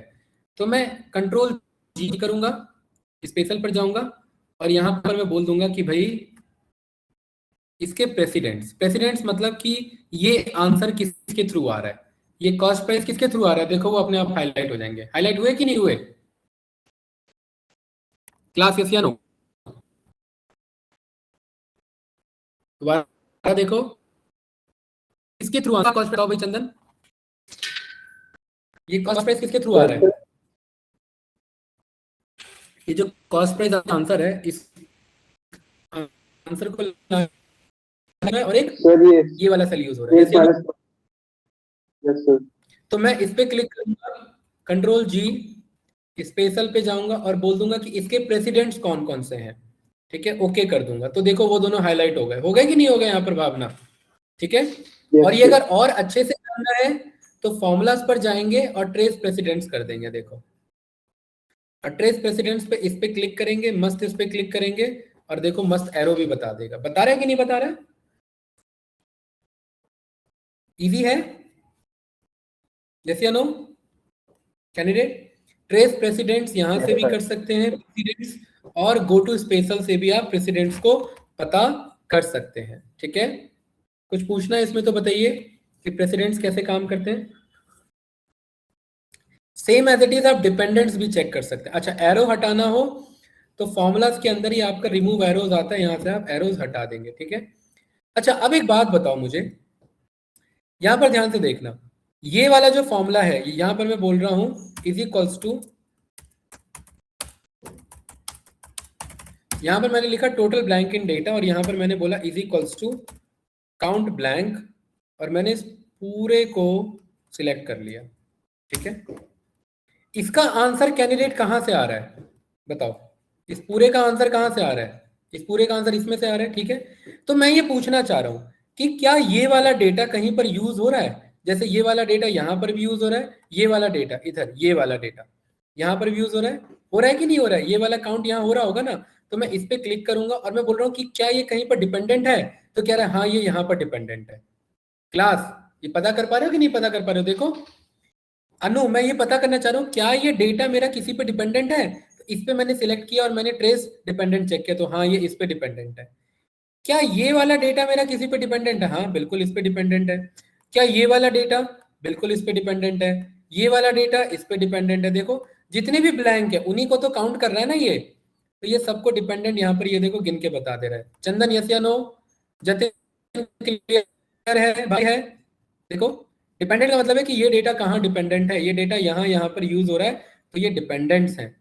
तो मैं कंट्रोल जी करूंगा, स्पेशल पर जाऊंगा, और यहां पर मैं बोल दूंगा कि भाई इसके प्रेसिडेंट्स मतलब कि ये आंसर किसके थ्रू आ रहा है, ये कॉस्ट प्राइस किसके थ्रू आ रहा है, देखो वो अपने आप हाईलाइट हो जाएंगे। हाईलाइट हुए कि नहीं हुए क्लास, यस या नो, दोबारा देखो किसके थ्रू आ रहा है कॉस्ट, बताओ भाई चंदन, ये कॉस्ट प्राइस किसके थ्रू आ रहा है, ये जो कॉस्ट प्राइस आंसर है इस आंसर को और एक सर ये वाला सेल यूज हो रहा है, यस सर। तो मैं इस पे क्लिक करूंगा, कंट्रोल जी, स्पेशल पे जाऊंगा और बोल दूंगा कि इसके प्रेसिडेंट्स कौन कौन से हैं, ठीक है, ओके कर दूंगा। तो देखो वो दोनों हाईलाइट हो गए कि नहीं हो गए यहाँ पर भावना, ठीक है। और ये अगर और अच्छे से करना है तो फॉर्मूलाज पर जाएंगे और ट्रेस प्रेसिडेंट्स कर देंगे, देखो, और ट्रेस प्रेसिडेंट्स पे इस पे क्लिक करेंगे, मस्त इस पे क्लिक करेंगे, और देखो मस्त एरो भी बता देगा, बता रहा है कि नहीं बता रहा है, इजी है, यस या नो कैंडिडेट। ट्रेस प्रेसिडेंट्स यहां से भी कर सकते हैं प्रेसिडेंट्स, और गो टू स्पेशल से भी आप प्रेसिडेंट्स को पता कर सकते हैं, ठीक है। कुछ पूछना है इसमें तो बताइए कि प्रेसिडेंट्स कैसे काम करते हैं। सेम एज इट इज आप डिपेंडेंट्स भी चेक कर सकते हैं। अच्छा, एरो हटाना हो तो फॉर्मूलाज के अंदर ही आपका रिमूव एरोज आता है, यहां से आप एरोज हटा देंगे, ठीक है। अच्छा, अब एक बात बताओ मुझे, यहां पर ध्यान से देखना, ये वाला जो फॉर्मूला है यहां पर मैं बोल रहा हूं इज इक्वल्स टू, यहां पर मैंने लिखा टोटल ब्लैंक इन डेटा, और यहां पर मैंने बोला is equals to count blank, और मैंने इस पूरे को सिलेक्ट कर लिया, ठीक है। इसका आंसर कैंडिडेट कहां से आ रहा है बताओ, इस पूरे का आंसर कहां से आ रहा है, इस पूरे का आंसर इसमें से आ रहा है, ठीक है। तो मैं ये पूछना चाह रहा हूं कि क्या ये वाला डेटा कहीं पर यूज हो रहा है, जैसे ये वाला डेटा यहां पर भी यूज हो रहा है, ये वाला डेटा इधर, ये वाला डेटा यहां पर भी यूज हो रहा है कि नहीं हो रहा है, ये वाला काउंट यहां हो रहा होगा ना। तो मैं इस पे क्लिक करूंगा और मैं बोल रहा हूँ कि क्या ये कहीं पर डिपेंडेंट है, तो कह रहा है हाँ ये यहाँ पर डिपेंडेंट है। क्लास ये पता कर पा रहे हो कि नहीं पता कर पा रहे हो, देखो अनु मैं ये पता करना चाह रहा हूँ क्या ये डेटा मेरा किसी पे डिपेंडेंट है, तो इस पे मैंने सिलेक्ट किया और मैंने ट्रेस डिपेंडेंट चेक किया, तो हाँ ये इस पे डिपेंडेंट है। क्या ये वाला डेटा मेरा किसी पे डिपेंडेंट है? हाँ बिल्कुल इस पे डिपेंडेंट है। क्या ये वाला डेटा? बिल्कुल इस पे डिपेंडेंट है। ये वाला डेटा इस पे डिपेंडेंट है। देखो जितने भी ब्लैंक है उन्हीं को तो काउंट कर रहा है ना ये, तो ये सबको डिपेंडेंट यहाँ पर ये देखो गिन के बता दे रहा है। चंदन यस या नो? जतिन क्लियर है भाई? है देखो डिपेंडेंट का मतलब है कि ये डेटा कहाँ डिपेंडेंट है, ये डेटा यहाँ पर यूज हो रहा है, तो ये डिपेंडेंट्स है।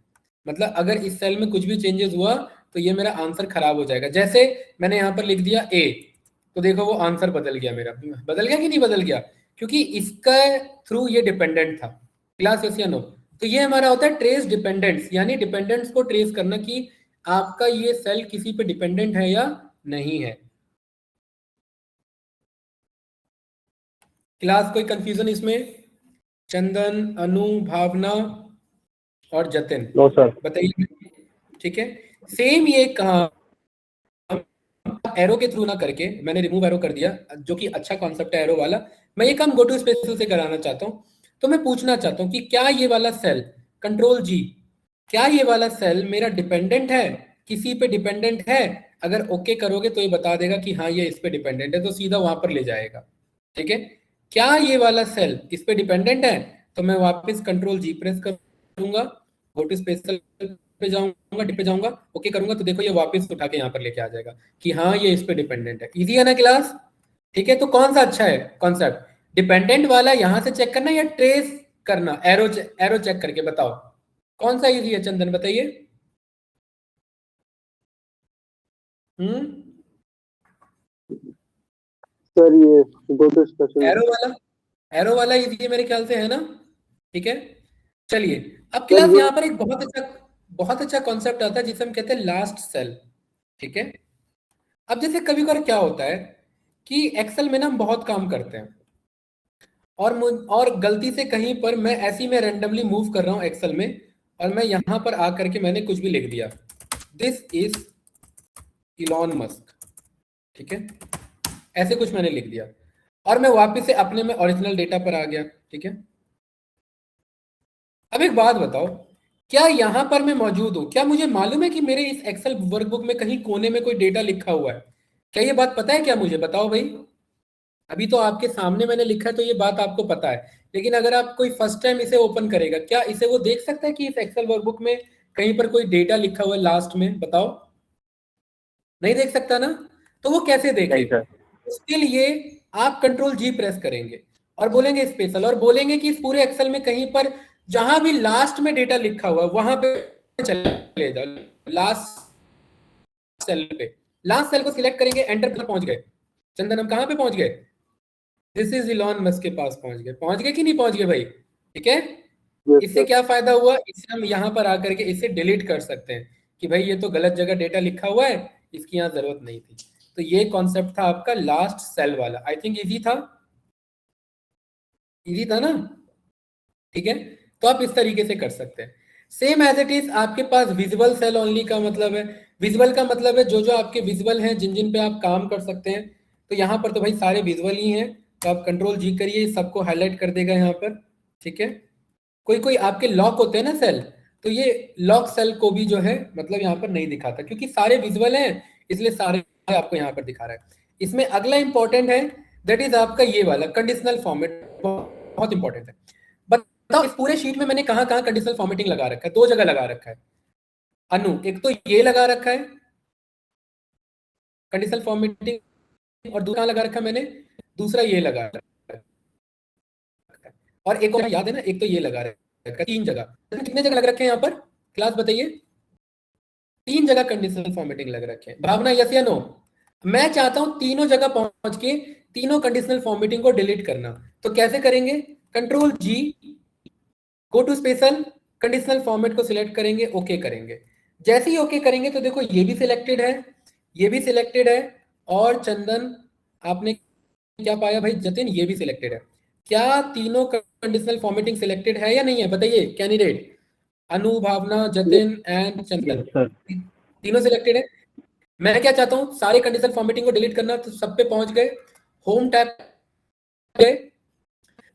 मतलब अगर इस सेल में कुछ भी चेंजेस हुआ तो ये मेरा आंसर खराब हो जाएगा। जैसे मैंने यहाँ पर लिख दिया ए, तो देखो वो आंसर बदल गया मेरा। बदल गया कि नहीं बदल गया? क्योंकि इसका थ्रू ये डिपेंडेंट था। क्लास यस या नो? तो ये हमारा होता है ट्रेस डिपेंडेंट्स, यानी डिपेंडेंट्स को ट्रेस करना कि आपका ये सेल किसी पे डिपेंडेंट है या नहीं है। क्लास कोई कंफ्यूजन इसमें? चंदन, अनु, भावना और जतिन नो सर। बताइए। ठीक है, सेम ये कहा एरो के थ्रू ना करके, मैंने रिमूव एरो कर दिया जो कि अच्छा कॉन्सेप्ट है एरो वाला। मैं ये काम गो टू स्पेशल से कराना चाहता हूँ। तो मैं पूछना चाहता हूँ कि क्या ये वाला सेल, कंट्रोल जी, क्या ये वाला सेल मेरा डिपेंडेंट है, किसी पे डिपेंडेंट है? अगर ओके करोगे तो ये बता देगा कि हाँ ये इस पे डिपेंडेंट है, तो सीधा वहां पर ले जाएगा। ठीक है, क्या ये वाला सेल इस पे डिपेंडेंट है? तो मैं वापस कंट्रोल जी प्रेस करूंगा, गो टू स्पेशल पे जाऊंगा, डिप पे जाऊंगा, ओके करूंगा, तो देखो ये वापस उठा के यहाँ पर लेके आ जाएगा कि हाँ ये इस पे डिपेंडेंट है। इजी है ना क्लास? ठीक है, तो कौन सा अच्छा है कॉन्सेप्ट, डिपेंडेंट वाला यहां से चेक करना या ट्रेस करना एरो चेक करके? बताओ कौन सा इजी है? चंदन बताइए। सर ये गो टू स्पेशल। एरो वाला इजी मेरे ख्याल से है ना? ठीक है, चलिए अब सर क्लास ये यहाँ पर एक बहुत अच्छा कॉन्सेप्ट आता है जिसे हम कहते हैं लास्ट सेल। ठीक है, अब जैसे कभी कभार क्या होता है कि एक्सेल में ना हम बहुत काम करते हैं और गलती से कहीं पर मैं ऐसी में रैंडमली मूव कर रहा हूं एक्सेल में, और मैं यहां पर आकर के मैंने कुछ भी लिख दिया, दिस इज इलॉन मस्क। ठीक है, ऐसे कुछ मैंने लिख दिया और मैं वापस से अपने में ओरिजिनल डेटा पर आ गया। ठीक है, अब एक बात बताओ, क्या यहां पर मैं मौजूद हूं? क्या मुझे मालूम है कि मेरे इस एक्सेल वर्कबुक में कहीं कोने में कोई डेटा लिखा हुआ है? क्या ये बात पता है क्या मुझे? बताओ भाई। अभी तो आपके सामने मैंने लिखा है तो ये बात आपको पता है, लेकिन अगर आप कोई फर्स्ट टाइम इसे ओपन करेगा, क्या इसे वो देख सकता है कि इस एक्सेल वर्कबुक में कहीं पर कोई डेटा लिखा हुआ है लास्ट में? बताओ, नहीं देख सकता ना? तो वो कैसे देखे? उसके लिए आप कंट्रोल जी प्रेस करेंगे और बोलेंगे स्पेशल, और बोलेंगे कि इस पूरे एक्सेल में कहीं पर जहां भी लास्ट में डेटा लिखा हुआ है वहां पे चले जाओ, लास्ट सेल पे। लास्ट सेल को सिलेक्ट करेंगे, एंटर पर पहुंच गए। चंदन हम कहां पे पहुंच गए? दिस इज इलॉन मस्क के पास पहुंच गए कि नहीं पहुंच गए भाई? ठीक है, इससे क्या फायदा हुआ, इससे हम यहाँ पर आकर के इसे डिलीट कर सकते हैं कि भाई ये तो गलत जगह डेटा लिखा हुआ है, इसकी यहाँ जरूरत नहीं थी। तो ये कॉन्सेप्ट था आपका लास्ट सेल वाला। आई थिंक इजी था, इजी था ना? ठीक है, तो आप इस तरीके से कर सकते हैं। सेम एज इट इज आपके पास विजिबल सेल ओनली का मतलब है, विजिबल का मतलब है जो जो आपके विजिबल हैं, जिन जिन पे आप काम कर सकते हैं। तो यहाँ पर तो भाई सारे विजिबल ही हैं, तो आप कंट्रोल जी करिए, सबको हाईलाइट कर देगा यहाँ पर। ठीक है, कोई कोई आपके लॉक होते हैं ना सेल, तो ये लॉक सेल को भी जो है मतलब यहाँ पर नहीं दिखाता, क्योंकि सारे विजुअल हैं इसलिए सारे आपको यहाँ पर दिखा रहा है। इसमें अगला इंपॉर्टेंट है, दैट इज आपका ये वाला कंडीशनल फॉर्मेट, बहुत इंपॉर्टेंट है। बताओ इस पूरे शीट में मैंने कहाँ कहाँ कंडीशनल फॉर्मेटिंग लगा रखा है? दो जगह लगा रखा है अनु, एक तो ये लगा रखा है कंडीशनल फॉर्मेटिंग, और दूसरा लगा रखा है मैंने, दूसरा ये लगा रखा है, और एक और याद है ना, एक तो ये लगा रखा है। तीन जगह, कितने जगह लग रखे हैं यहाँ पर? क्लास बताइए, तीन जगह कंडीशनल फॉर्मेटिंग लग रखे हैं। भावना यस या नो? मैं चाहता हूं तीनों जगह पहुंच के तीनों कंडीशनल फॉर्मेटिंग को डिलीट करना, तो कैसे करेंगे? Control G, go to special, conditional format को सिलेक्ट करेंगे, ओके करेंगे। जैसे ही ओके करेंगे तो देखो ये भी सिलेक्टेड है, ये भी सिलेक्टेड है, और चंदन आपने क्या पाया भाई? जतिन ये भी सिलेक्टेड है। क्या तीनों कंडीशनल फॉर्मेटिंग सिलेक्टेड है या नहीं है? बताइए कैंडिडेट। अनु, भावना, जतिन एंड चंदन, तीनों सिलेक्टेड है। मैं क्या चाहता हूं, सारे कंडीशनल फॉर्मेटिंग को डिलीट करना, तो सब पे पहुंच गए, होम टैब गए,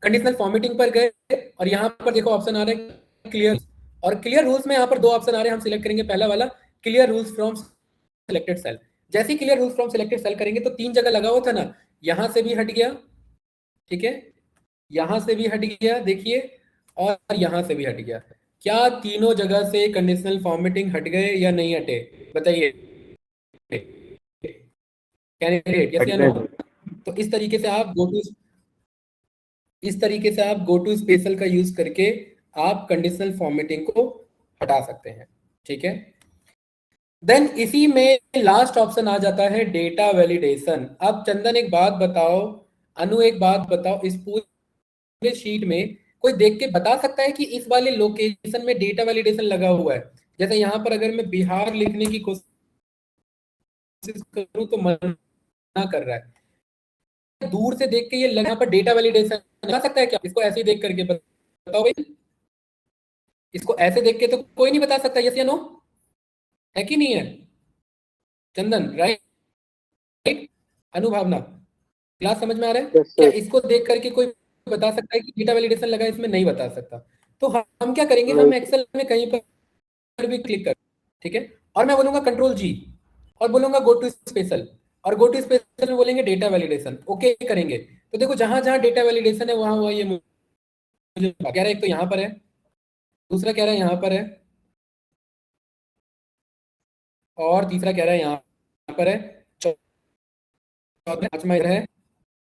कंडीशनल फॉर्मेटिंग पर गए, और यहां पर देखो ऑप्शन आ रहा है क्लियर, और क्लियर रूल्स में यहाँ पर 2 ऑप्शन आ रहे हैं, हम सिलेक्ट करेंगे पहला वाला, clear rules from selected cell. जैसे ही clear rules from selected cell करेंगे तो 3 जगह लगा हुआ था ना, यहां से भी हट गया, ठीक है, यहां से भी हट गया देखिए, और यहां से भी हट गया। क्या तीनों जगह से कंडीशनल फॉर्मेटिंग हट गए या नहीं हटे, बताइए कैंडिडेट, यस या नो। तो इस तरीके से आप गो टू स्पेशल का यूज करके आप कंडीशनल फॉर्मेटिंग को हटा सकते हैं, ठीक है। देन इसी में लास्ट ऑप्शन आ जाता है डेटा वैलिडेशन। अब चंदन एक बात बताओ, अनु एक बात बताओ, इस पूरे शीट में कोई देख के बता सकता है कि इस वाले लोकेशन में डेटा वैलिडेशन लगा हुआ है? जैसे यहाँ पर अगर मैं बिहार लिखने की कोशिश करूं तो मना कर रहा है, दूर से देख के ये लगा पर डेटा वैलिडेशन बता सकता है क्या? इसको ऐसे ही देख करके बताओ भाई, इसको ऐसे देख के तो कोई नहीं बता सकता, यस या नो, है कि नहीं है चंदन, राइट? अनुभावना, क्लास समझ में आ रहा है? Yes, क्या sir. इसको देख करके कोई बता सकता है कि डेटा वैलिडेशन लगा? इसमें नहीं बता सकता। तो हम क्या करेंगे, हम एक्सेल में कहीं पर भी क्लिक कर, ठीक है, और मैं बोलूंगा कंट्रोल जी और बोलूंगा गो टू स्पेशल, और गो टू स्पेशल में बोलेंगे डेटा वैलिडेशन, ओके करेंगे। तो देखो जहां जहां डेटा वैलिडेशन है वहां वहां ये मुझे कह रहा है, एक तो यहाँ पर है, दूसरा कह रहा है यहाँ पर है, और तीसरा कह रहा है यहाँ पर है, पांचवा इधर है,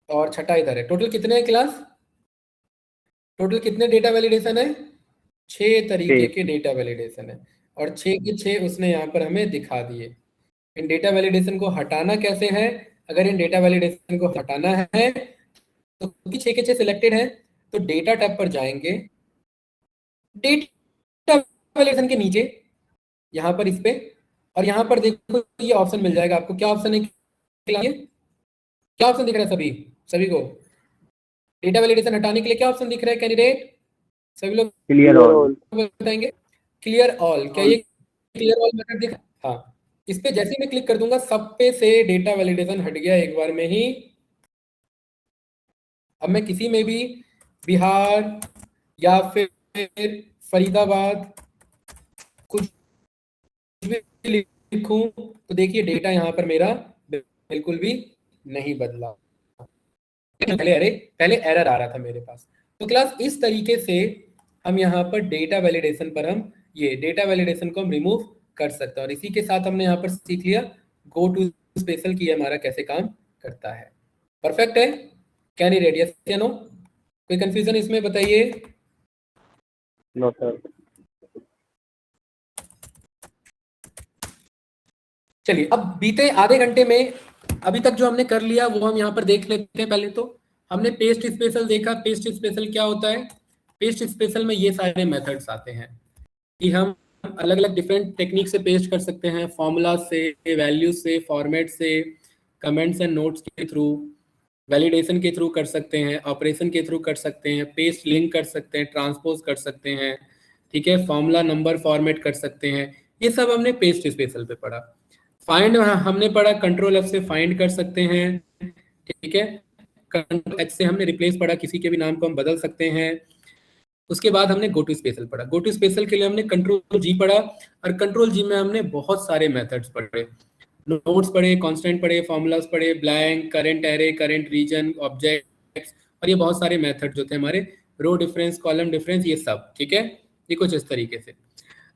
और छठा इधर है। टोटल कितने हैं क्लास? टोटल कितने डेटा वैलिडेशन है? 6 तरीके के डेटा वैलिडेशन है, और 6 के 6 उसने यहाँ पर हमें दिखा दिए। इन डेटा वैलिडेशन को हटाना कैसे है? अगर इन डेटा वैलिडेशन को हटाना है तो 6 के 6 सिलेक्टेड है, तो डेटा टैब पर जाएंगे, डेटा वैलिडेशन के नीचे यहाँ पर इस पे, और यहाँ पर देखो ये ऑप्शन मिल जाएगा आपको। क्या ऑप्शन है, क्या ऑप्शन दिख रहा है सभी को? डेटा वैलिडेशन हटाने के लिए क्या ऑप्शन दिख रहा है कैंडिडेट? सभी लोग क्लियर ऑल बताएंगे। क्लियर ऑल, क्या ये क्लियर ऑल मेथड दिख? हाँ, इस पे जैसे मैं क्लिक कर दूंगा सब पे से डेटा वैलिडेशन हट गया एक बार में ही। अब मैं किसी में भी बिहार या फिर फरीदाबाद कुछ भी लिखूं तो देखिए डेटा यहाँ पर मेरा बिल्कुल भी नहीं बदला। पहले एरर आ रहा था मेरे पास। तो क्लास इस तरीके से हम यहाँ पर डेटा वैलिडेशन पर हम ये डेटा वैलिडेशन को हम रिमूव कर सकते हैं। और इसी के साथ हमने यहाँ पर सीख लिया गो टू स्पेशल की हमारा कैसे काम करता है। परफेक्ट है कैंडिडेट, यस या नो? कोई कंफ्यूजन इसमें बताइए? No sir. चलिए अब बीते आधे घंटे में अभी तक जो हमने कर लिया वो हम यहाँ पर देख लेते हैं। पहले तो हमने पेस्ट स्पेशल देखा। पेस्ट स्पेशल क्या होता है? पेस्ट स्पेशल में ये सारे मेथड्स आते हैं कि हम अलग अलग डिफरेंट टेक्निक से पेस्ट कर सकते हैं, फॉर्मूला से, वैल्यू से, फॉर्मेट से, कमेंट्स एंड नोट्स के थ्रू, वैलिडेशन के थ्रू कर सकते हैं, ऑपरेशन के थ्रू कर सकते हैं, पेस्ट लिंक कर सकते हैं, ट्रांसपोज कर सकते हैं, ठीक है, फॉर्मूला नंबर फॉर्मेट कर सकते हैं। ये सब हमने पेस्ट स्पेशल पे पढ़ा। फाइंड हमने पढ़ा, कंट्रोल एफ से फाइंड कर सकते हैं, ठीक है, कंट्रोल एच से हमने रिप्लेस पढ़ा, किसी के भी नाम को हम बदल सकते हैं। उसके बाद हमने गो टू स्पेशल पढ़ा। गो टू स्पेशल के लिए हमने कंट्रोल जी पढ़ा, और कंट्रोल जी में हमने बहुत सारे मेथड्स पढ़े, नोट्स पढ़े, कांस्टेंट पढ़े, फॉर्मूलाज पढ़े, blank, current array, current region, objects, और ये बहुत सारे मेथड जो थे हमारे, रो डिफरेंस, कॉलम डिफरेंस, ये सब, ठीक है। ये कुछ इस तरीके से।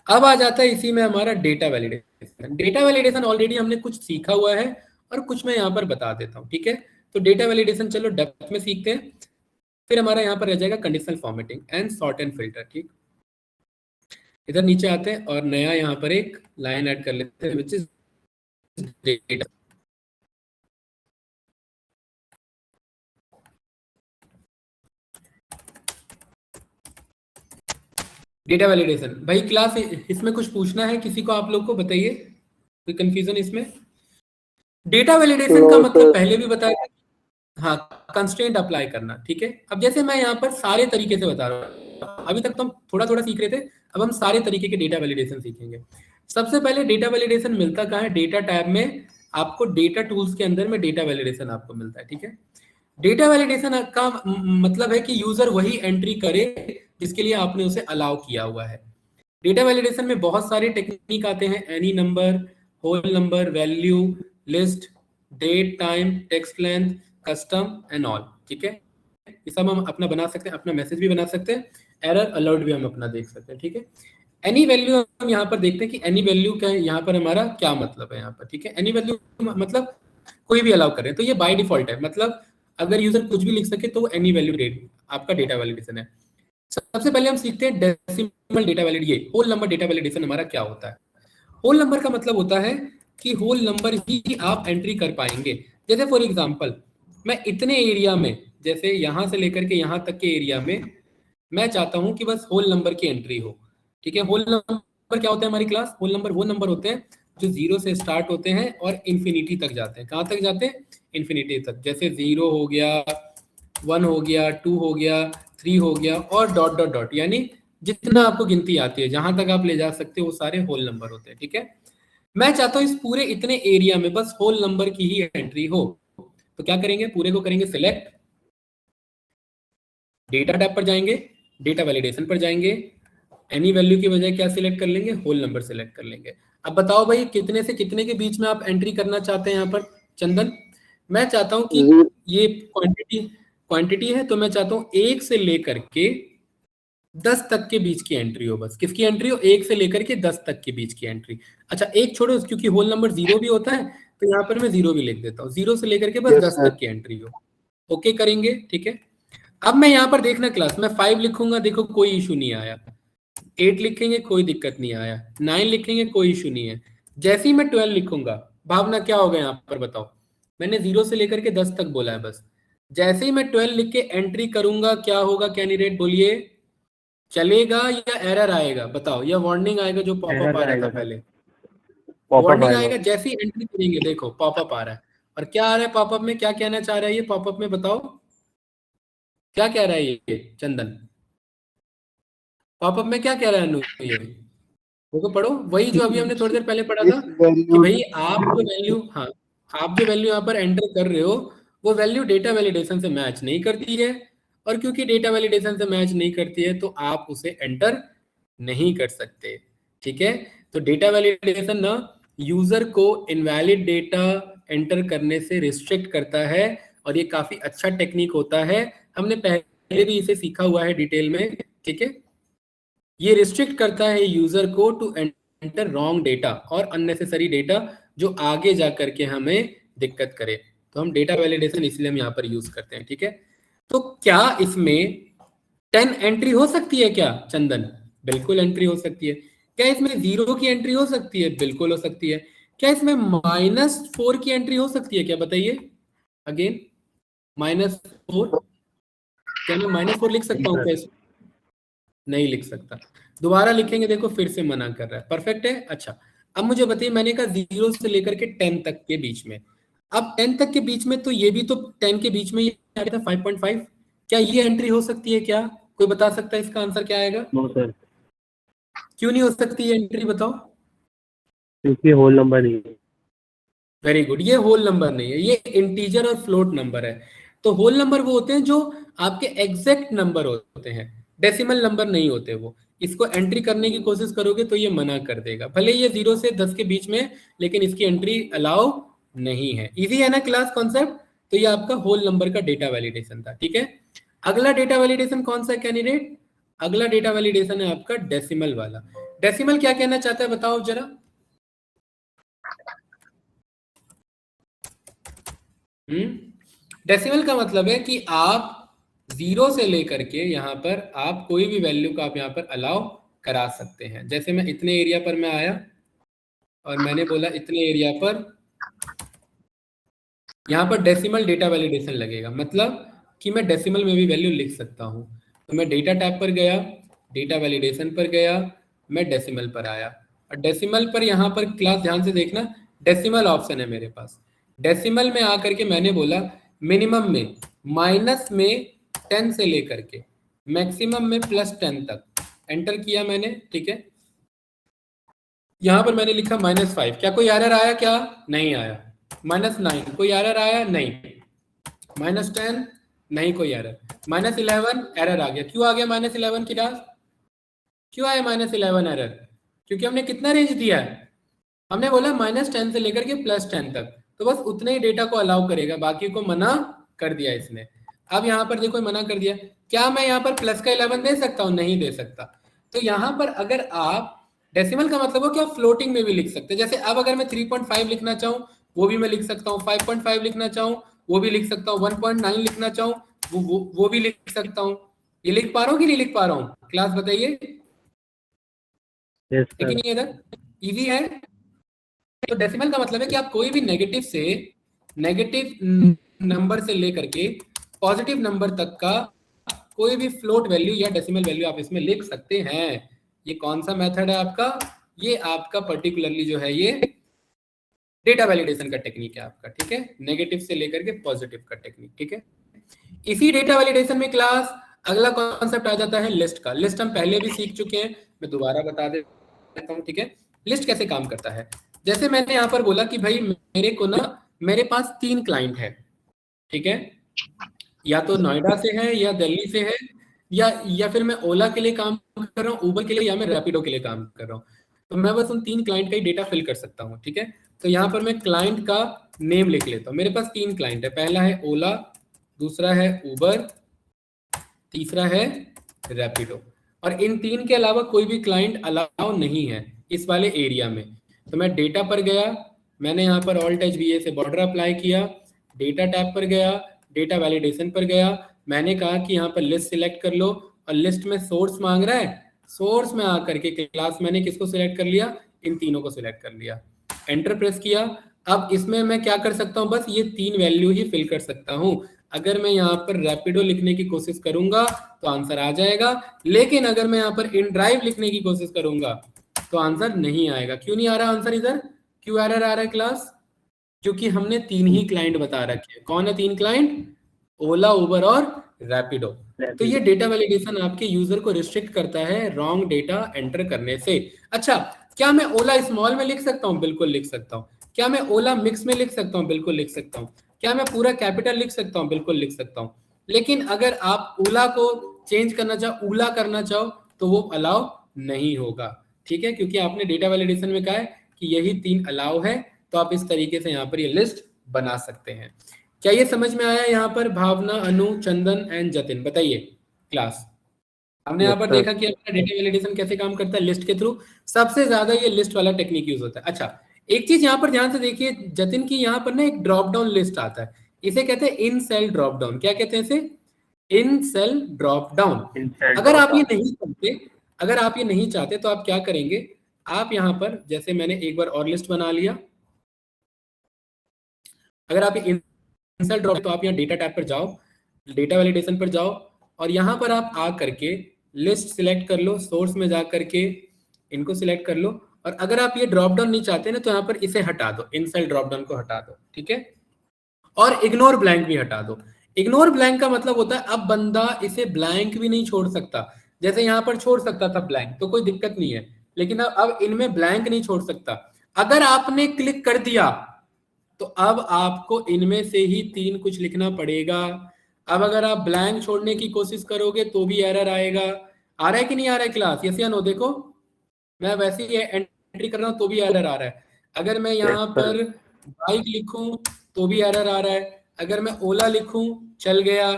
अब आ जाता है इसी में हमारा data validation. Data validation already हमने कुछ सीखा हुआ है और कुछ मैं यहाँ पर बता देता हूँ, ठीक है। तो डेटा वैलिडेशन चलो डेप्थ में सीखते हैं, फिर हमारा यहाँ पर रह जाएगा conditional formatting and sort and filter, ठीक। इधर नीचे आते हैं और नया यहाँ पर एक लाइन ऐड कर लेते हैं, which is data. Data validation भाई क्लास इसमें कुछ पूछना है किसी को? आप लोग को बताइए, कोई कंफ्यूजन इसमें? डेटा वैलिडेशन का मतलब पहले भी बताया, हाँ, कंस्ट्रेंट अप्लाई करना, ठीक है। अब जैसे मैं यहाँ पर सारे तरीके से बता रहा हूँ, अभी तक तो हम थोड़ा थोड़ा सीख रहे थे, अब हम सारे तरीके के डेटा वैलिडेशन सीखेंगे। सबसे पहले डेटा वैलिडेशन मिलता कहाँ है? डेटा टैब में आपको डेटा टूल्स के अंदर में डेटा वैलिडेशन आपको मिलता है, ठीक है। डेटा वैलिडेशन का मतलब है कि यूजर वही एंट्री करे जिसके लिए आपने उसे अलाउ किया हुआ है। डेटा वैलिडेशन में बहुत सारे टेक्निक आते हैं, any number, whole number, value, list, date, time, text length, custom and all, ठीक है। ये सब हम अपना बना सकते हैं, अपना मैसेज भी बना सकते हैं, एरर अलर्ट भी हम अपना देख सकते हैं, ठीक है। एनी वैल्यू हम यहाँ पर देखते हैं कि एनी वैल्यू का यहाँ पर हमारा क्या मतलब है यहाँ पर, ठीक है। एनी वैल्यू मतलब कोई भी अलाउ कर रहे हैं, तो ये बाय डिफॉल्ट है, मतलब अगर यूजर कुछ भी लिख सके तो वो एनी वैल्यू डेट आपका डेटा वैलिडेशन है। सबसे पहले हम सीखते हैं डेसिमल डेटा वैलिड, ये होल नंबर डेटा वैलिडेशन हमारा क्या होता है। होल नंबर का मतलब होता है कि होल नंबर ही आप एंट्री कर पाएंगे। जैसे फॉर एग्जांपल मैं इतने एरिया में, जैसे यहां से लेकर के यहां तक के एरिया में मैं चाहता हूं कि बस होल नंबर की एंट्री हो, ठीक है। होल नंबर क्या होता है हमारी क्लास, होल नंबर वो नंबर होते हैं जो 0 से स्टार्ट होते हैं और इन्फिनिटी तक जाते हैं। कहां तक जाते हैं? इन्फिनिटी तक। जैसे 0 हो गया, 1 हो गया, 2 हो गया, 3 हो गया और डॉट डॉट डॉट, यानी जितना आपको गिनती आती है जहां तक आप ले जा सकते हो वो सारे होल नंबर होते हैं, ठीक है। मैं चाहता हूं इस पूरे इतने एरिया में बस होल नंबर की ही एंट्री हो, तो क्या करेंगे, पूरे को करेंगे सिलेक्ट, डेटा टैब पर जाएंगे, डेटा वैलिडेशन पर जाएंगे, एनी वैल्यू की बजाय क्या सिलेक्ट कर लेंगे, होल नंबर सिलेक्ट कर लेंगे। अब बताओ भाई कितने से कितने के बीच में आप एंट्री करना चाहते हैं यहाँ पर चंदन? मैं चाहता हूं कि ये क्वांटिटी है, तो मैं चाहता हूं 1 से लेकर के 10 तक के बीच की एंट्री हो। बस किसकी एंट्री हो? 1 से लेकर के 10 तक के बीच की एंट्री। अच्छा एक छोड़ो, क्योंकि होल नंबर 0 भी होता है तो यहाँ पर मैं 0 भी लिख देता हूँ, 0 से लेकर के बस 10 तक की एंट्री हो। ओके करेंगे, ठीक है। अब मैं यहाँ पर देखना क्लास, मैं 5 लिखूंगा, देखो कोई इशू नहीं आया। 8 लिखेंगे कोई दिक्कत नहीं आया। 9 लिखेंगे कोई इशू नहीं है। जैसे ही मैं 12 लिखूंगा, भावना क्या होगा यहाँ पर बताओ? मैंने 0 से लेकर के 10 तक बोला है बस। जैसे ही मैं 12 लिख के एंट्री करूंगा क्या होगा कैंडिडेट बोलिए? चलेगा या एरर आएगा बताओ, या वार्निंग आएगा जो पॉपअप आ रहा था पहले? वार्निंग आएगा। जैसे ही एंट्री करेंगे देखो पॉपअप आ रहा है। और क्या आ रहा है पॉपअप में, क्या कहना चाह रहा है ये पॉपअप में बताओ? क्या कह रहा है ये चंदन? पॉपअप में क्या कह रहा है अनु? ये देखो पढ़ो, वही जो अभी हमने थोड़ी देर पहले पढ़ा था कि भाई आप जो वैल्यू, हाँ आप जो वैल्यू यहाँ पर एंटर कर रहे हो वो वैल्यू डेटा वैलिडेशन से मैच नहीं करती है, और क्योंकि डेटा वैलिडेशन से मैच नहीं करती है तो आप उसे एंटर नहीं कर सकते, ठीक है। तो डेटा वैलिडेशन ना यूजर को इनवैलिड डेटा एंटर करने से रिस्ट्रिक्ट करता है, और ये काफी अच्छा टेक्निक होता है, हमने पहले भी इसे सीखा हुआ है डिटेल में, ठीक है। ये रिस्ट्रिक्ट करता है यूजर को टू एंटर रॉन्ग डेटा और अननेसेसरी डेटा जो आगे जा करके हमें दिक्कत करे। तो हम डेटा वैलिडेशन इसलिए हम यहाँ पर यूज करते हैं, ठीक है। तो क्या इसमें 10 एंट्री हो सकती है क्या चंदन? बिल्कुल एंट्री हो सकती है। क्या इसमें 0 की एंट्री हो सकती है? बिल्कुल हो सकती है। क्या इसमें -4 की एंट्री हो सकती है क्या बताइए? अगेन -4, क्या मैं -4 लिख सकता हूँ क्या? नहीं लिख सकता। दोबारा लिखेंगे देखो फिर से मना कर रहा है। परफेक्ट है। अच्छा अब मुझे बताइए, मैंने कहा 0 से लेकर के 10 तक के बीच में, अब 10 तक के बीच में तो ये भी तो 10 के बीच में ये आ गया था 5.5, क्या ये एंट्री हो सकती है क्या? कोई बता सकता है इसका आंसर क्या आएगा? नो सर, क्यों नहीं हो सकती ये एंट्री बताओ? क्योंकि होल नंबर नहीं है। वेरी गुड, ये होल नंबर नहीं है, ये इंटीजर और फ्लोट नंबर है। तो होल नंबर वो होते हैं जो आपके एग्जैक्ट नंबर होते हैं, डेसिमल नंबर नहीं होते वो। इसको एंट्री करने की कोशिश करोगे तो ये मना कर देगा, भले ये 0 से 10 के बीच में, लेकिन इसकी एंट्री अलाउ नहीं है। इजी है ना क्लास कॉन्सेप्ट? तो ये आपका होल नंबर का डेटा वैलिडेशन था, ठीक है। अगला डेटा वैलिडेशन कौन सा है कैंडिडेट? अगला डेटा वैलिडेशन है आपका डेसिमल वाला। डेसिमल क्या कहना चाहता है बताओ जरा? डेसिमल का मतलब है कि आप 0 से लेकर के यहाँ पर आप कोई भी वैल्यू का आप यहाँ पर अलाउ करा सकते हैं। जैसे मैं इतने एरिया पर मैं आया और मैंने बोला इतने एरिया पर यहाँ पर डेसिमल डेटा वैलिडेशन लगेगा, मतलब कि मैं डेसिमल में भी वैल्यू लिख सकता हूँ। तो मैं डेटा टैब पर गया, डेटा वैलिडेशन पर गया, मैं डेसिमल पर आया, और डेसिमल पर यहाँ पर क्लास ध्यान से देखना, डेसिमल ऑप्शन है मेरे पास। डेसिमल में आकर के मैंने बोला मिनिमम में माइनस में 10 से लेकर के मैक्सिमम में +10 तक एंटर किया मैंने, ठीक है। यहां पर मैंने लिखा -5, क्या कोई एरर आया? क्या नहीं आया। -9 कोई एरर आया? नहीं। -10 नहीं कोई एरर। -11 एरर आ गया। क्यों आ गया -11 की डाल? क्यों आया -11 एरर? क्योंकि हमने कितना रेंज दिया है, हमने बोला -10 से लेकर के +10 तक, तो बस उतने ही डेटा को अलाउ करेगा, बाकी को मना कर दिया इसने। अब यहाँ पर देखो मना कर दिया, क्या मैं यहाँ पर प्लस का 11 दे सकता हूँ? नहीं दे सकता। तो यहाँ पर अगर आप डेसिमल का मतलब हो कि आप फ्लोटिंग में भी लिख सकते हैं, जैसे अब अगर मैं 3.5 लिखना चाहूँ वो भी मैं लिख सकता हूँ, 5.5 लिखना चाहूँ वो भी लिख सकता हूँ, 1.9 लिखना चाहूँ वो भी लिख सकता हूँ। ये लिख पा रहा हूँ कि नहीं लिख पा रहा हूँ? क्लास बताइए, यस है कि सर। नहीं? इधर इजी है। तो डेसिमल का मतलब है कि आप कोई भी नेगेटिव नंबर से लेकर के पॉजिटिव नंबर तक का कोई भी फ्लोट वैल्यू या डेसिमल वैल्यू आप इसमें लिख सकते हैं। ये कौन सा मेथड है आपका? ये आपका पर्टिकुलरली जो है ये डेटा वैलिडेशन का टेक्निक है आपका, ठीक है, नेगेटिव से लेकर के पॉजिटिव का टेक्निक, ठीक है। इसी डेटा वैलिडेशन में क्लास अगला कॉन्सेप्ट आ जाता है लिस्ट का। लिस्ट हम पहले भी सीख चुके हैं, मैं दोबारा बता देता हूँ, ठीक है। लिस्ट कैसे काम करता है, जैसे मैंने यहाँ पर बोला कि भाई मेरे पास 3 क्लाइंट है, ठीक है, या तो नोएडा से है या दिल्ली से है, या फिर मैं ओला के लिए काम कर रहा हूँ, उबर के लिए, या मैं रैपिडो के लिए काम कर रहा हूँ। तो मैं बस उन 3 क्लाइंट का ही डेटा फिल कर सकता हूँ, ठीक है। तो यहाँ पर मैं क्लाइंट का नेम लिख लेता हूँ। मेरे पास 3 क्लाइंट है, पहला है ओला, दूसरा है उबर, तीसरा है रैपिडो, और इन 3 के अलावा कोई भी क्लाइंट अलाउ नहीं है इस वाले एरिया में। तो मैं डेटा पर गया, मैंने यहाँ पर ऑल्ट एच वी ए से बॉर्डर अप्लाई किया, डेटा टैब पर गया, डेटा वैलिडेशन पर गया, मैंने कहा कि यहाँ पर लिस्ट सिलेक्ट कर लो, और लिस्ट में सोर्स मांग रहा है, सोर्स में आकर के क्लास मैंने किसको सिलेक्ट कर लिया? इन तीनों को सिलेक्ट कर लिया, एंटर प्रेस किया। अब इसमें मैं क्या कर सकता हूँ? बस ये 3 वैल्यू ही फिल कर सकता हूँ। अगर मैं यहाँ पर रैपिडो लिखने की कोशिश करूंगा तो आंसर आ जाएगा, लेकिन अगर मैं यहाँ पर इन ड्राइव लिखने की कोशिश करूंगा तो आंसर नहीं आएगा। क्यों नहीं आ रहा आंसर इधर? क्यों एरर आ रहा है क्लास? क्योंकि हमने 3 ही क्लाइंट बता रखे हैं। कौन है 3 क्लाइंट? ओला, उबर और रैपिडो। तो ये डेटा वैलिडेशन आपके यूजर को रिस्ट्रिक्ट करता है रॉन्ग डेटा एंटर करने से। अच्छा, क्या मैं ओला स्मॉल में लिख सकता हूँ? बिल्कुल लिख सकता हूँ। क्या मैं ओला मिक्स में लिख सकता हूँ? बिल्कुल लिख सकता हूँ। क्या मैं पूरा कैपिटल लिख सकता हूँ? बिल्कुल लिख सकता हूँ। लेकिन अगर आप ओला को चेंज करना चाहो, ओला करना चाहो, तो वो अलाउ नहीं होगा, ठीक है, क्योंकि आपने डेटा वैलिडेशन में कहा है कि यही 3 अलाउ है। तो आप इस तरीके से यहाँ पर ये लिस्ट बना सकते हैं। क्या ये समझ में आया? यहाँ पर भावना, अनु, चंदन एंड जतिन, बताइए क्लास। हमने यहाँ पर देखा कि अपना डेटा वैलिडेशन कैसे काम करता है, लिस्ट के थ्रू। सबसे ज्यादा ये लिस्ट वाला टेक्निक यूज होता है। अच्छा, एक चीज यहाँ पर ध्यान से देखिए जतिन की, यहाँ पर ना एक ड्रॉप डाउन लिस्ट आता है, इसे कहते हैं इन सेल ड्रॉप डाउन। क्या कहते हैं इसे? इन सेल ड्रॉप डाउन। अगर आप ये नहीं चाहते तो आप क्या करेंगे? आप यहाँ पर, जैसे मैंने एक बार और लिस्ट बना लिया, अगर आप इंसर्ट ड्रॉप, तो आप यहाँ डेटा टैब पर जाओ, डेटा वैलिडेशन पर जाओ, और यहाँ पर आप आ करके लिस्ट सिलेक्ट कर लो, सोर्स में जा करके इनको सिलेक्ट कर लो, और अगर आप ये ड्रॉप डाउन नहीं चाहते ना तो यहाँ पर इसे हटा दो, इनसेल ड्रॉप डाउन को हटा दो, ठीक है, और इग्नोर ब्लैंक भी हटा दो। इग्नोर ब्लैंक का मतलब होता है अब बंदा इसे ब्लैंक भी नहीं छोड़ सकता। जैसे यहाँ पर छोड़ सकता था ब्लैंक तो कोई दिक्कत नहीं है, लेकिन अब इनमें ब्लैंक नहीं छोड़ सकता। अगर आपने क्लिक कर दिया तो अब आपको इनमें से ही 3 कुछ लिखना पड़ेगा। अब अगर आप ब्लैंक छोड़ने की कोशिश करोगे तो भी एरर आएगा। आ रहा है कि नहीं आ रहा है क्लास? यस या नो? देखो मैं वैसे ही एंट्री कर रहा हूं तो भी एरर आ रहा है। अगर मैं यहाँ पर बाइक लिखूं तो भी एरर आ रहा है। अगर मैं ओला लिखूं चल गया,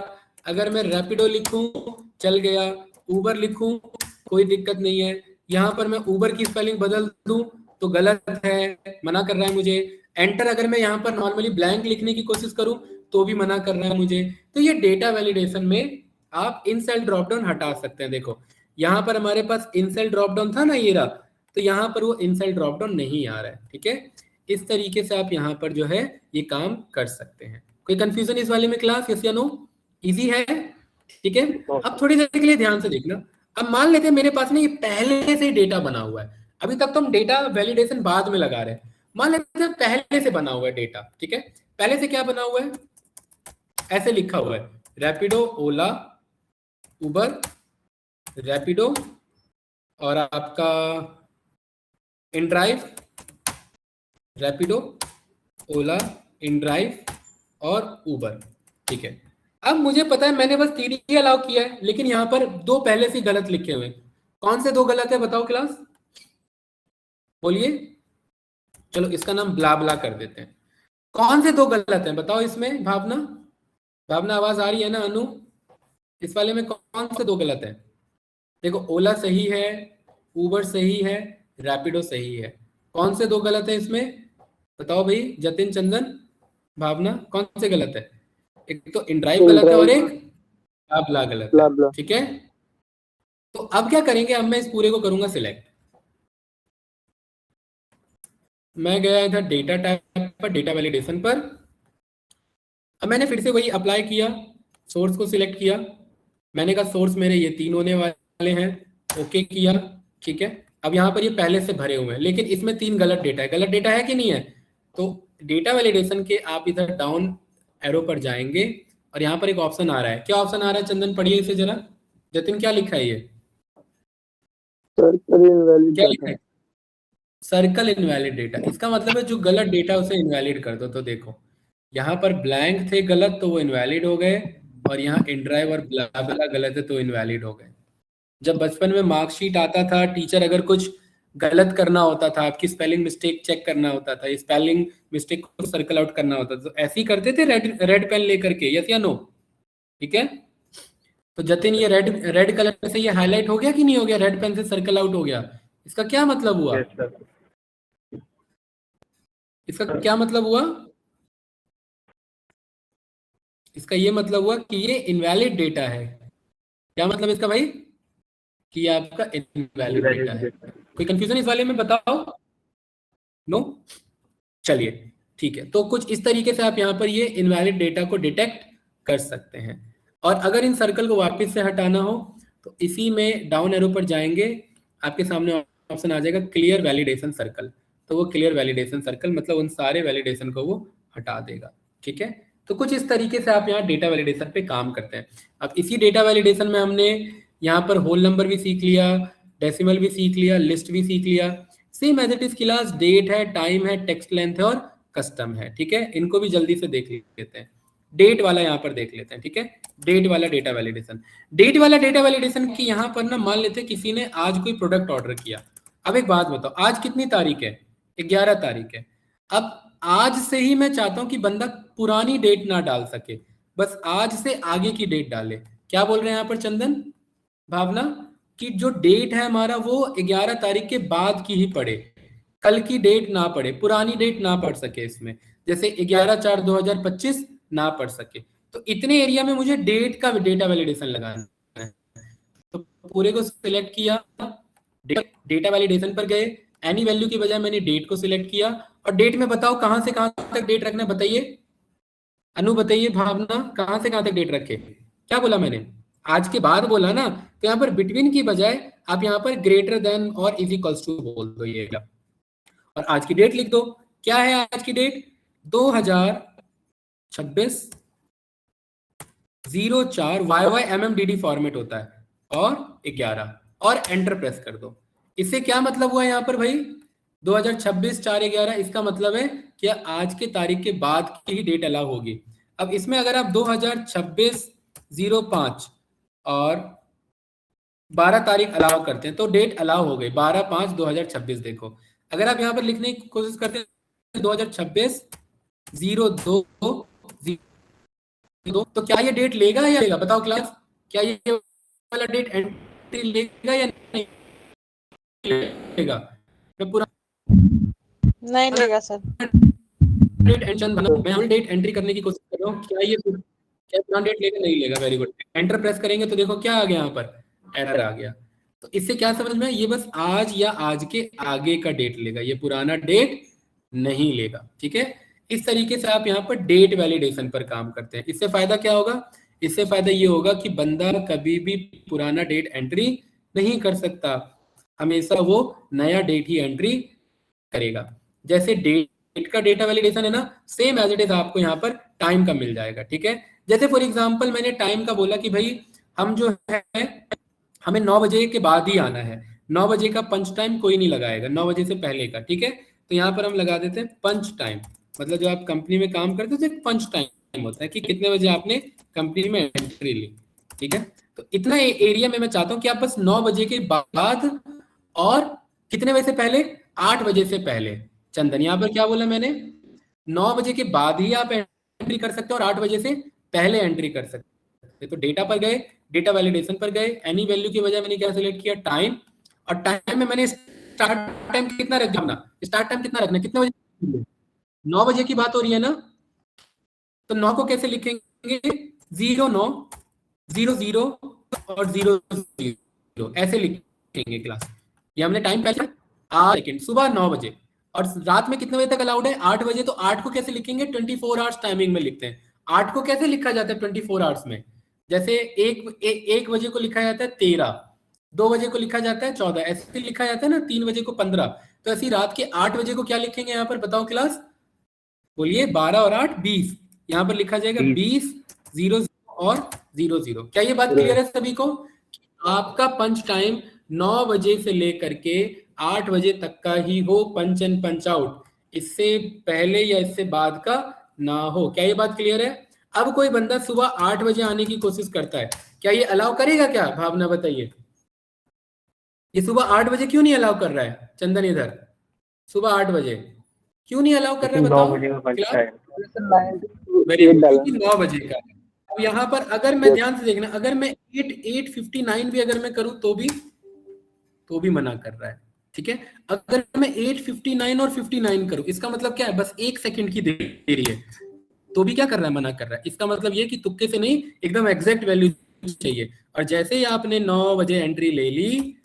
अगर मैं रैपिडो लिखूं चल गया, उबर लिखूं कोई दिक्कत नहीं है। यहाँ पर मैं उबर की स्पेलिंग बदल दूं तो गलत है, मना कर रहा है मुझे। एंटर अगर मैं यहाँ पर नॉर्मली ब्लैंक लिखने की कोशिश करूं तो भी मना कर रहा है मुझे। तो ये डेटा वैलिडेशन में आप इन सेल ड्रॉप डाउन हटा सकते हैं। देखो यहाँ पर हमारे पास इन सेल ड्रॉप डाउन था ना, ये रहा, तो यहाँ पर वो इन सेल ड्रॉप डाउन नहीं आ रहा है, ठीक है। इस तरीके से आप यहाँ पर जो है ये काम कर सकते हैं। कोई कंफ्यूजन इस वाले में क्लास? यस या नो? इजी है, ठीक है। अब थोड़ी देर के लिए ध्यान से देखना। अब मान लेते हैं मेरे पास ना ये पहले से डेटा बना हुआ है, अभी तक तो हम डेटा वैलिडेशन बाद में लगा रहे हैं। मान लेते हैं पहले से बना हुआ है डेटा, ठीक है। पहले से क्या बना हुआ है? ऐसे लिखा हुआ है रैपिडो, ओला, उबर, रैपिडो और आपका इनड्राइव, रैपिडो, ओला, इनड्राइव और उबर, ठीक है। अब मुझे पता है मैंने बस 3 ही अलाउ किया है, लेकिन यहाँ पर 2 पहले से गलत लिखे हुए हैं, कौन से दो गलत है बताओ क्लास, बोलिए। चलो इसका नाम ब्ला ब्ला कर देते हैं। कौन से दो गलत हैं बताओ इसमें, भावना, भावना आवाज आ रही है ना, अनु, इस वाले में कौन से दो गलत है? देखो ओला सही है, उबर सही है, रैपिडो सही है। कौन से दो गलत है इसमें बताओ भाई, जतिन, चंदन, भावना, कौन से गलत है? एक तो इनड्राइव गलत है और एक ब्ला ब्ला गलत ब्ला है, ब्ला। ठीक है। तो अब क्या करेंगे, अब मैं इस पूरे को करूंगा सिलेक्ट। मैं गया इधर डेटा टाइप पर, डेटा वैलिडेशन पर। अब मैंने फिर से वही अप्लाई किया, सोर्स को सिलेक्ट किया। मैंने कहा सोर्स मेरे ये 3 होने वाले हैं, ओके किया, ठीक है। अब यहाँ पर ये पहले से भरे हुए हैं, लेकिन इसमें 3 गलत डेटा है। गलत डेटा है कि नहीं है? तो डेटा वैलिडेशन के आप इधर डाउन एरो पर जाएंगे और यहाँ पर एक ऑप्शन आ रहा है। क्या ऑप्शन आ रहा है चंदन, पढ़िए इसे जरा। जतिन क्या लिखा है ये, सर्कल इनवैलिड क्या डाटा। लिखा है? Circle invalid data. इसका मतलब है जो गलत डेटा उसे इनवैलिड कर दो। तो देखो यहाँ पर ब्लैंक थे गलत तो वो इनवैलिड हो गए, और यहाँ इनड्राइव और ब्ला ब्ला गलत है तो इनवैलिड हो गए। जब बचपन में मार्कशीट आता था, टीचर अगर कुछ गलत करना होता था, आपकी स्पेलिंग मिस्टेक चेक करना होता था, स्पेलिंग मिस्टेक को सर्कल आउट करना होता था, तो ऐसे ही करते थे रेड पेन लेकर के, यस या नो? ठीक है। तो जतिन ये रेड कलर से ये हाईलाइट हो गया कि नहीं हो गया, रेड पेन से सर्कल आउट हो गया। इसका क्या मतलब हुआ? Yes sir. इसका क्या मतलब हुआ? इसका ये मतलब हुआ कि ये इनवैलिड डेटा है। क्या मतलब इसका भाई? कि ये आपका इनवैलिड डेटा है। कोई कंफ्यूजन इस वाले में बताओ? नो? चलिए ठीक है। तो कुछ इस तरीके से आप यहाँ पर ये इनवैलिड डेटा को डिटेक्ट कर सकते हैं। और अगर इन सर्कल को वापस से हटाना हो तो इसी में डाउन एरो पर जाएंगे, आपके सामने ऑप्शन आ जाएगा क्लियर वैलिडेशन सर्कल। तो वो क्लियर वैलिडेशन सर्कल मतलब उन सारे वैलिडेशन को वो हटा देगा, ठीक है। तो कुछ इस तरीके से आप यहाँ डेटा वैलिडेशन पे काम करते हैं। अब इसी डेटा वैलिडेशन में हमने यहाँ पर होल नंबर भी सीख लिया, डेसिमल भी सीख लिया, लिस्ट भी सीख लिया। Same as it is class, date है, टाइम है, टेक्स्ट लेंथ है और कस्टम है, ठीक है। इनको भी जल्दी से देख लेते हैं। डेट वाला यहाँ पर देख लेते हैं, ठीक है। डेट वाला डेटा वैलिडेशन, डेट वाला डेटा वैलिडेशन की यहाँ पर ना मान लेते हैं किसी ने आज कोई प्रोडक्ट ऑर्डर किया। अब एक बात बताओ, आज कितनी तारीख है? 11 तारीख है। अब आज से ही मैं चाहता हूं कि बंदा पुरानी डेट ना डाल सके, बस आज से आगे की डेट डाले। क्या बोल रहे हैं यहाँ पर चंदन, भावना, कि जो डेट है हमारा वो 11 तारीख के बाद की ही पड़े, कल की डेट ना पड़े, पुरानी डेट ना पढ़ सके इसमें, जैसे 11/4/2025 ना पढ़ सके। तो इतने एरिया में मुझे डेट का डेटा वैलिडेशन लगाना है। तो पूरे को सिलेक्ट किया, डेटा वैलिडेशन पर गए, एनी वैल्यू की बजाय मैंने डेट को सिलेक्ट किया। और डेट में बताओ कहां से कहां तक डेट रखना है, बताइए अनु, बताइए भावना, कहां से कहां तक डेट रखे? क्या बोला मैंने? आज के बाद बोला ना, तो यहाँ पर बिटवीन की बजाय आप यहाँ पर ग्रेटर देन और इज इक्वल्स टू बोल दो ये, और आज की डेट लिख दो। क्या है आज की डेट? 2026 04 YYMMDD फॉर्मेट होता है, और 11 और एंटर प्रेस कर दो। इससे क्या मतलब हुआ यहाँ पर भाई? 2026 4/11, इसका मतलब है कि आज के तारीख के बाद की ही डेट अलाउ होगी। अब इसमें अगर आप 2026-05 और 12 तारीख अलाउ करते हैं तो डेट अलाउ हो गई 12/5/2026। देखो अगर आप यहाँ पर लिखने की कोशिश करते हैं 2026-02 तो क्या ये डेट लेगा या लेगा? बताओ क्लास, क्या ये वाला डेट एंट्री लेगा या नहीं लेगा? मैं पूरा नहीं लेगा सर। डेट मैं डेट एंट्री करने की कोशिश कर रहा हूँ, क्या ये पुराना डेट लेगा नहीं लेगा? Very good. एंटर प्रेस करेंगे तो देखो क्या आ गया, यहाँ पर एरर आ गया। तो इससे क्या समझ में, ये बस आज या आज के आगे का डेट लेगा, ये पुराना डेट नहीं लेगा, ठीक है। इस तरीके से आप यहाँ पर डेट वैलिडेशन पर काम करते हैं। इससे फायदा क्या होगा? इससे फायदा ये होगा कि बंदा कभी भी पुराना डेट एंट्री नहीं कर सकता, हमेशा वो नया डेट ही एंट्री करेगा। जैसे डेट का डेटा वैलिडेशन है ना, सेम एज इट इज आपको यहाँ पर टाइम का मिल जाएगा, ठीक है। जैसे फॉर एग्जांपल मैंने टाइम का बोला कि भाई हम जो है हमें 9 बजे के बाद ही आना है, 9 बजे का पंच टाइम कोई नहीं लगाएगा, 9 बजे से पहले का, ठीक है। तो यहाँ पर हम लगा देते हैं पंच टाइम, मतलब जो आप कंपनी में काम करते हो तो एक पंच टाइम होता है कि कितने बजे आपने कंपनी में एंट्री ली, ठीक है। तो इतना एरिया में मैं चाहता हूं कि आप बस 9 बजे के बाद और कितने बजे से पहले, 8 बजे से पहले। चंदन यहाँ पर क्या बोला मैंने, 9 बजे के बाद ही आप एंट्री कर सकते हो और 8 बजे से पहले एंट्री कर सकते हो। तो डेटा पर गए, डेटा वैलिडेशन पर गए, एनी वैल्यू की वजह मैंने क्या सिलेक्ट किया, टाइम, और टाइम में मैंने स्टार्ट टाइम कितना रख दिया, स्टार्ट टाइम कितना रखना, कितने बजे, 9 बजे की बात हो रही है ना, तो 9 को कैसे लिखेंगे, 0 9 0 0 और 0 0 ऐसे लिखेंगे क्लास। ये हमने टाइम पहले 8 सेकेंड, सुबह 9 बजे, और रात में कितने बजे तक अलाउड है, 8 बजे। तो 8 को कैसे लिखेंगे, 24 आवर्स टाइमिंग में लिखते हैं। 8 को कैसे लिखा जाता है 24 आवर्स में, जैसे 1 बजे को लिखा जाता है 13, 2 बजे को लिखा जाता है 14, ऐसे लिखा जाता है ना, 3 बजे को 15। तो ऐसी रात के 8 बजे को क्या लिखेंगे यहाँ पर, बताओ क्लास, बोलिए, 12 और 8 20, यहाँ पर लिखा जाएगा 20 0 और 0 0। क्या ये बात क्लियर है सभी को? आपका पंच टाइम 9 बजे से लेकर के 8 बजे तक का ही हो, पंच एंड पंच आउट, इससे पहले या इससे बाद का ना हो। क्या ये बात क्लियर है? अब कोई बंदा सुबह 8 बजे आने की कोशिश करता है, क्या ये अलाउ करेगा क्या, भावना बताइए? ये सुबह 8 बजे क्यों नहीं अलाउ कर रहा है? चंदन इधर सुबह 8 बजे क्यों नहीं अलाउ कर रहा है, बताओ? 9 बजे का पंच टाइम। वेरी गुड, 9 बजे का। अब यहाँ पर अगर मैं, ध्यान से देखना, अगर मैं 8:59 भी अगर मैं करूं तो भी मना कर रहा है, ठीक है। अगर मैं 8:59 और 59 करूं, इसका मतलब क्या है, बस 1 सेकंड की देरी है, तो भी क्या कर रहा है, मना कर रहा है। इसका मतलब ये कि तुक्के से नहीं, एकदम एग्जैक्ट वैल्यू चाहिए। और जैसे ही आपने 9 बजे एंट्री ले ली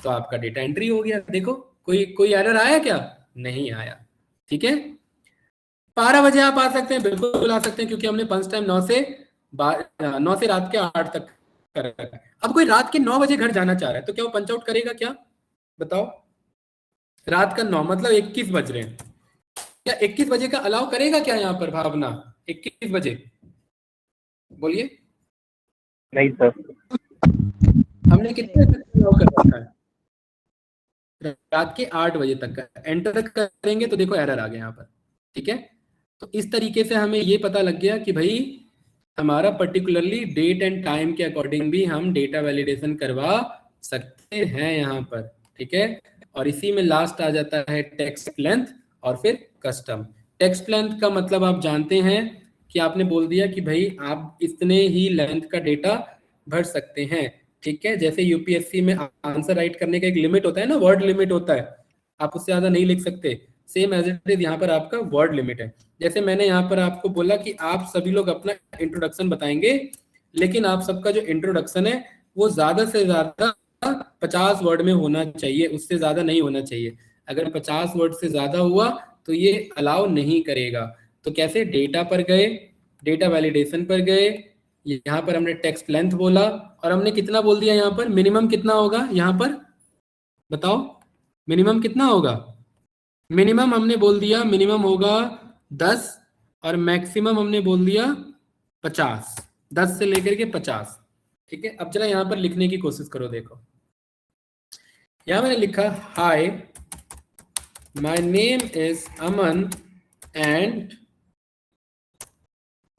तो आपका डेटा एंट्री हो गया। देखो, कोई एरर आया क्या? नहीं आया, ठीक है। 12 बजे आप आ सकते हैं, बिल्कुल आ सकते हैं, क्योंकि हमने पंच टाइम 9 से रात के 8 तक कर रखा है। अब कोई रात के 9 बजे घर जाना चाह रहा है, तो क्या वो पंच आउट करेगा क्या, बताओ? रात का 9 मतलब 21 बज रहे हैं, क्या 21 बजे का अलाउ करेगा क्या यहाँ पर, भावना? 21 बजे बोलिए। नहीं सर, हमने कितने तक अलाउ कर रखा है? रात के 8 बजे तक का। एंटर करेंगे तो देखो एरर आ गया यहाँ पर, ठीक है। तो इस तरीके से हमें ये पता लग गया कि भाई हमारा पर्टिकुलरली डेट एंड टाइम के अकॉर्डिंग भी हम डेटा वैलिडेशन करवा सकते हैं यहाँ पर, ठीक है। और इसी में लास्ट आ जाता है टेक्स्ट लेंथ और फिर कस्टम। टेक्स्ट लेंथ का मतलब आप जानते हैं कि आपने बोल दिया कि भाई आप इतने ही लेंथ का डेटा भर सकते हैं, ठीक है। जैसे यूपीएससी में आंसर राइट करने का एक लिमिट होता है ना, वर्ड लिमिट होता है, आप उससे ज्यादा नहीं लिख सकते। सेम एज इट इज यहाँ पर आपका वर्ड लिमिट है। जैसे मैंने यहाँ पर आपको बोला कि आप सभी लोग अपना इंट्रोडक्शन बताएंगे, लेकिन आप सबका जो इंट्रोडक्शन है वो ज्यादा से ज्यादा 50 वर्ड में होना चाहिए, उससे ज्यादा नहीं होना चाहिए। अगर 50 वर्ड से ज्यादा हुआ तो ये अलाउ नहीं करेगा। तो कैसे, डेटा पर गए, डेटा वैलिडेशन पर गए, यहाँ पर हमने टेक्स्ट लेंथ बोला, और हमने कितना बोल दिया यहाँ पर, मिनिमम कितना होगा यहाँ पर, बताओ मिनिमम कितना होगा? मिनिमम हमने बोल दिया, मिनिमम होगा 10, और मैक्सिमम हमने बोल दिया 50, 10 से लेकर के 50, ठीक है। अब जरा यहाँ पर लिखने की कोशिश करो, देखो यहाँ मैंने लिखा, hi my name is Aman and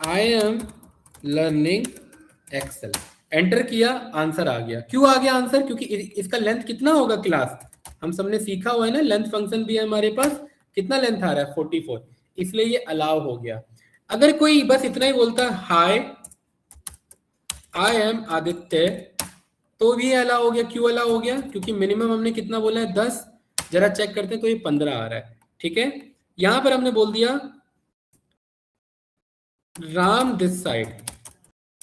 I am learning Excel. Enter किया, आंसर आ गया। क्यों आ गया आंसर? क्योंकि इसका लेंथ कितना होगा क्लास, हम सबने सीखा हुआ है ना, लेंथ फंक्शन भी है हमारे पास। कितना लेंथ आ रहा है, 44, इसलिए ये अलाउ हो गया। अगर कोई बस इतना ही बोलता, हाय आई एम आदित्य, तो भी अलाउ हो गया। क्यों अलाउ हो गया? क्योंकि मिनिमम हमने कितना बोला है, 10। जरा चेक करते हैं, तो ये 15 आ रहा है, ठीक है। यहां पर हमने बोल दिया राम दिस साइड,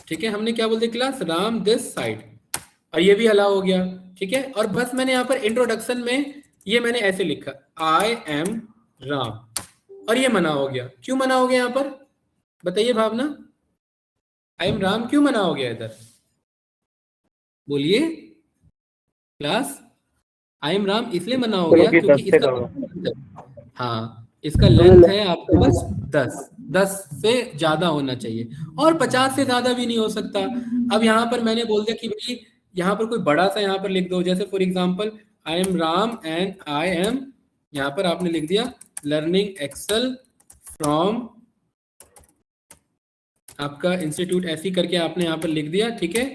ठीक है। हमने क्या बोल दिया क्लास, राम दिस साइड, और ये भी अलाउ हो गया, ठीक है। और बस मैंने यहाँ पर इंट्रोडक्शन में ये मैंने ऐसे लिखा, आई एम राम, और ये मना हो गया। क्यों मना हो गया यहाँ पर, बताइए भावना? आई एम राम क्यों मना हो गया इधर, बोलिए क्लास? आई एम राम इसलिए मना हो गया क्योंकि इसका, हाँ इसका लेंथ है आपको बस 10 से ज्यादा होना चाहिए, और 50 से ज्यादा भी नहीं हो सकता। अब यहाँ पर मैंने बोल दिया कि भाई यहाँ पर कोई बड़ा सा यहाँ पर लिख दो, जैसे for example I am Ram and I M, यहाँ पर आपने लिख दिया लर्निंग एक्सेल फ्रॉम आपका इंस्टीट्यूट, ऐसी करके आपने यहाँ पर लिख दिया, ठीक है।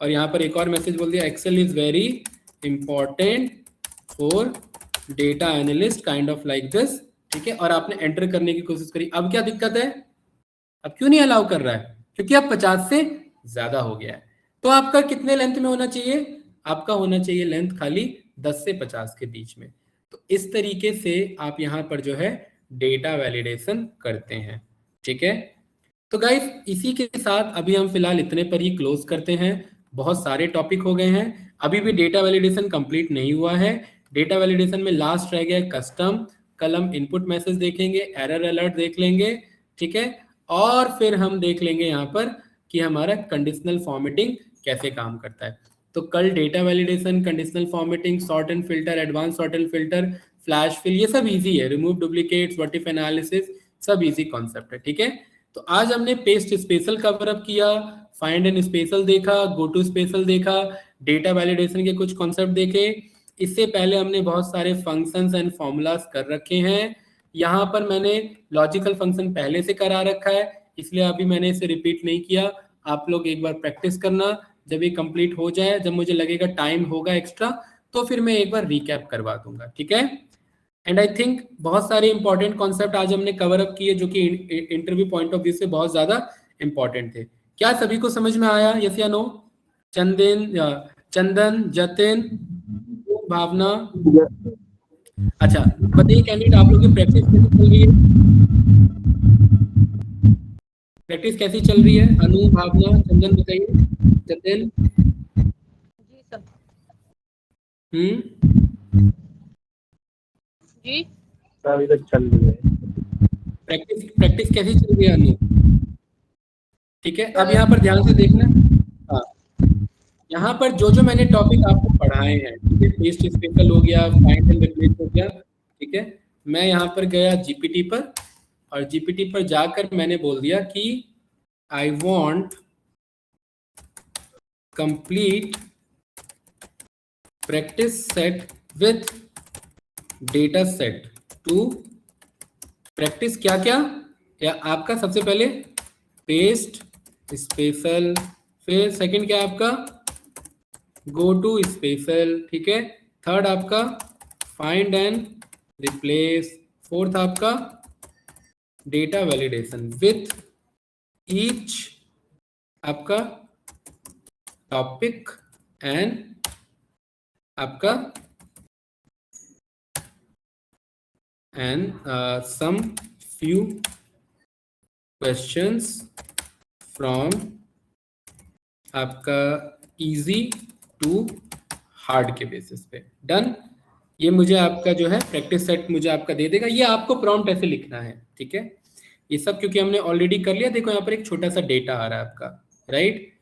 और यहाँ पर एक और मैसेज बोल दिया, Excel is very important for data analyst kind of like this, ठीक है। और आपने एंटर करने की कोशिश करी, अब क्या दिक्कत है, अब क्यों नहीं अलाउ कर रहा है, क्योंकि अब 50 से ज्यादा हो गया है। तो आपका कितने लेंथ में होना चाहिए, आपका होना चाहिए लेंथ खाली 10 से 50 के बीच में। तो इस तरीके से आप यहाँ पर जो है डेटा वैलिडेशन करते हैं, ठीक है। तो गाइस इसी के साथ अभी हम फिलहाल इतने पर ही क्लोज करते हैं। बहुत सारे टॉपिक हो गए हैं, अभी भी डेटा वैलिडेशन कंप्लीट नहीं हुआ है। डेटा वैलिडेशन में लास्ट रह गया कस्टम, कल हम इनपुट मैसेज देखेंगे, एरर अलर्ट देख लेंगे, ठीक है। और फिर हम देख लेंगे यहाँ पर कि हमारा कंडीशनल फॉर्मेटिंग कैसे काम करता है। तो कल data validation, conditional formatting, sort and filter, advance sort and filter, flash fill, ये सब इजी है, remove duplicates, what if analysis, सब इजी कॉन्सेप्ट है, ठीक है। तो आज हमने पेस्ट स्पेशल कवर अप किया, फाइंड एंड स्पेशल देखा, गो टू स्पेशल देखा, डेटा वैलिडेशन के कुछ कॉन्सेप्ट देखे। इससे पहले हमने बहुत सारे फंक्शंस एंड फॉर्मूलाज कर रखे हैं। यहाँ पर मैंने लॉजिकल फंक्शन पहले से करा रखा है, इसलिए अभी मैंने इसे रिपीट नहीं किया। आप लोग एक बार प्रैक्टिस करना, जब ये कंप्लीट हो जाए, जब मुझे लगेगा टाइम होगा एक्स्ट्रा, तो फिर मैं एक बार रिकैप करवा दूंगा, ठीक है। एंड आई थिंक बहुत सारे इंपॉर्टेंट कॉन्सेप्ट आज हमने कवर अप किए जो कि इंटरव्यू पॉइंट ऑफ व्यू से बहुत ज्यादा इंपॉर्टेंट थे। क्या सभी को समझ में आया, यस या नो? चंदन, जतिन, भावना, अच्छा बताइए कैंडिडेट, आप लोग की प्रैक्टिस कैसी चल रही है? प्रैक्टिस कैसी चल रही है? अनु, भावना, चंदन बताइए, जतिन। जी सर। जी अभी तक चल रही है। प्रैक्टिस कैसी चल रही है अनु? ठीक है, अब यहाँ पर ध्यान से देखना। हाँ, यहाँ पर जो जो मैंने टॉपिक आपको पढ़ाए हैं, ठीक है, पेस्ट स्पेशल हो गया, फाइंड एंड रिप्लेस हो गया, ठीक है। मैं यहाँ पर गया जीपीटी पर, और जीपीटी पर जाकर मैंने बोल दिया कि I want complete practice set with data set to practice क्या क्या, या आपका सबसे पहले पेस्ट स्पेशल, फिर सेकंड क्या आपका गो टू स्पेशल, ठीक है। थर्ड आपका फाइंड एंड रिप्लेस, फोर्थ आपका डेटा वैलिडेशन विथ ईच आपका टॉपिक एंड आपका and some few questions from आपका easy to hard के बेसिस पे। डन, ये मुझे आपका जो है प्रैक्टिस सेट मुझे आपका दे देगा। ये आपको प्रॉम्प्ट ऐसे लिखना है, ठीक है। ये सब क्योंकि हमने ऑलरेडी कर लिया। देखो यहाँ पर एक छोटा सा डेटा आ रहा है आपका, राइट।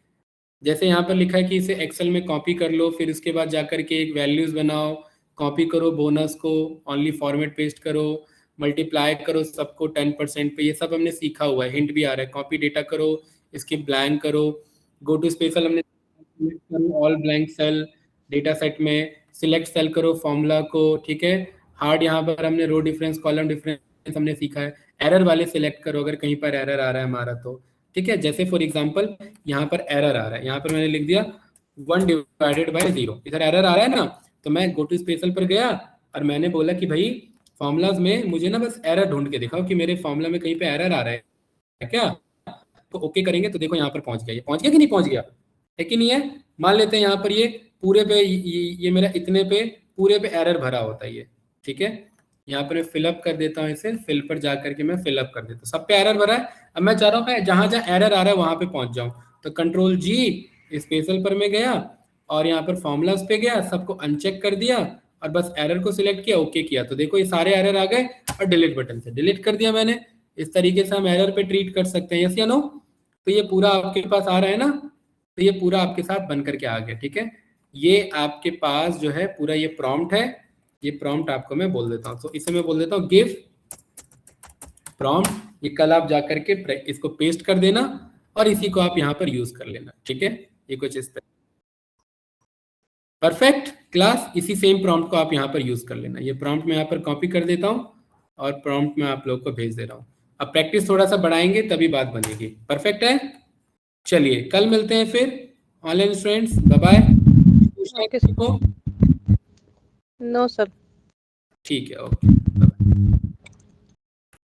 जैसे यहाँ पर लिखा है कि इसे एक्सेल में कॉपी कर लो, फिर उसके बाद जाकर के एक वैल्यूज बनाओ, कॉपी करो बोनस को, ओनली फॉर्मेट पेस्ट करो, मल्टीप्लाई करो सबको 10% पे, ये सब हमने सीखा हुआ है। हिंट भी आ रहा है, कॉपी डेटा करो, इसकी ब्लैंक करो, गो टू स्पेशल हमने all blank cell data set में सिलेक्ट सेल करो फॉर्मूला को, ठीक है। हार्ड यहाँ पर हमने रो डिफरेंस, कॉलम डिफरेंस हमने सीखा है। एरर वाले सिलेक्ट करो अगर कहीं पर एरर आ रहा है हमारा तो, ठीक है। जैसे फॉर एग्जांपल यहाँ पर एरर आ रहा है, यहाँ पर मैंने लिख दिया 1/0, इधर एरर आ रहा है ना, तो मैं गो टू स्पेशल पर गया और मैंने बोला कि भाई फॉर्मूलाज में मुझे ना बस एरर ढूंढ के दिखाओ कि मेरे फॉर्मूला में कहीं पे एरर आ रहा है क्या। तो ओके करेंगे तो देखो यहाँ पर पहुंच गया, ये पहुंच गया कि नहीं पहुंच गया, है कि नहीं है। मान लेते हैं यहाँ पर ये पूरे पे ये मेरा इतने पे पूरे पे एरर भरा होता है ये, ठीक है। यहाँ पर मैं फिलअप कर देता हूँ इसे, फिल पर जा करके मैं फिलअप कर देता हूँ, सब पे एरर भरा है। अब मैं चाह रहा हूँ जहाँ जहाँ एरर आ रहा है वहां पे पहुंच जाऊँ, तो कंट्रोल जी स्पेशल पर मैं गया और यहाँ पर फॉर्मूलाज पे गया, सबको अनचेक कर दिया और बस एरर को सिलेक्ट किया, ओके किया, तो देखो ये सारे एरर आ गए और डिलीट बटन से डिलीट कर दिया मैंने। इस तरीके से हम एरर पे ट्रीट कर सकते हैं, यस या नो। तो ये पूरा आपके पास आ रहा है ना, तो ये पूरा आपके साथ बन करके आ गया, ठीक है। ये आपके पास जो है पूरा ये प्रॉम्प्ट है, ये प्रॉम्प्ट आपको मैं बोल देता हूँ, तो इसे मैं बोल देता हूँ गिव प्रॉम्प्ट। ये कल आप जाकर के इसको पेस्ट कर देना और इसी को आप यहाँ पर यूज कर लेना, ठीक है। ये कुछ इस तरह, परफेक्ट क्लास। इसी सेम प्रॉम्प्ट को आप यहाँ पर यूज कर लेना। ये प्रॉम्प्ट मैं यहाँ पर कॉपी कर देता हूँ और प्रॉम्प्ट में आप लोग को भेज दे रहा हूँ। अब प्रैक्टिस थोड़ा सा बढ़ाएंगे तभी बात बनेगी, परफेक्ट है। चलिए कल मिलते हैं फिर online students bye bye. Okay sir. No sir. ठीक है, ओके।